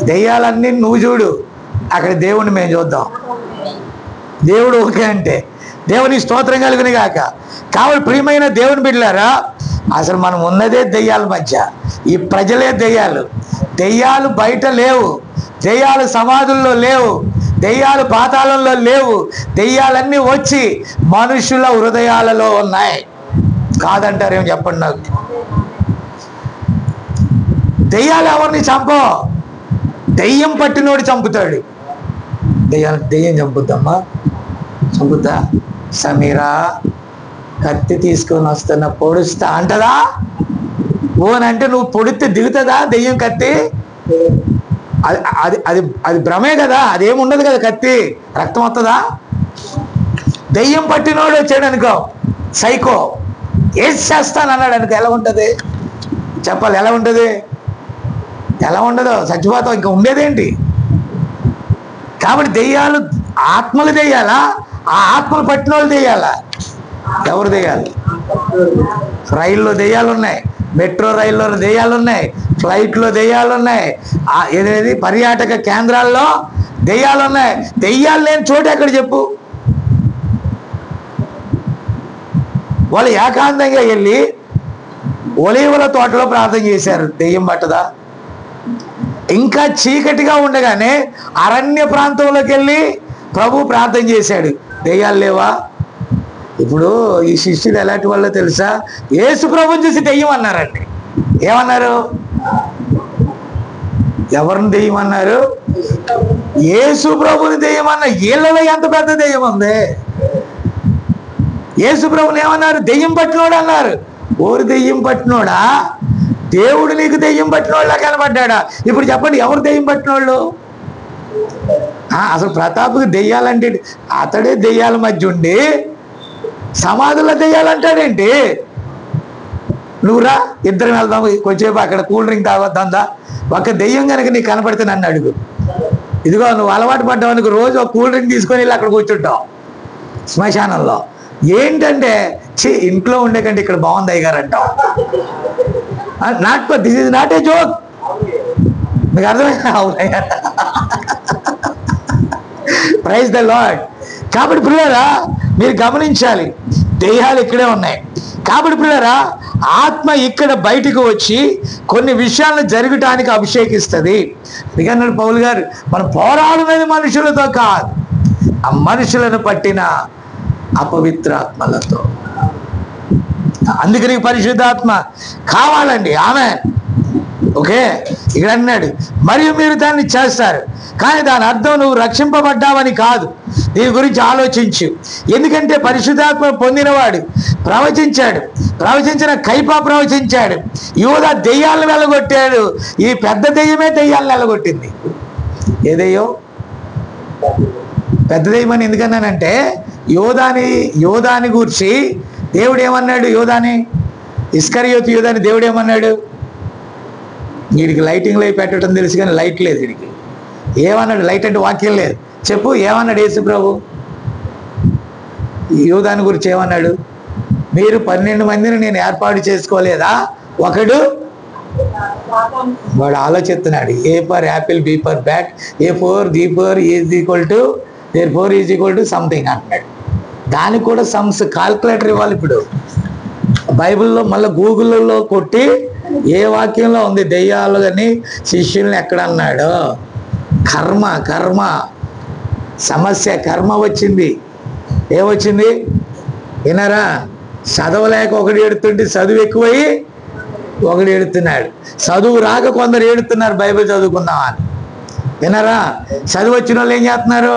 Speaker 2: దెయ్యాలన్నీ నువ్వు చూడు, అక్కడ దేవుణ్ణి మేము చూద్దాం. దేవుడు ఓకే అంటే దేవుని స్తోత్రం కలుగుని గాక. కాబట్టి ప్రియమైన దేవుని బిడ్డలారా, అసలు మనం ఉన్నదే దెయ్యాల మధ్య. ఈ ప్రజలే దెయ్యాలు. దెయ్యాలు బయట లేవు, దెయ్యాలు సమాధుల్లో లేవు, దెయ్యాలు పాతాళంలో లేవు. దెయ్యాలన్నీ వచ్చి మనుషుల హృదయాలలో ఉన్నాయి. కాదంటారేమో చెప్పండి నాకు. దెయ్యాలు ఎవరిని చంపో, దెయ్యం పట్టినోడు చంపుతాడు. దెయ్యం చంపుద్దమ్మా, చంపుతా. సమీరా కత్తి తీసుకొని వస్తున్న పొడుస్తా అంటదా? ఓనంటే నువ్వు పొడితే దిగుతుందా దెయ్యం కత్తి? అది అది అది అది భ్రమే కదా, అదేముండదు కదా. కత్తి రక్తం వస్తుందా? దెయ్యం పట్టినోడు వచ్చాడు అనుకో, సైకో, ఏది చేస్తాను అన్నాడు అనుకో, ఎలా ఉంటుంది చెప్పాలి? ఎలా ఉంటుంది? ఎలా ఉండదు, చచ్చిపోతావు. ఇంకా ఉండేదేంటి? కాబట్టి దెయ్యాలు ఆత్మలు దెయ్యాలా? ఆ ఆత్మలు పట్టిన వాళ్ళు దెయ్యాలా? ఎవరు దెయ్యాలు? రైల్లో దెయ్యాలు ఉన్నాయి, మెట్రో రైల్లో దెయ్యాలు ఉన్నాయి, ఫ్లైట్లో దెయ్యాలు ఉన్నాయి, ఏదేది పర్యాటక కేంద్రాల్లో దెయ్యాలు ఉన్నాయి. దెయ్యాలు లేని చోటు ఎక్కడ చెప్పు? వాళ్ళు ఏకాంతంగా వెళ్ళి ఒలీవల తోటలో ప్రార్థన చేశారు, దెయ్యం పట్టదా? ఇంకా చీకటిగా ఉండగానే అరణ్య ప్రాంతంలోకి వెళ్ళి ప్రభు ప్రార్థన చేశాడు, దెయ్యాలు లేవా? ఇప్పుడు ఈ శిష్యులు ఎలాంటి వాళ్ళో తెలుసా? యేసు ప్రభుని చూసి దెయ్యం అన్నారండి. ఏమన్నారు? ఎవరిని దెయ్యం అన్నారు? యేసు ప్రభుని దెయ్యం అన్నారు. వీళ్ళలో ఎంత పెద్ద దెయ్యం ఉంది? యేసు ప్రభుని ఏమన్నారు? దెయ్యం పట్టినోడు అన్నారు. ఓరు దెయ్యం పట్టినోడా? దేవుడు నీకు దెయ్యం పట్టినోళ్ళ కనబడ్డా? ఇప్పుడు చెప్పండి, ఎవరు దెయ్యం పట్టినోళ్ళు? అసలు ప్రతాప్కి దెయ్యాలంటే అతడే దెయ్యాల మధ్య ఉండి సమాధుల్లో దెయ్యాలంటాడేంటి? నువ్వురా, ఇద్దరం వెళ్దాం, కొంచెంసేపు అక్కడ కూల్ డ్రింక్ తాగొద్దా? ఒక దెయ్యం కనుక నీకు కనపడితే నన్ను అడుగు. ఇదిగో నువ్వు అలవాటు పడ్డావు అనుకో, రోజు ఒక కూల్ డ్రింక్ తీసుకొని వెళ్ళి అక్కడ కూర్చుంటావు. శ్మశానంలో. ఏంటంటే ఇంట్లో ఉండే కంటే ఇక్కడ బాగుంది అయ్యగారు అంటాం. This is not a joke. మీకు అర్థమైనా? అవునయ్యా, ప్రైజ్ ద లార్డ్. కాబట్టి ప్రియులారా మీరు గమనించాలి, దెయ్యాలు ఇక్కడే ఉన్నాయి. కాబట్టి ప్రియులారా ఆత్మ ఇక్కడ బయటకు వచ్చి కొన్ని విషయాలను జరగటానికి అభిషేకిస్తుంది. అందుకన్నాడు పౌలు గారు, మనం పోరాడున్నది మనుషులతో కాదు, ఆ మనుషులను పట్టిన అపవిత్రాత్మలతో. అందుకని పరిశుద్ధాత్మ కావాలండి. ఆమెన్. ఓకే, ఇక్కడ అన్నాడు, మరియు మీరు దాన్ని చేస్తారు, కానీ దాని అర్థం నువ్వు రక్షింపబడ్డావని కాదు. దీని గురించి ఆలోచించు. ఎందుకంటే పరిశుద్ధాత్మ పొందినవాడు ప్రవచించాడు, ప్రవచించిన కైపా ప్రవచించాడు, యూదా దెయ్యాలను వెళ్ళగొట్టాడు. ఈ పెద్ద దెయ్యమే దెయ్యాలను వెళ్ళగొట్టింది. ఏ దెయ్యం? పెద్ద దెయ్యం అని ఎందుకన్నానంటే యోధాని గూర్చి దేవుడు ఏమన్నాడు? యోధాని, ఇస్కరియోతు యోధాని దేవుడు ఏమన్నాడు? వీడికి లైటింగ్ లైట్ పెట్టడం తెలుసు కానీ లైట్ లేదు వీడికి. ఏమన్నాడు? లైట్ అంటే వాక్యం లేదు. చెప్పు, ఏమన్నాడు యేసు ప్రభు యోధాని గురించి? ఏమన్నాడు? మీరు 12 మందిని నేను ఏర్పాటు చేసుకోలేదా? ఒకడు వాడు ఆలోచిస్తున్నాడు. A for apple, B for bat, A for the four is equal to there four is equal to something అంటున్నాడు. దానికి కూడా సమ్స్ కాల్కులేటర్ ఇవ్వాలి. ఇప్పుడు బైబిల్లో మళ్ళీ గూగుల్లో కొట్టి ఏ వాక్యంలో ఉంది దెయ్యాలు అని శిష్యుల్ని ఎక్కడ అన్నాడు? కర్మ కర్మ సమస్య, కర్మ వచ్చింది. ఏమొచ్చింది వినరా? చదవలేక ఒకడు ఏడుతుంటే చదువు ఎక్కువయి ఒకడు ఏడుతున్నాడు. చదువు రాక కొందరు ఏడుతున్నారు బైబిల్ చదువుకుందామని. వినరా? చదువు వచ్చిన వాళ్ళు ఏం చేస్తున్నారు?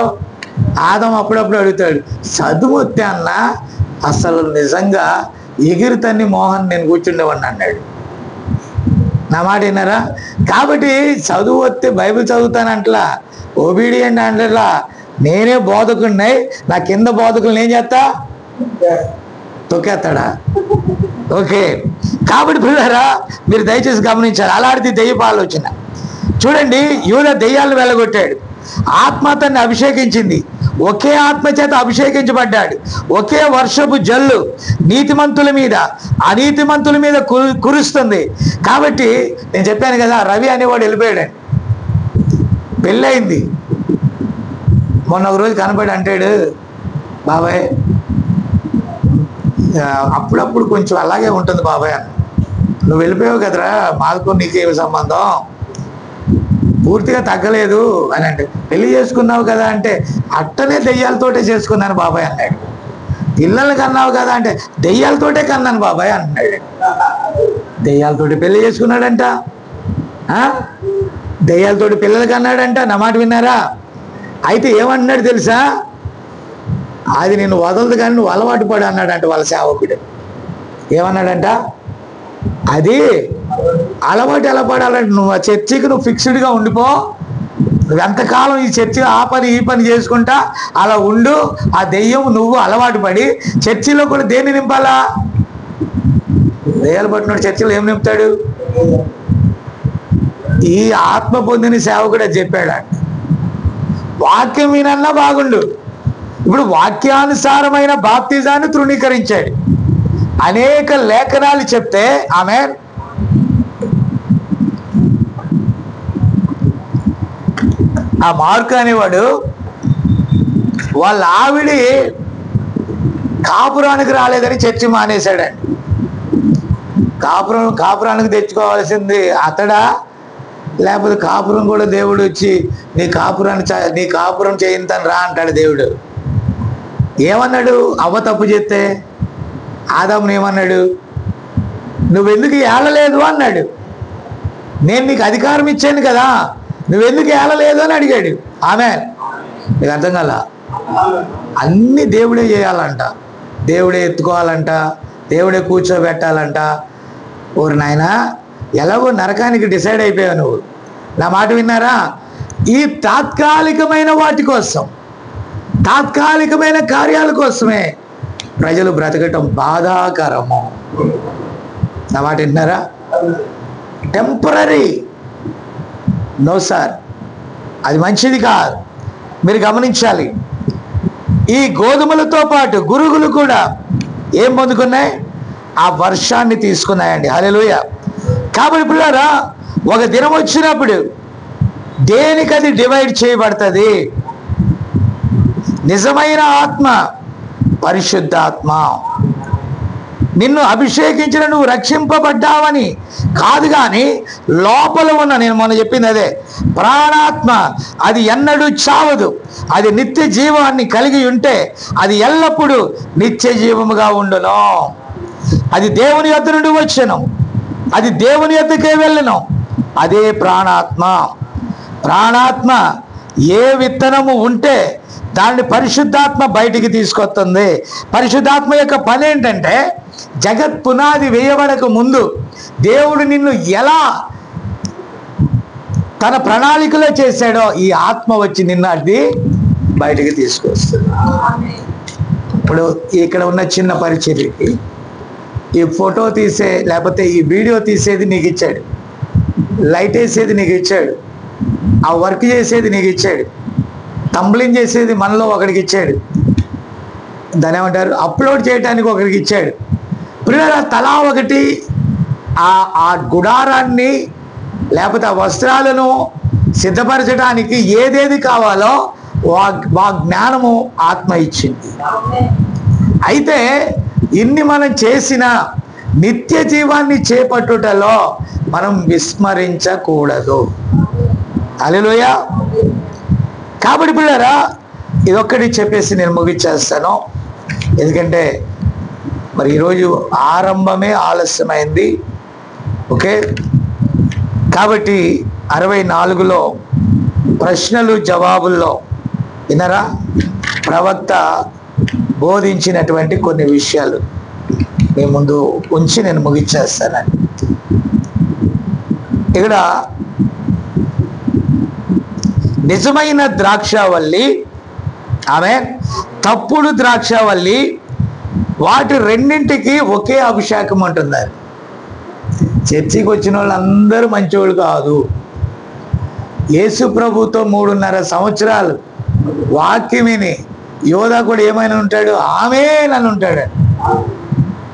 Speaker 2: ఆదం అప్పుడప్పుడు అడుగుతాడు, చదువు వస్తే అన్న అసలు నిజంగా ఎగిరితన్ని మోహన్ నేను కూర్చుండేవాడిని అన్నాడు. నా మాట విన్నారా? కాబట్టి చదువు వస్తే బైబిల్ చదువుతానంటలా, ఒబీడియంట్ అంటలా. నేనే బోధకుడినై, నా కింద బోధకులను ఏం చేస్తా? తొక్కేస్తాడా? ఓకే. కాబట్టి ప్రియులారా మీరు దయచేసి గమనించాలి. అలాంటి దెయ్యపు ఆలోచన చూడండి. యూదా దెయ్యాలను వెళ్ళగొట్టాడు, ఆత్మ అతన్ని అభిషేకించింది, ఒకే ఆత్మ చేత అభిషేకించబడ్డాడు. ఒకే వర్షపు జల్లు నీతిమంతుల మీద అనీతిమంతుల మీద కురుస్తుంది. కాబట్టి నేను చెప్పాను కదా, రవి అనేవాడు వెళ్ళిపోయాడు, పెళ్ళయింది. మొన్న ఒక రోజు కనపడి అంటాడు, బాబాయ్ అప్పుడప్పుడు కొంచెం అలాగే ఉంటుంది బాబాయ్ అన్న. నువ్వు వెళ్ళిపోయావు కదరా, మాకు నీకేమి సంబంధం, పూర్తిగా తగ్గలేదు అని అంటే. పెళ్లి చేసుకున్నావు కదా అంటే, అట్టనే దెయ్యాలతోటే చేసుకున్నాను బాబాయ్ అన్నాడు. పిల్లల్ని కన్నావు కదా అంటే, దెయ్యాలతోటే కన్నాను బాబాయ్ అన్నాడు. దెయ్యాలతోటి పెళ్లి చేసుకున్నాడంట, దెయ్యాలతోటి పిల్లలు కన్నాడంట. నా మాట విన్నారా? అయితే ఏమంటున్నాడు తెలుసా? అది నేను వదలదు కానీ నువ్వు అలవాటు పడు అన్నాడంట వాళ్ళ సేవకుడు. ఏమన్నాడంట? అది అలవాటు ఎలా పడాలంటే, నువ్వు ఆ చర్చికి నువ్వు ఫిక్స్డ్గా ఉండిపో, నువ్వు ఎంతకాలం ఈ చర్చి ఆ పని ఈ పని చేసుకుంటా అలా ఉండు. ఆ దెయ్యం నువ్వు అలవాటు పడి చర్చిలో కూడా దేన్ని నింపాలా? దెయ్యాలు పట్టినోడు చర్చిలో ఏం నింపుతాడు? ఈ ఆత్మ పొందిన సేవకుడు అది చెప్పాడు. వాక్యం వినన్నా బాగుండు. ఇప్పుడు వాక్యానుసారమైన బాప్తిజాన్ని తృణీకరించాడు. అనేక లేఖనాలు చెప్తే ఆమె ఆ మార్కు అనేవాడు వాళ్ళ ఆవిడి కాపురానికి రాలేదని చర్చి మానేశాడండి. కాపురానికి తెచ్చుకోవాల్సింది అతడా, లేకపోతే కాపురం కూడా దేవుడు వచ్చి నీ కాపురం చేయిందని రా అంటాడు దేవుడు. ఏమన్నాడు? అవ్వ తప్పు చేస్తే ఆదాముని ఏమన్నాడు? నువ్వెందుకు ఏలలేదు అన్నాడు. నేను నీకు అధికారం ఇచ్చాను కదా, నువ్వెందుకు ఏలలేదు అని అడిగాడు. ఆమె నీకు అర్థం కాల? అన్నీ దేవుడే చేయాలంట, దేవుడే ఎత్తుకోవాలంట, దేవుడే కూర్చోబెట్టాలంట. ఓరు నాయన, ఎలాగో నరకానికి డిసైడ్ అయిపోయావు నువ్వు. నా మాట విన్నారా? ఈ తాత్కాలికమైన వాటి కోసం, తాత్కాలికమైన కార్యాల కోసమే ప్రజలు బ్రతకటం బాధాకరము. నా మాట విన్నారా? టెంపరీ. నో సార్, అది మంచిది కాదు. మీరు గమనించాలి. ఈ గోధుమలతో పాటు గురుగులు కూడా ఏం పొందుకున్నాయి? ఆ వర్షాన్ని తీసుకున్నాయండి. హల్లెలూయా. కాబట్టి పిల్లారా, ఒక దినం వచ్చినప్పుడు దేనికి అది డివైడ్ చేయబడుతుంది? నిజమైన ఆత్మ పరిశుద్ధాత్మ. నిన్ను అభిషేకించిన నువ్వు రక్షింపబడ్డావని కాదు, కానీ లోపల ఉన్న, నేను మొన్న చెప్పింది అదే, ప్రాణాత్మ అది ఎన్నడూ చావదు. అది నిత్య జీవాన్ని కలిగి ఉంటే అది ఎల్లప్పుడూ నిత్య జీవముగా ఉండును. అది దేవుని యొద్ద నుండి వచ్చెను, అది దేవుని యొద్దకే వెళ్ళను. అదే ప్రాణాత్మ. ప్రాణాత్మ ఏ విత్తనము ఉంటే దాన్ని పరిశుద్ధాత్మ బయటికి తీసుకొస్తుంది. పరిశుద్ధాత్మ యొక్క పని ఏంటంటే, జగత్ పునాది వేయబడక ముందు దేవుడు నిన్ను ఎలా తన ప్రణాళికలో చేశాడో ఈ ఆత్మ వచ్చి నిన్ను అది బయటికి తీసుకొస్తుంది. ఇప్పుడు ఇక్కడ ఉన్న చిన్న పరిచర్యకి ఈ ఫోటో తీసే లేకపోతే ఈ వీడియో తీసేది నీకు ఇచ్చాడు, లైట్ వేసేది నీకు ఇచ్చాడు, ఆ వర్క్ చేసేది నీకు ఇచ్చాడు, టంబ్లింగ్ చేసేది మనలో ఒకరికి ఇచ్చాడు, దాని ఏమంటారు అప్లోడ్ చేయడానికి ఒకరికి ఇచ్చాడు. పిల్లల తలా ఒకటి ఆ గుడారాన్ని లేకపోతే ఆ వస్త్రాలను సిద్ధపరచడానికి ఏదేది కావాలో ఆ జ్ఞానము ఆత్మ ఇచ్చింది. అయితే ఇన్ని మనం చేసిన నిత్య జీవాన్ని చేపట్టుటలో మనం విస్మరించకూడదు. హల్లెలూయా. కాబట్టి పిల్లరా, ఇదొక్కటి చెప్పేసి నేను ముగించేస్తాను. ఎందుకంటే మరి ఈరోజు ఆరంభమే ఆలస్యమైంది. ఓకే, కాబట్టి 64లో ప్రశ్నలు జవాబుల్లో వినరా, ప్రవక్త బోధించినటువంటి కొన్ని విషయాలు మీ ముందు ఉంచి నేను ముగించేస్తానండి. ఇక్కడ నిజమైన ద్రాక్షావల్లి, ఆమె తప్పుడు ద్రాక్షావల్లి, వాటి రెండింటికి ఒకే అభిషేకం అంటున్నారు. చర్చికి వచ్చిన వాళ్ళందరూ మంచివాళ్ళు కాదు. యేసు ప్రభుతో 3.5 సంవత్సరాలు వాక్యం విని యోధా కూడా ఏమైనా ఉంటాడు, ఆమె నన్ను ఉంటాడు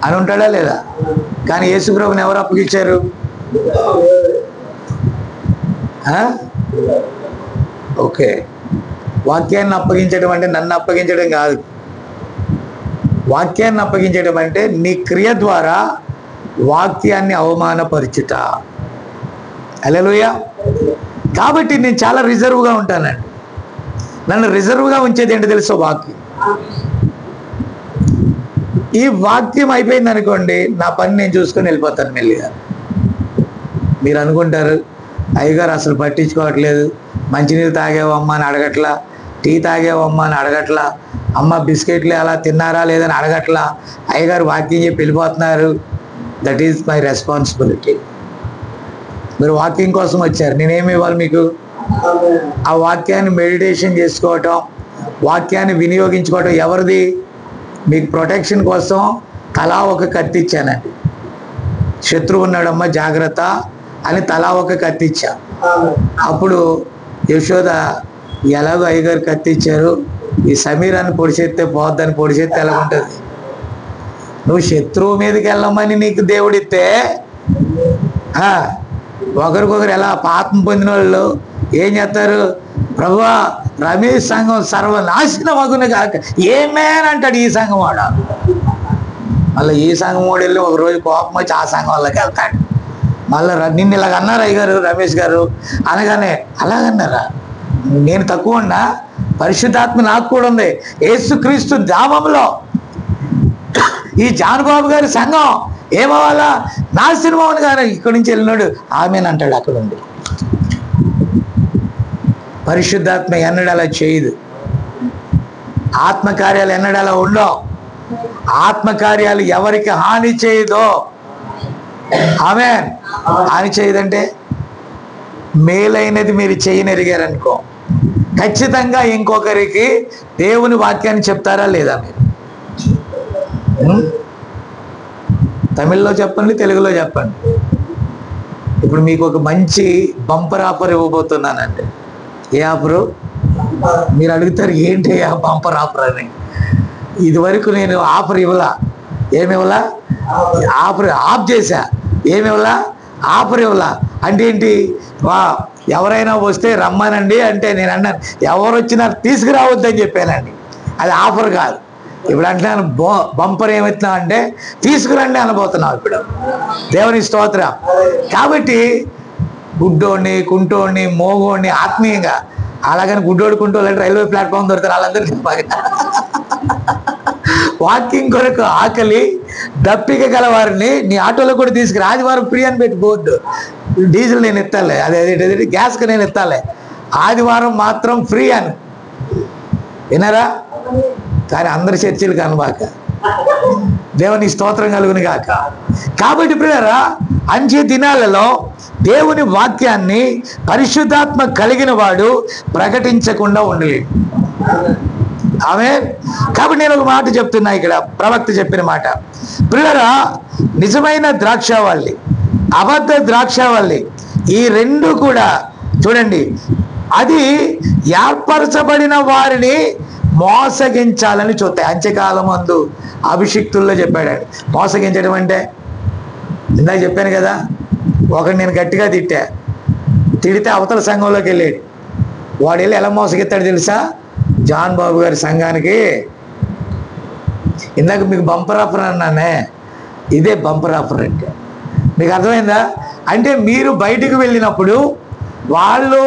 Speaker 2: అని ఉంటాడా లేదా? కానీ యేసు ప్రభుని ఎవరు అప్పగించారు? ఓకే, వాక్యాన్ని అప్పగించడం అంటే నన్ను అప్పగించడం కాదు. వాక్యాన్ని అప్పగించడం అంటే నీ క్రియ ద్వారా వాక్యాన్ని అవమానపరచుట. హల్లెలూయా. కాబట్టి నేను చాలా రిజర్వ్గా ఉంటానండి. నన్ను రిజర్వ్గా ఉంచేది ఏంటో తెలుసో వాక్యం. ఈ వాక్యం అయిపోయింది అనుకోండి, నా పని నేను చూసుకొని వెళ్ళిపోతాను మెల్లిగా. మీరు అనుకుంటారు అయ్యగారు అసలు పట్టించుకోవట్లేదు, మంచినీళ్ళు తాగేవమ్మా అని అడగట్లా, టీ తాగేవమ్మా అని అడగట్లా, అమ్మ బిస్కెట్లు అలా తిన్నారా లేదని అడగట్లా, అయ్యగారు వాక్యం చెప్పి వెళ్ళిపోతున్నారు. That is my responsibility. మీరు వాక్యం కోసం వచ్చారు, నేనేమి ఇవ్వాలి మీకు? ఆ వాక్యాన్ని మెడిటేషన్ చేసుకోవటం, వాక్యాన్ని వినియోగించుకోవటం ఎవరిది? మీకు ప్రొటెక్షన్ కోసం తలా ఒక కత్తి ఇచ్చానండి. శత్రువు ఉన్నాడమ్మా జాగ్రత్త అని తలా ఒక కత్తి ఇచ్చా. అప్పుడు యశోద ఎలాగో అయ్యగారు కత్తి ఇచ్చారు, ఈ సమీరాన్ని పొడిచేస్తే పోద్దని పొడిచేస్తే ఎలా ఉంటుంది? నువ్వు శత్రువు మీదకి వెళ్ళమని నీకు దేవుడిస్తే ఒకరికొకరు ఎలా పాపం పొందిన వాళ్ళు ఏం చేస్తారు? ప్రభువా రమేష్ సంఘం సర్వనాశనం అగును కాక ఏమేనంటాడు ఈ సంఘం వాడు. మళ్ళీ ఈ సంఘం వాడు వెళ్ళి ఒకరోజు కోపం వచ్చి ఆ సంఘం వాళ్ళకి వెళ్తాడు. మళ్ళీ నిన్ను ఇలాగ అన్నారు అయ్యగారు రమేష్ గారు అనగానే అలాగన్నారా? నేను తక్కువ ఉన్నా? పరిశుద్ధాత్మ నాకు కూడా ఉంది. యేసుక్రీస్తు నామములో ఈ జానుబాబు గారి సంఘం ఏమవ్వాలా? నాశనమవును గారు ఇక్కడి నుంచి వెళ్ళినాడు ఆమెనంటాడు అక్కడ ఉండి. పరిశుద్ధాత్మ ఎన్నడూ అలా చేయదు. ఆత్మకార్యాలు ఎన్నడూ అలా ఉండవు. ఆత్మకార్యాలు ఎవరికి హాని చేయదో, ఆమె హాని చేయదంటే మేలైనది మీరు చేయనెరిగారనుకో, ఖచ్చితంగా ఇంకొకరికి దేవుని వాక్యాన్ని చెప్తారా లేదా? మీరు తమిళ్లో చెప్పండి, తెలుగులో చెప్పండి. ఇప్పుడు మీకు ఒక మంచి బంపర్ ఆఫర్ ఇవ్వబోతున్నానండి. ఏ ఆఫరు? మీరు అడుగుతారు ఏంటి ఆ బంపర్ ఆఫర్ అని. ఇది వరకు నేను ఆఫర్ ఇవ్వలా, ఏమివ్వలా, ఆఫర్ ఆఫ్ చేశా, ఏమివ్వలా, ఆఫర్ ఇవ్వలా. అంటే ఏంటి, ఎవరైనా వస్తే రమ్మనండి అంటే నేను అన్నాను, ఎవరు వచ్చినా తీసుకురావద్దని చెప్పానండి. అది ఆఫర్ కాదు. ఇప్పుడు అంటున్నాను, బంపర్ ఏమవుతున్నావు అంటే తీసుకురండి అనబోతున్నావు ఇప్పుడు. దేవుని స్తోత్రం. కాబట్టి గుడ్డోడిని, కుంటోడిని, మోగోడిని ఆత్మీయంగా, అలాగని గుడ్డోడు కుంటోళ్ళు అంటే రైల్వే ప్లాట్ఫామ్ దొరుకుతారు వాళ్ళందరికీ వాకింగ్ కొరకు ఆకలి దప్పిక గల వారిని నీ ఆటోలో కూడా తీసుకురా. ఆదివారం ఫ్రీ అని పెట్టి బోర్డు, డీజిల్ నేను ఎత్తాలే, అదే గ్యాస్కి నేను ఎత్తాలే, ఆదివారం మాత్రం ఫ్రీ అని. వినరా? కానీ అందరి చర్చలు కనబాక. దేవుని స్తోత్రం కలుగును గాక. కాబట్టి ప్రియులారా, అంచె దినాలలో దేవుని వాక్యాన్ని పరిశుద్ధాత్మ కలిగిన వాడు ప్రకటించకుండా ఉండలేడు. ఆమేన్. కాబట్టి నేను ఒక మాట చెప్తున్నా, ఇక్కడ ప్రవక్త చెప్పిన మాట. ప్రియులారా, నిజమైన ద్రాక్షావల్లి, అబద్ధ ద్రాక్షావల్లి, ఈ రెండు కూడా చూడండి, అది ఏర్పరచబడిన వారిని మోసగించాలని చూస్తాయి. అంత్యకాలం అందు అభిషిక్తుల్లో చెప్పాడు. మోసగించడం అంటే ఇందాక చెప్పాను కదా, ఒకటి నేను గట్టిగా తిడితే అవతల సంఘంలోకి వెళ్ళాడు. వాడు వెళ్ళి ఎలా మోసగిస్తాడు తెలుసా? జాన్ బాబు గారి సంఘానికి ఇందాక మీకు బంపర్ ఆఫర్ అన్నానే, ఇదే బంపర్ ఆఫర్ అంటే. మీకు అర్థమైందా? అంటే మీరు బయటికి వెళ్ళినప్పుడు వాళ్ళు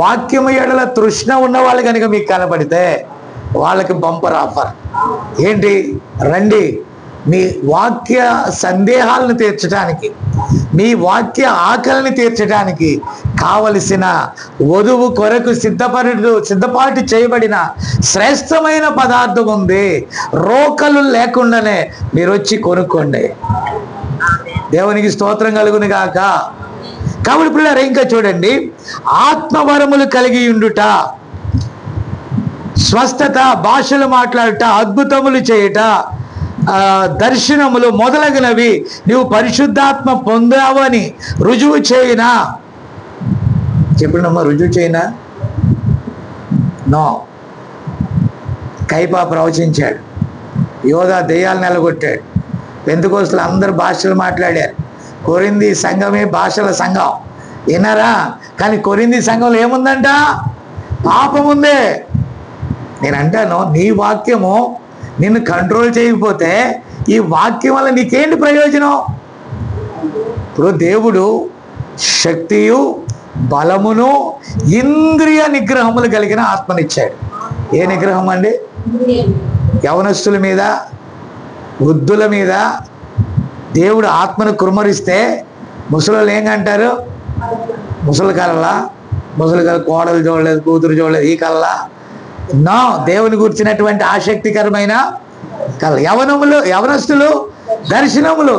Speaker 2: వాక్యము ఎడల తృష్ణ ఉన్న వాళ్ళు కనుక మీకు కనపడితే వాళ్ళకి బంపర్ ఆఫర్ ఏంటి? రండి, మీ వాక్య సందేహాలను తీర్చడానికి, మీ వాక్య ఆకలిని తీర్చడానికి కావలసిన వధువు కొరకు సిద్ధపాటు చేయబడిన శ్రేష్టమైన పదార్థం ఉంది. రోకలు లేకుండానే మీరు వచ్చి కొనుక్కోండి. దేవునికి స్తోత్రం కలుగును గాక. కాబట్టి పిల్లలు ఇంకా చూడండి, ఆత్మవరములు కలిగి ఉండుట, స్వస్థత, భాషలు మాట్లాడుట, అద్భుతములు చేయుట, దర్శనములు మొదలగునవి నీవు పరిశుద్ధాత్మ పొందావని రుజువు చేయినా. చెప్పండమ్మా, రుజువు చేయినా? నో. కైపా ప్రవచించాడు, యోధా దెయ్యాలు నెలగొట్టాడు, పెంతెకోస్తులు అందరు భాషలు మాట్లాడారు. కొరింథీ సంఘమే భాషల సంఘం. విన్నారా? కానీ కొరింథీ సంఘంలో ఏముందంట? పాపం ఉంది. నేను అంటాను, నీ వాక్యము నిన్ను కంట్రోల్ చేయకపోతే ఈ వాక్యం వల్ల నీకేంటి ప్రయోజనం? ఇప్పుడు దేవుడు శక్తియు బలమును ఇంద్రియ నిగ్రహములు కలిగిన ఆత్మనిచ్చాడు. ఏ నిగ్రహం అండి? యవనస్తుల మీద, వృద్ధుల మీద దేవుడు ఆత్మను కుమ్మరిస్తే ముసలోళ్ళు ఏంటంటారు? ముసలి కలలా, ముసలి కల కోడలు చూడలేదు, కూతురు చూడలేదు, ఈ కల్లా నో. దేవుని గురించినటువంటి ఆసక్తికరమైన కళ. యవనస్తులు దర్శనములు.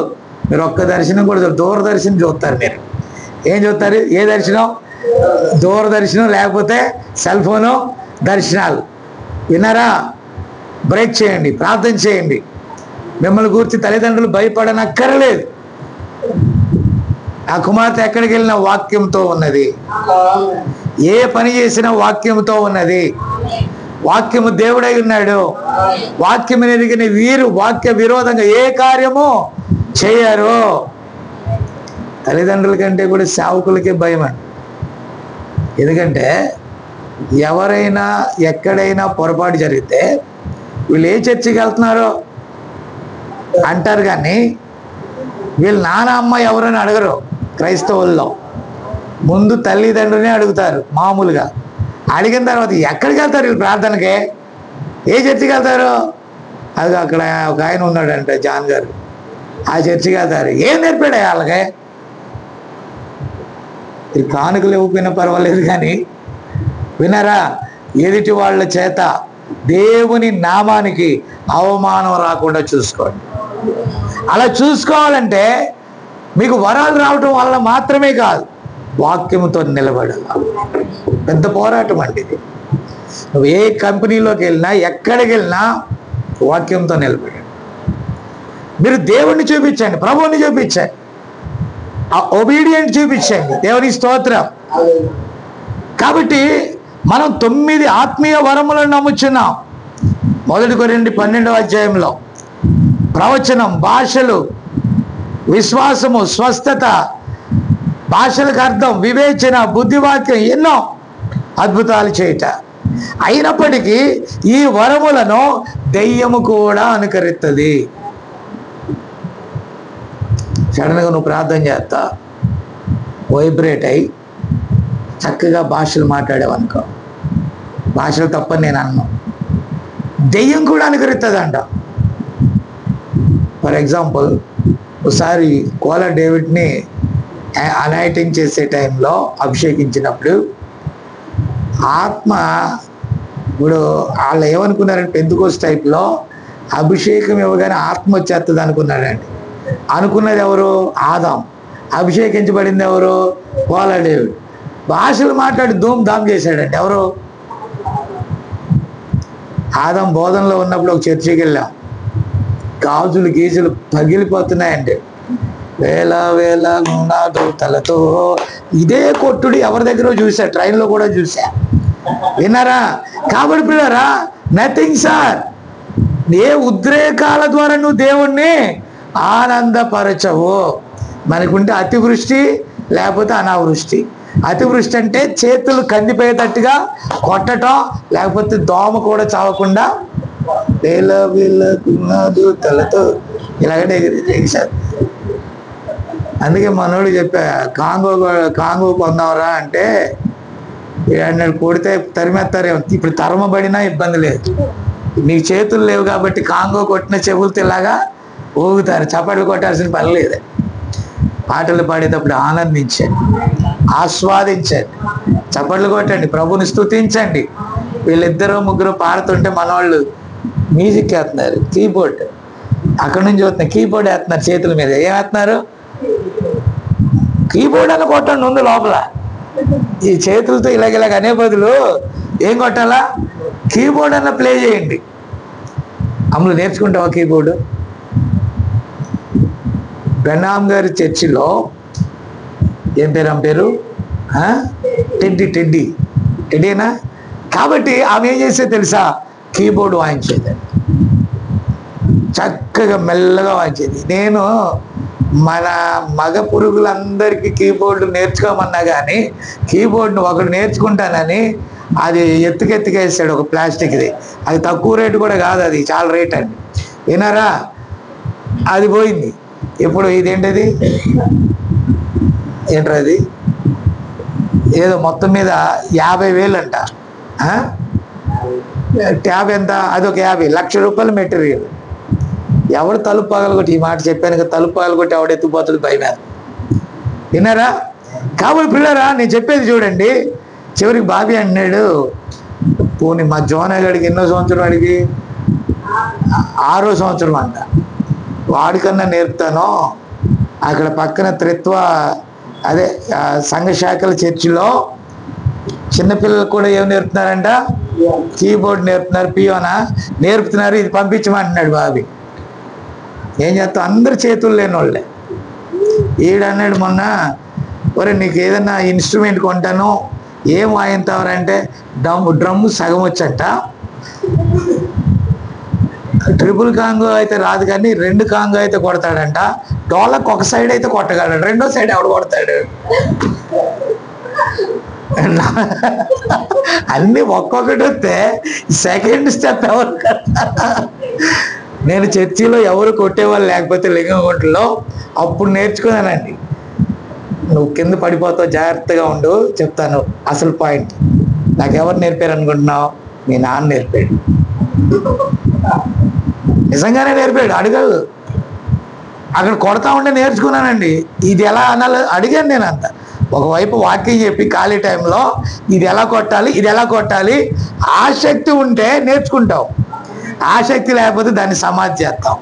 Speaker 2: మీరు ఒక్క దర్శనం కూడా దూరదర్శనం చూస్తారు. మీరు ఏం చూస్తారు? ఏ దర్శనం? దూరదర్శనం, లేకపోతే సెల్ ఫోను దర్శనాలు. విన్నారా? బ్రేక్ చేయండి, ప్రార్థన చేయండి. మిమ్మల్ని గురించి తల్లిదండ్రులు భయపడనక్కర్లేదు. ఆ కుమార్తె ఎక్కడికి వెళ్ళినా వాక్యంతో ఉన్నది, ఏ పని చేసినా వాక్యంతో ఉన్నది. వాక్యము దేవుడై ఉన్నాడు. వాక్యము ఎరిగిన వీరు వాక్య విరోధంగా ఏ కార్యము చేయరు. తల్లిదండ్రుల కంటే కూడా సేవకులకే భయం అండి. ఎందుకంటే ఎవరైనా ఎక్కడైనా పొరపాటు జరిగితే వీళ్ళు ఏ చర్చికి వెళ్తున్నారో అంటారు, కానీ వీళ్ళు నాన్న అమ్మ ఎవరని అడగరు. క్రైస్తవుల్లో ముందు తల్లిదండ్రులనే అడుగుతారు. మామూలుగా అడిగిన తర్వాత ఎక్కడికి వెళ్తారు వీళ్ళు ప్రార్థనకి? ఏ చర్చికి వెళ్తారు? అది అక్కడ ఒక ఆయన ఉన్నాడంటే జాన్ గారు, ఆ చర్చికి వెళ్తారు. ఏం నేర్పాడు వాళ్ళకి? ఇది కానుకలు ఇవ్వకపోయినా పర్వాలేదు, కానీ వినరా, ఎదుటి వాళ్ళ చేత దేవుని నామానికి అవమానం రాకుండా చూసుకోండి. అలా చూసుకోవాలంటే మీకు వరాలు రావటం వల్ల మాత్రమే కాదు, వాక్యముతో నిలబడాలి. పెద్ద పోరాటం అండి ఇది. నువ్వు ఏ కంపెనీలోకి వెళ్ళినా, ఎక్కడికి వెళ్ళినా వాక్యంతో నిలబడండి. మీరు దేవుణ్ణి చూపించండి, ప్రభువుని చూపించండి, ఆ ఒబీడియంట్ చూపించండి. దేవుని స్తోత్రం. కాబట్టి మనం 9 ఆత్మీయ వరములను నమ్ముచున్నాం. మొదటి కొరింథీ 12వ అధ్యాయంలో ప్రవచనం, భాషలు, విశ్వాసము, స్వస్థత, భాషలకు అర్థం, వివేచన, బుద్ధివాక్యం, ఎన్నో అద్భుతాలు చేయట. అయినప్పటికీ ఈ వరములను దెయ్యము కూడా అనుకరిస్తుంది. సడన్గా నువ్వు ప్రార్థన చేస్తా, వైబ్రేట్ అయి చక్కగా భాషలు మాట్లాడేవనుకో, భాషలు తప్పని నేను అన్నాను, దెయ్యం కూడా అనుకరిస్తుంది అంట. ఫర్ ఎగ్జాంపుల్, ఒకసారి కోల డేవిడ్ని అనాయిటింగ్ చేసే టైంలో, అభిషేకించినప్పుడు ఆత్మ, ఇప్పుడు వాళ్ళు ఏమనుకున్నారంటే పెంతెకోస్తు టైప్లో అభిషేకం ఇవ్వగానే ఆత్మ వచ్చేస్తుంది అనుకున్నాడండి. అనుకున్నది ఎవరు? ఆదాం. అభిషేకించబడింది ఎవరు? కోల డేవిడ్. భాషలు మాట్లాడి ధూమ్ ధామ్ చేశాడండి. ఎవరు? ఆదాం బోధనలో ఉన్నప్పుడు ఒక చర్చికి వెళ్ళాం. గాజులు గీజులు పగిలిపోతున్నాయండి. వేల వేల గుణాదోతలతో ఇదే కొట్టుడు ఎవరి దగ్గర చూసా, ట్రైన్లో కూడా చూసా. విన్నారా? కాబట్టి పిల్లరా, నథింగ్ సార్. ఏ ఉద్రేకాల ద్వారా నువ్వు దేవుణ్ణి ఆనందపరచవు. మనకుంటే అతివృష్టి, లేకపోతే అనావృష్టి. అతివృష్టి అంటే చేతులు కందిపోయేటట్టుగా కొట్టడం, లేకపోతే దోమ కూడా చావకుండా వేల వేల గుణాదోతలతో ఇలాగంటే ఎగిసారు. అందుకే మనోడు చెప్పా, కాంగో పొందావరా అంటే అన్నాడు, కొడితే తరిమేస్తారేమో. ఇప్పుడు తరమబడినా ఇబ్బంది లేదు, నీకు చేతులు లేవు కాబట్టి కాంగో కొట్టిన చెవులతో ఇలాగా ఊగుతారు. చప్పట్లు కొట్టాల్సిన పని లేదు. పాటలు పాడేటప్పుడు ఆనందించండి, ఆస్వాదించండి, చప్పట్లు కొట్టండి, ప్రభుని స్తుతించండి. వీళ్ళిద్దరు ముగ్గురు పాడుతుంటే మనవాళ్ళు మ్యూజిక్ వేస్తున్నారు, కీబోర్డ్ అక్కడ నుంచి వస్తున్నారు, కీబోర్డ్ వేస్తున్నారు చేతుల మీద. ఏం వేస్తున్నారు? కీబోర్డ్ అని కొట్టండి ఉంది లోపల. ఈ చేతులతో ఇలాగ అనే బదులు ఏం కొట్టాలా? కీబోర్డ్ అన్న ప్లే చేయండి. అమ్ములు నేర్చుకుంటావా కీబోర్డు? బెనాం గారి చర్చిలో ఏం పేరు? టెడ్డీనా? కాబట్టి ఆమె ఏం చేసేది తెలుసా? కీబోర్డు వాయించేది, చక్కగా మెల్లగా వాయించేది. నేను మన మగ పురుగులందరికీ కీబోర్డు నేర్చుకోమన్నా కానీ కీబోర్డును ఒకడు నేర్చుకుంటానని అది ఎత్తుకెత్తుకేసాడు, ఒక ప్లాస్టిక్ది. అది తక్కువ రేటు కూడా కాదు, అది చాలా రేట్ అండి. వినారా? అది పోయింది. ఇప్పుడు ఇదేంటది? ఏంటది? ఏదో మొత్తం మీద 50,000 అంట. ట్యాబ్ ఎంత? అదొక 50 లక్ష రూపాయల మెటీరియల్. ఎవడు తలుపు పగలగొట్టి, ఈ మాట చెప్పాను కదా, తలుపు పగలగొట్టి ఎవడు ఎత్తుకుపోతుంది పై మీద. విన్నారా? కాబట్టి పిల్లరా, నేను చెప్పేది చూడండి. చివరికి బాబీ అన్నాడు, పోనీ మా జోనగాడికి ఎన్నో సంవత్సరం, వాడికి 6వ సంవత్సరం అంట, వాడికన్నా నేర్పుతాను. అక్కడ పక్కన త్రిత్వ అదే సంఘ శాఖల చర్చిలో చిన్నపిల్లలకు కూడా ఏం నేర్పుతున్నారంట? కీబోర్డ్ నేర్పుతున్నారు, పియోనా నేర్పుతున్నారు. ఇది పంపించమంటున్నాడు బాబీ. ఏం చేస్తాం, అందరు చేతులు లేని వాళ్ళే. ఈడన్నాడు మొన్న, ఒరే నీకు ఏదన్నా ఇన్స్ట్రుమెంట్ కొంటాను, ఏం వాయింతావరంటే డ్రమ్ము సగం వచ్చంట, ట్రిపుల్ కాంగో అయితే రాదు కానీ 2 కాంగో అయితే కొడతాడంట, డోలకు ఒక సైడ్ అయితే కొట్టగలడు, రెండో సైడ్ ఎవడు కొడతాడు? అన్నీ ఒక్కొక్కటి వస్తే సెకండ్ స్టెప్ ఎవరు? నేను చర్చిలో ఎవరు కొట్టేవాళ్ళు లేకపోతే లింగంగుంటలో అప్పుడు నేర్చుకున్నానండి. నువ్వు కింద పడిపోతావు, జాగ్రత్తగా ఉండు, చెప్తాను అసలు పాయింట్. నాకు ఎవరు నేర్పారు అనుకుంటున్నావు? మీ నాన్న నేర్పాడు, నిజంగానే నేర్పాడు. అడగదు, అక్కడ కొడతా ఉంటే నేర్చుకున్నానండి. ఇది ఎలా అనాలి అడిగాను నేను. అంత ఒకవైపు వాక్యం చెప్పి ఖాళీ టైంలో ఇది ఎలా కొట్టాలి, ఇది ఎలా కొట్టాలి, ఆసక్తి ఉంటే నేర్చుకుంటావు. ఆసక్తి లేకపోతే దాన్ని సమాధి చేస్తాం.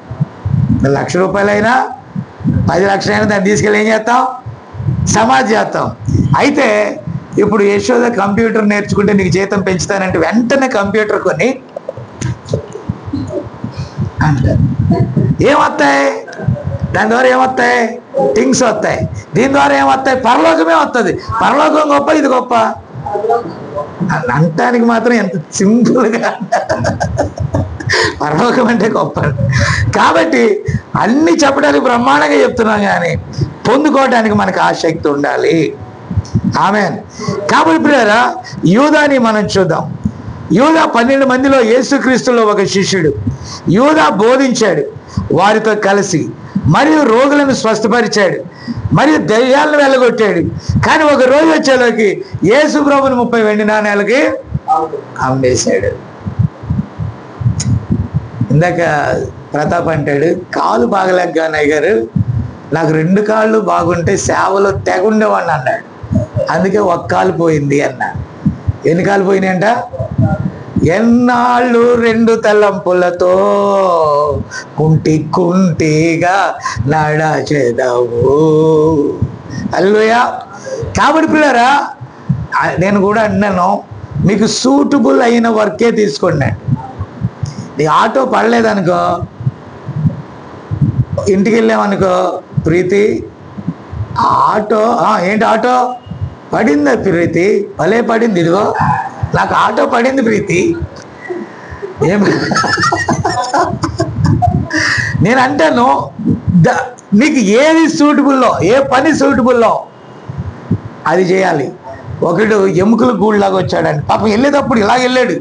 Speaker 2: 1,00,000 రూపాయలైనా 10 లక్షలైనా దాన్ని తీసుకెళ్ళి ఏం చేస్తాం? సమాధి చేస్తాం. అయితే ఇప్పుడు యశోద కంప్యూటర్ నేర్చుకుంటే నీకు జీతం పెంచుతానంటే వెంటనే కంప్యూటర్ కొని అంటారు. ఏమొస్తాయి దాని ద్వారా? ఏమొస్తాయి? థింగ్స్ వస్తాయి. దీని ద్వారా ఏమొస్తాయి? పరలోకమే వస్తుంది. పరలోకం గొప్ప, ఇది గొప్ప అంటానికి మాత్రం ఎంత సింపుల్గా పరలోకం అంటే గొప్ప. కాబట్టి అన్ని చెప్పడానికి బ్రహ్మాండంగా చెప్తున్నాం, కానీ పొందుకోవడానికి మనకు ఆసక్తి ఉండాలి. ఆమేన్. కాబట్టి ప్రియరా, యూదాని మనం చూద్దాం. యూదా 12 మందిలో యేసుక్రీస్తులో ఒక శిష్యుడు. యూదా బోధించాడు వారితో కలిసి, మరియు రోగులను స్వస్థపరిచాడు, మరియు దయ్యాలను వెళ్ళగొట్టాడు. కానీ ఒక రోజు వచ్చేలోకి యేసు ప్రభుని 30 వెండి నాణేలకి అమ్మేశాడు. ఇందాక ప్రతాప్ అంటాడు, కాలు బాగలేక అన్నయ్య గారు, నాకు 2 కాళ్ళు బాగుంటే సేవలో తెగుండేవాడిని అన్నాడు. అందుకే ఒక కాలు పోయింది అన్నాడు. ఎన్ని కాలు పోయినాయంట? ఎన్నాళ్ళు 2 తలంపులతో కుంటిగా నడచెదవు. హల్లెలూయా. కాబట్టి పిల్లరా, నేను కూడా అన్నాను, మీకు సూటబుల్ అయిన వర్కే తీసుకోండి. నీ ఆటో పడలేదనుకో, ఇంటికి వెళ్ళామనుకో, ప్రీతి ఆటో ఏంటి ఆటో పడిందా ప్రీతి? భలే పడింది, ఇదిగో నాకు ఆటో పడింది ప్రీతి. నేను అంటాను, నీకు ఏది సూటబుల్లో, ఏ పని సూటబుల్లో అది చేయాలి. ఒకడు ఎముకల గూళ్ళలాగా వచ్చాడండి, పాపం వెళ్ళేటప్పుడు ఇలాగ వెళ్ళాడు.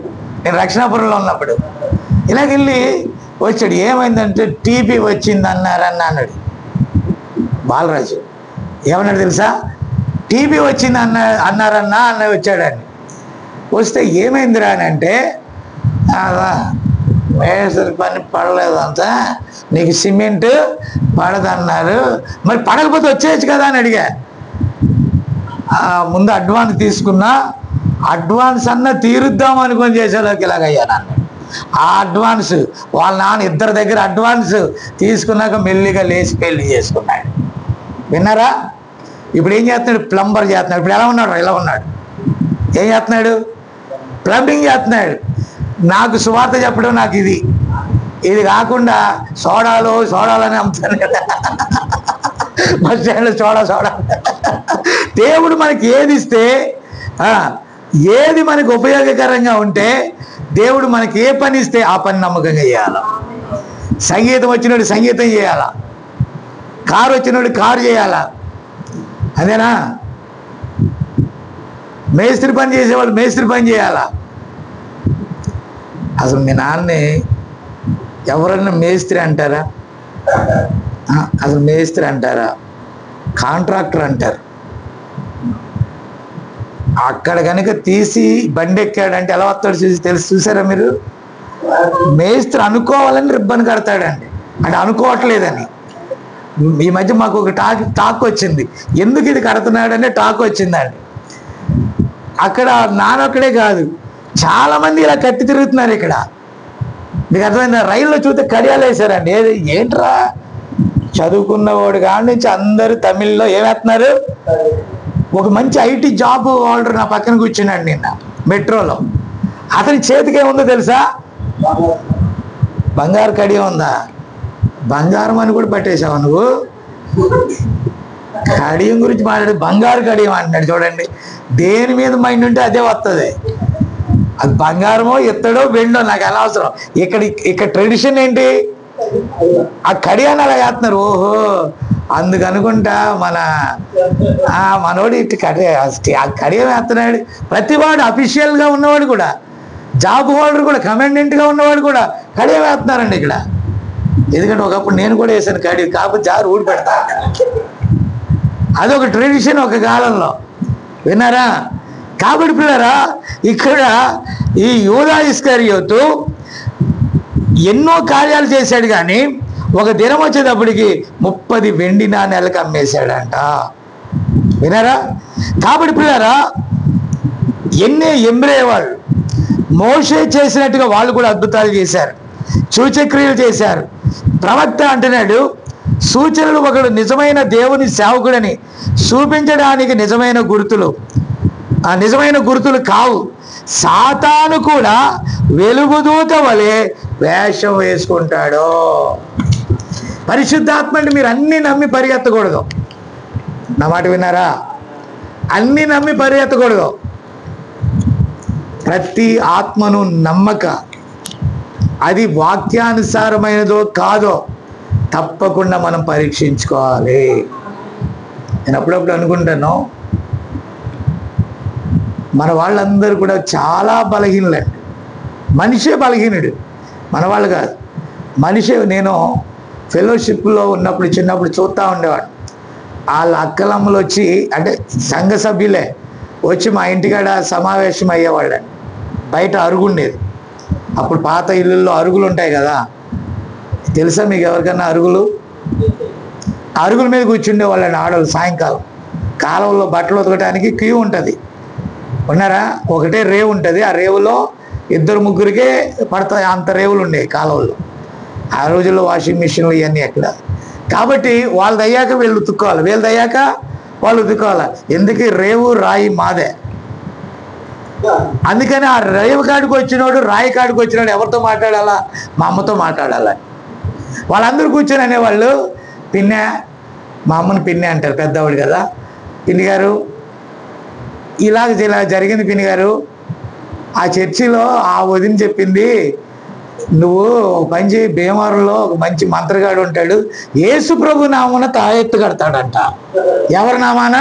Speaker 2: నేను రక్షణాపురంలో ఉన్నప్పుడు ఇలాగెళ్ళి వచ్చాడు. ఏమైందంటే టీబీ వచ్చింది అన్నాడు బాలరాజు. ఏమన్నాడు తెలుసా? టీబీ వచ్చింది అన్నారన్నా వచ్చాడండి. వస్తే ఏమైందిరా అని అంటే, మేస్త్రి పని పడలేదంతా, నీకు సిమెంట్ పడదన్నారు. మరి పడకపోతే వచ్చేయచ్చు కదా అని అడిగా. ముందు అడ్వాన్స్ తీసుకున్నా, అడ్వాన్స్ అన్న తీరుద్దాం అనుకొని చేసేలోకి ఇలాగయ్యాను అన్నాడు. ఆ అడ్వాన్స్ వాళ్ళ నాన్న ఇద్దరి దగ్గర అడ్వాన్స్ తీసుకున్నాక మెల్లిగా లేచి పెళ్లి చేసుకున్నాడు. విన్నారా? ఇప్పుడు ఏం చేస్తున్నాడు? ప్లంబర్ చేస్తున్నాడు. ఇప్పుడు ఎలా ఉన్నాడు? ఇలా ఉన్నాడు. ఏం చేస్తున్నాడు? ప్లంబింగ్ చేస్తున్నాడు. నాకు సువార్త చెప్పడం నాకు ఇది కాకుండా సోడాలని అమ్ముతాను కదా, బస్ స్టాండ్లో సోడా. దేవుడు మనకి ఏది ఇస్తే, ఏది మనకు ఉపయోగకరంగా ఉంటే, దేవుడు మనకి ఏ పని ఇస్తే ఆ పని నమ్మకంగా చేయాలి. సంగీతం వచ్చినోడు సంగీతం చేయాలా, కారు వచ్చినోడు కారు చేయాలా, అదేనా? మేస్త్రి పని చేసేవాళ్ళు మేస్త్రి పని చేయాలా. అసలు మీ నాన్నే ఎవరన్నా మేస్త్రి అంటారా? అసలు మేస్త్రి అంటారా? కాంట్రాక్టర్ అంటారు. అక్కడ కనుక తీసి బండి ఎక్కాడంటే ఎలా వస్తాడు చూసారా మీరు? మేస్త్రి అనుకోవాలని రిబ్బన్ కడతాడండి, అంటే అనుకోవట్లేదని. ఈ మధ్య మాకు ఒక టాక్ వచ్చింది, ఎందుకు ఇది కడుతున్నాడంటే టాక్ వచ్చిందండి. అక్కడ నానొక్కడే కాదు, చాలా మంది ఇలా కట్టి తిరుగుతున్నారు ఇక్కడ. మీకు అర్థమైందా? రైల్లో చూస్తే కడియాలు వేశారండి. ఏంట్రా, చదువుకున్నవాడు కాడి నుంచి అందరూ తమిళ్లో ఏమేస్తున్నారు. ఒక మంచి ఐటీ జాబ్ హోల్డర్ నా పక్కన కూర్చున్నాడు నిన్న మెట్రోలో. అతని చేతికి ఏముందో తెలుసా? బంగారు కడియం ఉందా? బంగారం అని కూడా పట్టేశావు నువ్వు. కడియం గురించి మాట్లాడి బంగారు కడియం అంటున్నాడు. చూడండి, దేని మీద మైండ్ ఉంటే అదే వస్తుంది. అది బంగారమో ఇత్తడో వెండో నాకు అనవసరం. ఇక్కడ ట్రెడిషన్ ఏంటి? ఆ కడియాన్ని అలా వేస్తున్నారు. ఓహో, అందుకనుకుంటా మనోడు ఇటు కడియం వేస్తున్నాడు. ప్రతివాడు అఫీషియల్గా ఉన్నవాడు కూడా, జాబ్ హోల్డర్ కూడా, కమాండెంట్గా ఉన్నవాడు కూడా కడియం వేస్తున్నారండి ఇక్కడ. ఎందుకంటే ఒకప్పుడు నేను కూడా వేసాను కడియం, కాకపోతే జారు ఊడి పెడతా. అదొక ట్రెడిషన్ ఒక కాలంలో, విన్నారా? కాబట్టి పిల్లరా, ఇక్కడ ఈ యూదా ఇస్కరియోతు ఎన్నో కార్యాలు చేశాడు, కానీ ఒక దినం వచ్చేటప్పటికి 30 వెండి నాణేలకు అమ్మేశాడంట. విన్నారా? కాబట్టి పిల్లరా, ఎంబ్రేవాళ్ళు మోషే చేసినట్టుగా వాళ్ళు కూడా అద్భుతాలు చేశారు, సూచక్రియలు చేశారు. ప్రవక్త అంటున్నాడు, సూచనలు ఒకడు నిజమైన దేవుని సేవకుడని చూపించడానికి నిజమైన గుర్తులు కావు. సాతాను కూడా వెలుగుదూత వలె వేషం వేసుకుంటాడు. పరిశుద్ధాత్మని మీరు అన్ని నమ్మి పరిగెత్తకూడదు. నా మాట విన్నారా? అన్ని నమ్మి పరిగెత్తకూడదు. ప్రతి ఆత్మను నమ్మక అది వాక్యానుసారమైనదో కాదో తప్పకుండా మనం పరీక్షించుకోవాలి. నేను అప్పుడప్పుడు అనుకుంటాను, మన వాళ్ళందరూ కూడా చాలా బలహీనులండి. మనిషే బలహీనుడు, మన వాళ్ళు కాదు, మనిషే. నేను ఫెలోషిప్లో ఉన్నప్పుడు చిన్నప్పుడు చూస్తూ ఉండేవాడు. వాళ్ళ అక్కలమ్మలు వచ్చి, అంటే సంఘ సభ్యులే వచ్చి మా ఇంటికాడ సమావేశం అయ్యేవాళ్ళండి. బయట అరుగు ఉండేది. అప్పుడు పాత ఇళ్ళల్లో అరుగులు ఉంటాయి కదా, తెలుసా మీకు ఎవరికన్నా అరుగులు? అరుగుల మీద కూర్చుండే వాళ్ళండి ఆడవాళ్ళు. సాయంకాలం కాలువలో బట్టలు ఉతకడానికి క్యూ ఉంటుంది. ఉన్నారా? ఒకటే రేవు ఉంటుంది, ఆ రేవులో 2-3కే పడతాయి. అంత రేవులు ఉండేవి కాలువల్లో. ఆ రోజుల్లో వాషింగ్ మిషన్లు ఇవన్నీ ఎక్కడ. కాబట్టి వాళ్ళది అయ్యాక వీళ్ళు ఉతుక్కోవాలి, వీళ్ళది అయ్యాక వాళ్ళు ఉతుక్కోవాలి. ఎందుకు? రేవు రాయి మాదే. అందుకని ఆ రేవు కాడికి వచ్చినోడు, రాయి కాడికి వచ్చినోడు ఎవరితో మాట్లాడాలా? మా అమ్మతో మాట్లాడాలా. వాళ్ళందరూ కూర్చొని అనేవాళ్ళు, పిన్నె, మా అమ్మని పిన్నె అంటారు, పెద్దవాడు కదా, పిన్ని గారు ఇలా జరిగింది పిన్ని గారు, ఆ చర్చిలో ఆ వదిన చెప్పింది, నువ్వు పని చేయి, భీమవరంలో ఒక మంచి మంత్రగాడు ఉంటాడు, యేసు ప్రభు నామున తాయెత్తు కడతాడంట. ఎవరి నామాన?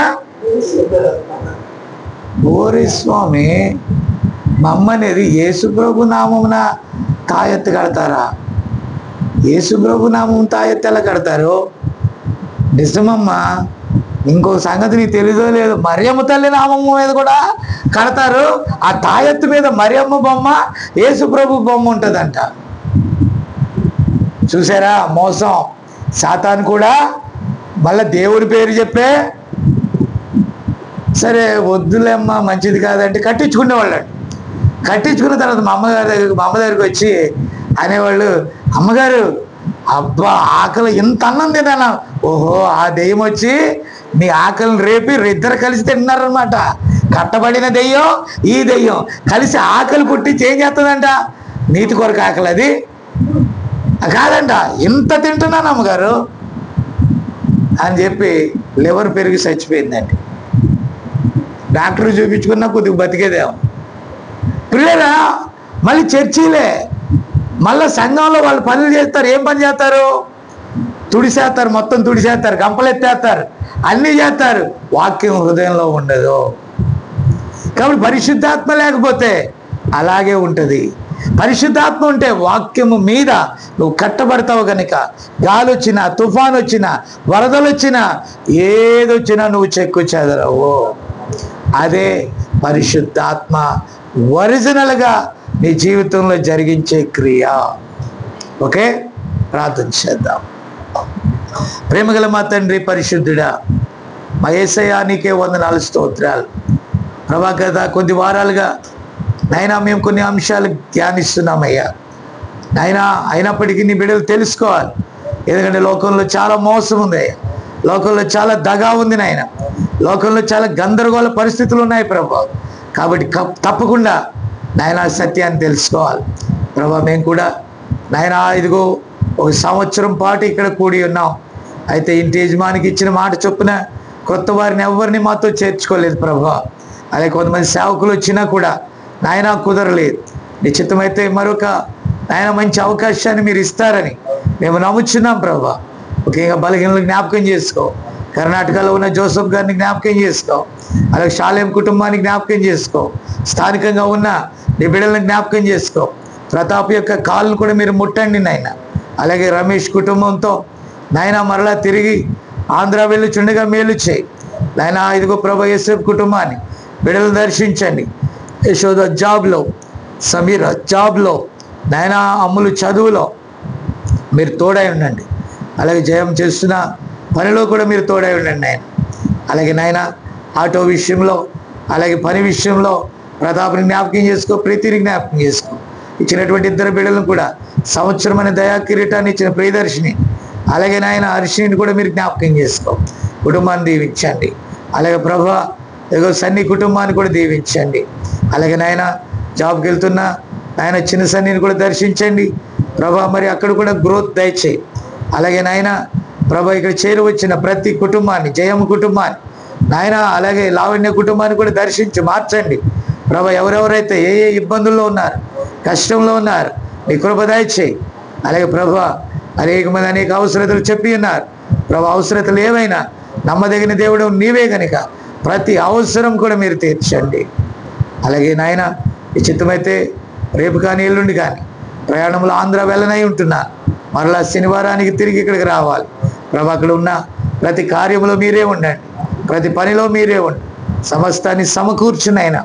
Speaker 2: ఓరి స్వామి, మా అమ్మ అనేది యేసు ప్రభు నామమున తాయెత్తు కడతారా? యేసు ప్రభు నామం తాయెత్తు ఎలా కడతారు? నిజమమ్మా. ఇంకో సంగతి నీకు తెలీదో లేదు, మరియమ్మ తల్లి నామం మీద కూడా కడతారు. ఆ తాయెత్తు మీద మరియమ్మ బొమ్మ, యేసు ప్రభు బొమ్మ ఉంటుందంట. చూసారా మోసం? సాతాను కూడా మళ్ళీ దేవుడి పేరు చెప్పే, సరే వద్దులేమ్మా మంచిది కాదంటే కట్టించుకునేవాళ్ళండి. కట్టించుకున్న తర్వాత మా అమ్మ దగ్గరికి వచ్చి అనేవాళ్ళు, అమ్మగారు అబ్బా ఆకలి ఇంత అన్నం తిన్నాను. ఓహో, ఆ దెయ్యం వచ్చి నీ ఆకలిని రేపి ఇద్దరు కలిసి తింటున్నారనమాట. కట్టబడిన దెయ్యం, ఈ దెయ్యం కలిసి ఆకలి పుట్టించి ఏం చేస్తుందంట? నీతి కొరకు ఆకలి అది కాదంట. ఇంత తింటున్నాను అమ్మగారు అని చెప్పి లివర్ పెరిగి చచ్చిపోయిందండి. డాక్టర్ చూపించుకున్నా కొద్దిగా బతికేదేమో. పిల్లరా మళ్ళీ చర్చిలే, మళ్ళీ సంఘంలో వాళ్ళు పనులు చేస్తారు. ఏం పని చేస్తారు? తుడిసేస్తారు, మొత్తం తుడిసేస్తారు, గంపలెత్తేస్తారు, అన్నీ చేస్తారు. వాక్యం హృదయంలో ఉండదు. కాబట్టి పరిశుద్ధాత్మ లేకపోతే అలాగే ఉంటుంది. పరిశుద్ధాత్మ ఉంటే వాక్యము మీద నువ్వు కట్టబడతావు కనుక గాలి వచ్చినా, తుఫాన్ వచ్చినా, వరదలు వచ్చినా, ఏదొచ్చినా నువ్వు చెక్కు చెదరవు. అదే పరిశుద్ధాత్మ ఒరిజినల్గా నీ జీవితంలో జరిగించే క్రియ. ఓకే, ప్రార్థన చేద్దాం. ప్రేమగల మా తండ్రి పరిశుద్ధుడా, మా యేసయ్యా నీకే వందనాలు, స్తోత్రాలు. ప్రభా గత కొద్ది వారాలుగా నాయనా మేము కొన్ని అంశాలు ధ్యానిస్తున్నామయ్యా నాయనా. అయినప్పటికీ నీ బిడ్డలు తెలుసుకోవాలి, ఎందుకంటే లోకంలో చాలా మోసం ఉంది అయ్యా, లోకంలో చాలా దగా ఉంది నాయన, లోకంలో చాలా గందరగోళ పరిస్థితులు ఉన్నాయి ప్రభా. కాబట్టి తప్పకుండా నాయన సత్యాన్ని తెలుసుకోవాలి ప్రభా. మేము కూడా నాయన ఇదిగో 1 సంవత్సరం పాటు ఇక్కడ కూడి ఉన్నాం. అయితే ఇంటి యజమానికి ఇచ్చిన మాట చొప్పున కొత్త వారిని ఎవరిని మాతో చేర్చుకోలేదు ప్రభా. అలాగే కొంతమంది సేవకులు వచ్చినా కూడా నాయన కుదరలేదు. నిశ్చితమైతే మరొక నాయన మంచి అవకాశాన్ని మీరు ఇస్తారని మేము నమ్ముచున్నాం ప్రభా. ముఖ్యంగా బలహీనలు జ్ఞాపకం చేసుకో, కర్ణాటకలో ఉన్న జోసఫ్ గారిని జ్ఞాపకం చేసుకో, అలాగే షాలేం కుటుంబాన్ని జ్ఞాపకం చేసుకో, స్థానికంగా ఉన్న నీ బిడ్డలను జ్ఞాపకం చేసుకో. ప్రతాప్ యొక్క కాళ్ళను కూడా మీరు ముట్టండి నాయన. అలాగే రమేష్ కుటుంబంతో నాయన మరలా తిరిగి ఆంధ్ర వెళ్ళుచుండగా మేలు చేయి నాయన. ఇదిగో ప్రభా యేసేపు కుటుంబాన్ని బిడ్డలను దర్శించండి. యశోద జాబ్లో, సమీర జాబ్లో నాయన, అమ్ములు చదువులో మీరు తోడై ఉండండి. అలాగే జయం చేస్తున్న పనిలో కూడా మీరు తోడై ఉండండి నాయన. అలాగే నాయన ఆటో విషయంలో, అలాగే పని విషయంలో ప్రతాప్ని జ్ఞాపకం చేసుకో, ప్రీతిని జ్ఞాపకం చేసుకో. ఇచ్చినటువంటి 2 బిడ్డలను కూడా సంవత్సరం అనే దయా కిరీటాన్ని ఇచ్చిన ప్రియదర్శిని, అలాగే నాయన హర్షిని కూడా మీరు జ్ఞాపకం చేసుకో. కుటుంబాన్ని దీవించండి. అలాగే ప్రభా ఏదో సన్ని కుటుంబాన్ని కూడా దీవించండి. అలాగే నాయన జాబ్కి వెళ్తున్న నాయన చిన్న సన్నిని కూడా దర్శించండి ప్రభా. మరి అక్కడ కూడా గ్రోత్ దయచేయి. అలాగే నాయన ప్రభా ఇక్కడ చేరువచ్చిన ప్రతి కుటుంబాన్ని, జయం కుటుంబాన్ని నాయన, అలాగే లావణ్య కుటుంబాన్ని కూడా దర్శించి మార్చండి ప్రభా. ఎవరెవరైతే ఏ ఇబ్బందుల్లో ఉన్నారు, కష్టంలో ఉన్నారు, నీ కృప దయచేయి. అలాగే ప్రభువా, అనేక మంది అనేక అవసరతలు చెప్పి ఉన్నారు ప్రభు. అవసరతలు ఏవైనా నమ్మదగిన దేవుడు నీవే కనుక ప్రతి అవసరం కూడా మీరు తీర్చండి. అలాగే నాయన ఈ చిత్తమైతే రేపు కానీ ఎల్లుండి కానీ ప్రయాణంలో ఆంధ్ర వెళ్ళనై ఉంటున్నా, మరలా శనివారానికి తిరిగి ఇక్కడికి రావాలి ప్రభు. అక్కడ ఉన్న ప్రతి కార్యంలో మీరే ఉండండి, ప్రతి పనిలో మీరే ఉండండి, సమస్తాన్ని సమకూర్చునైనా.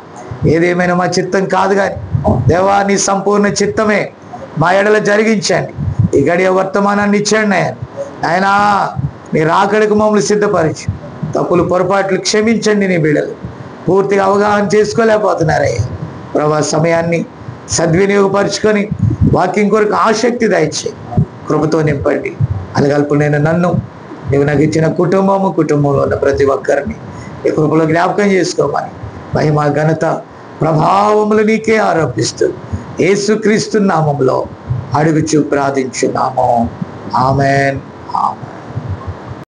Speaker 2: ఏదేమైనా మా చిత్తం కాదు కానీ దేవా నీ సంపూర్ణ చిత్తమే మా ఎడల జరిగించండి. ఈ గడియ వర్తమానాన్ని ఇచ్చండి ఆయనా. నీ రాకడకు మమ్మల్ని సిద్ధపరిచి తప్పులు పొరపాట్లు క్షమించండి. నీ బిడ్డలు పూర్తిగా అవగాహన చేసుకోలేకపోతున్నారయ్యా ప్రభా. సమయాన్ని సద్వినియోగపరుచుకొని వాక్యం కొరకు ఆసక్తి దయచే కృపతో నింపండి. అనగల్పునైన నన్ను, నీవు నాకు ఇచ్చిన కుటుంబంలో ఉన్న ప్రతి ఒక్కరిని ఈ కృపలో జ్ఞాపకం చేసుకోమని మహిమ ఘనత ప్రభావములు నీకే ఆరోపిస్తూ యేసుక్రీస్తు నామములో అడుగుచు ప్రార్థించున్నాము. ఆమెన్.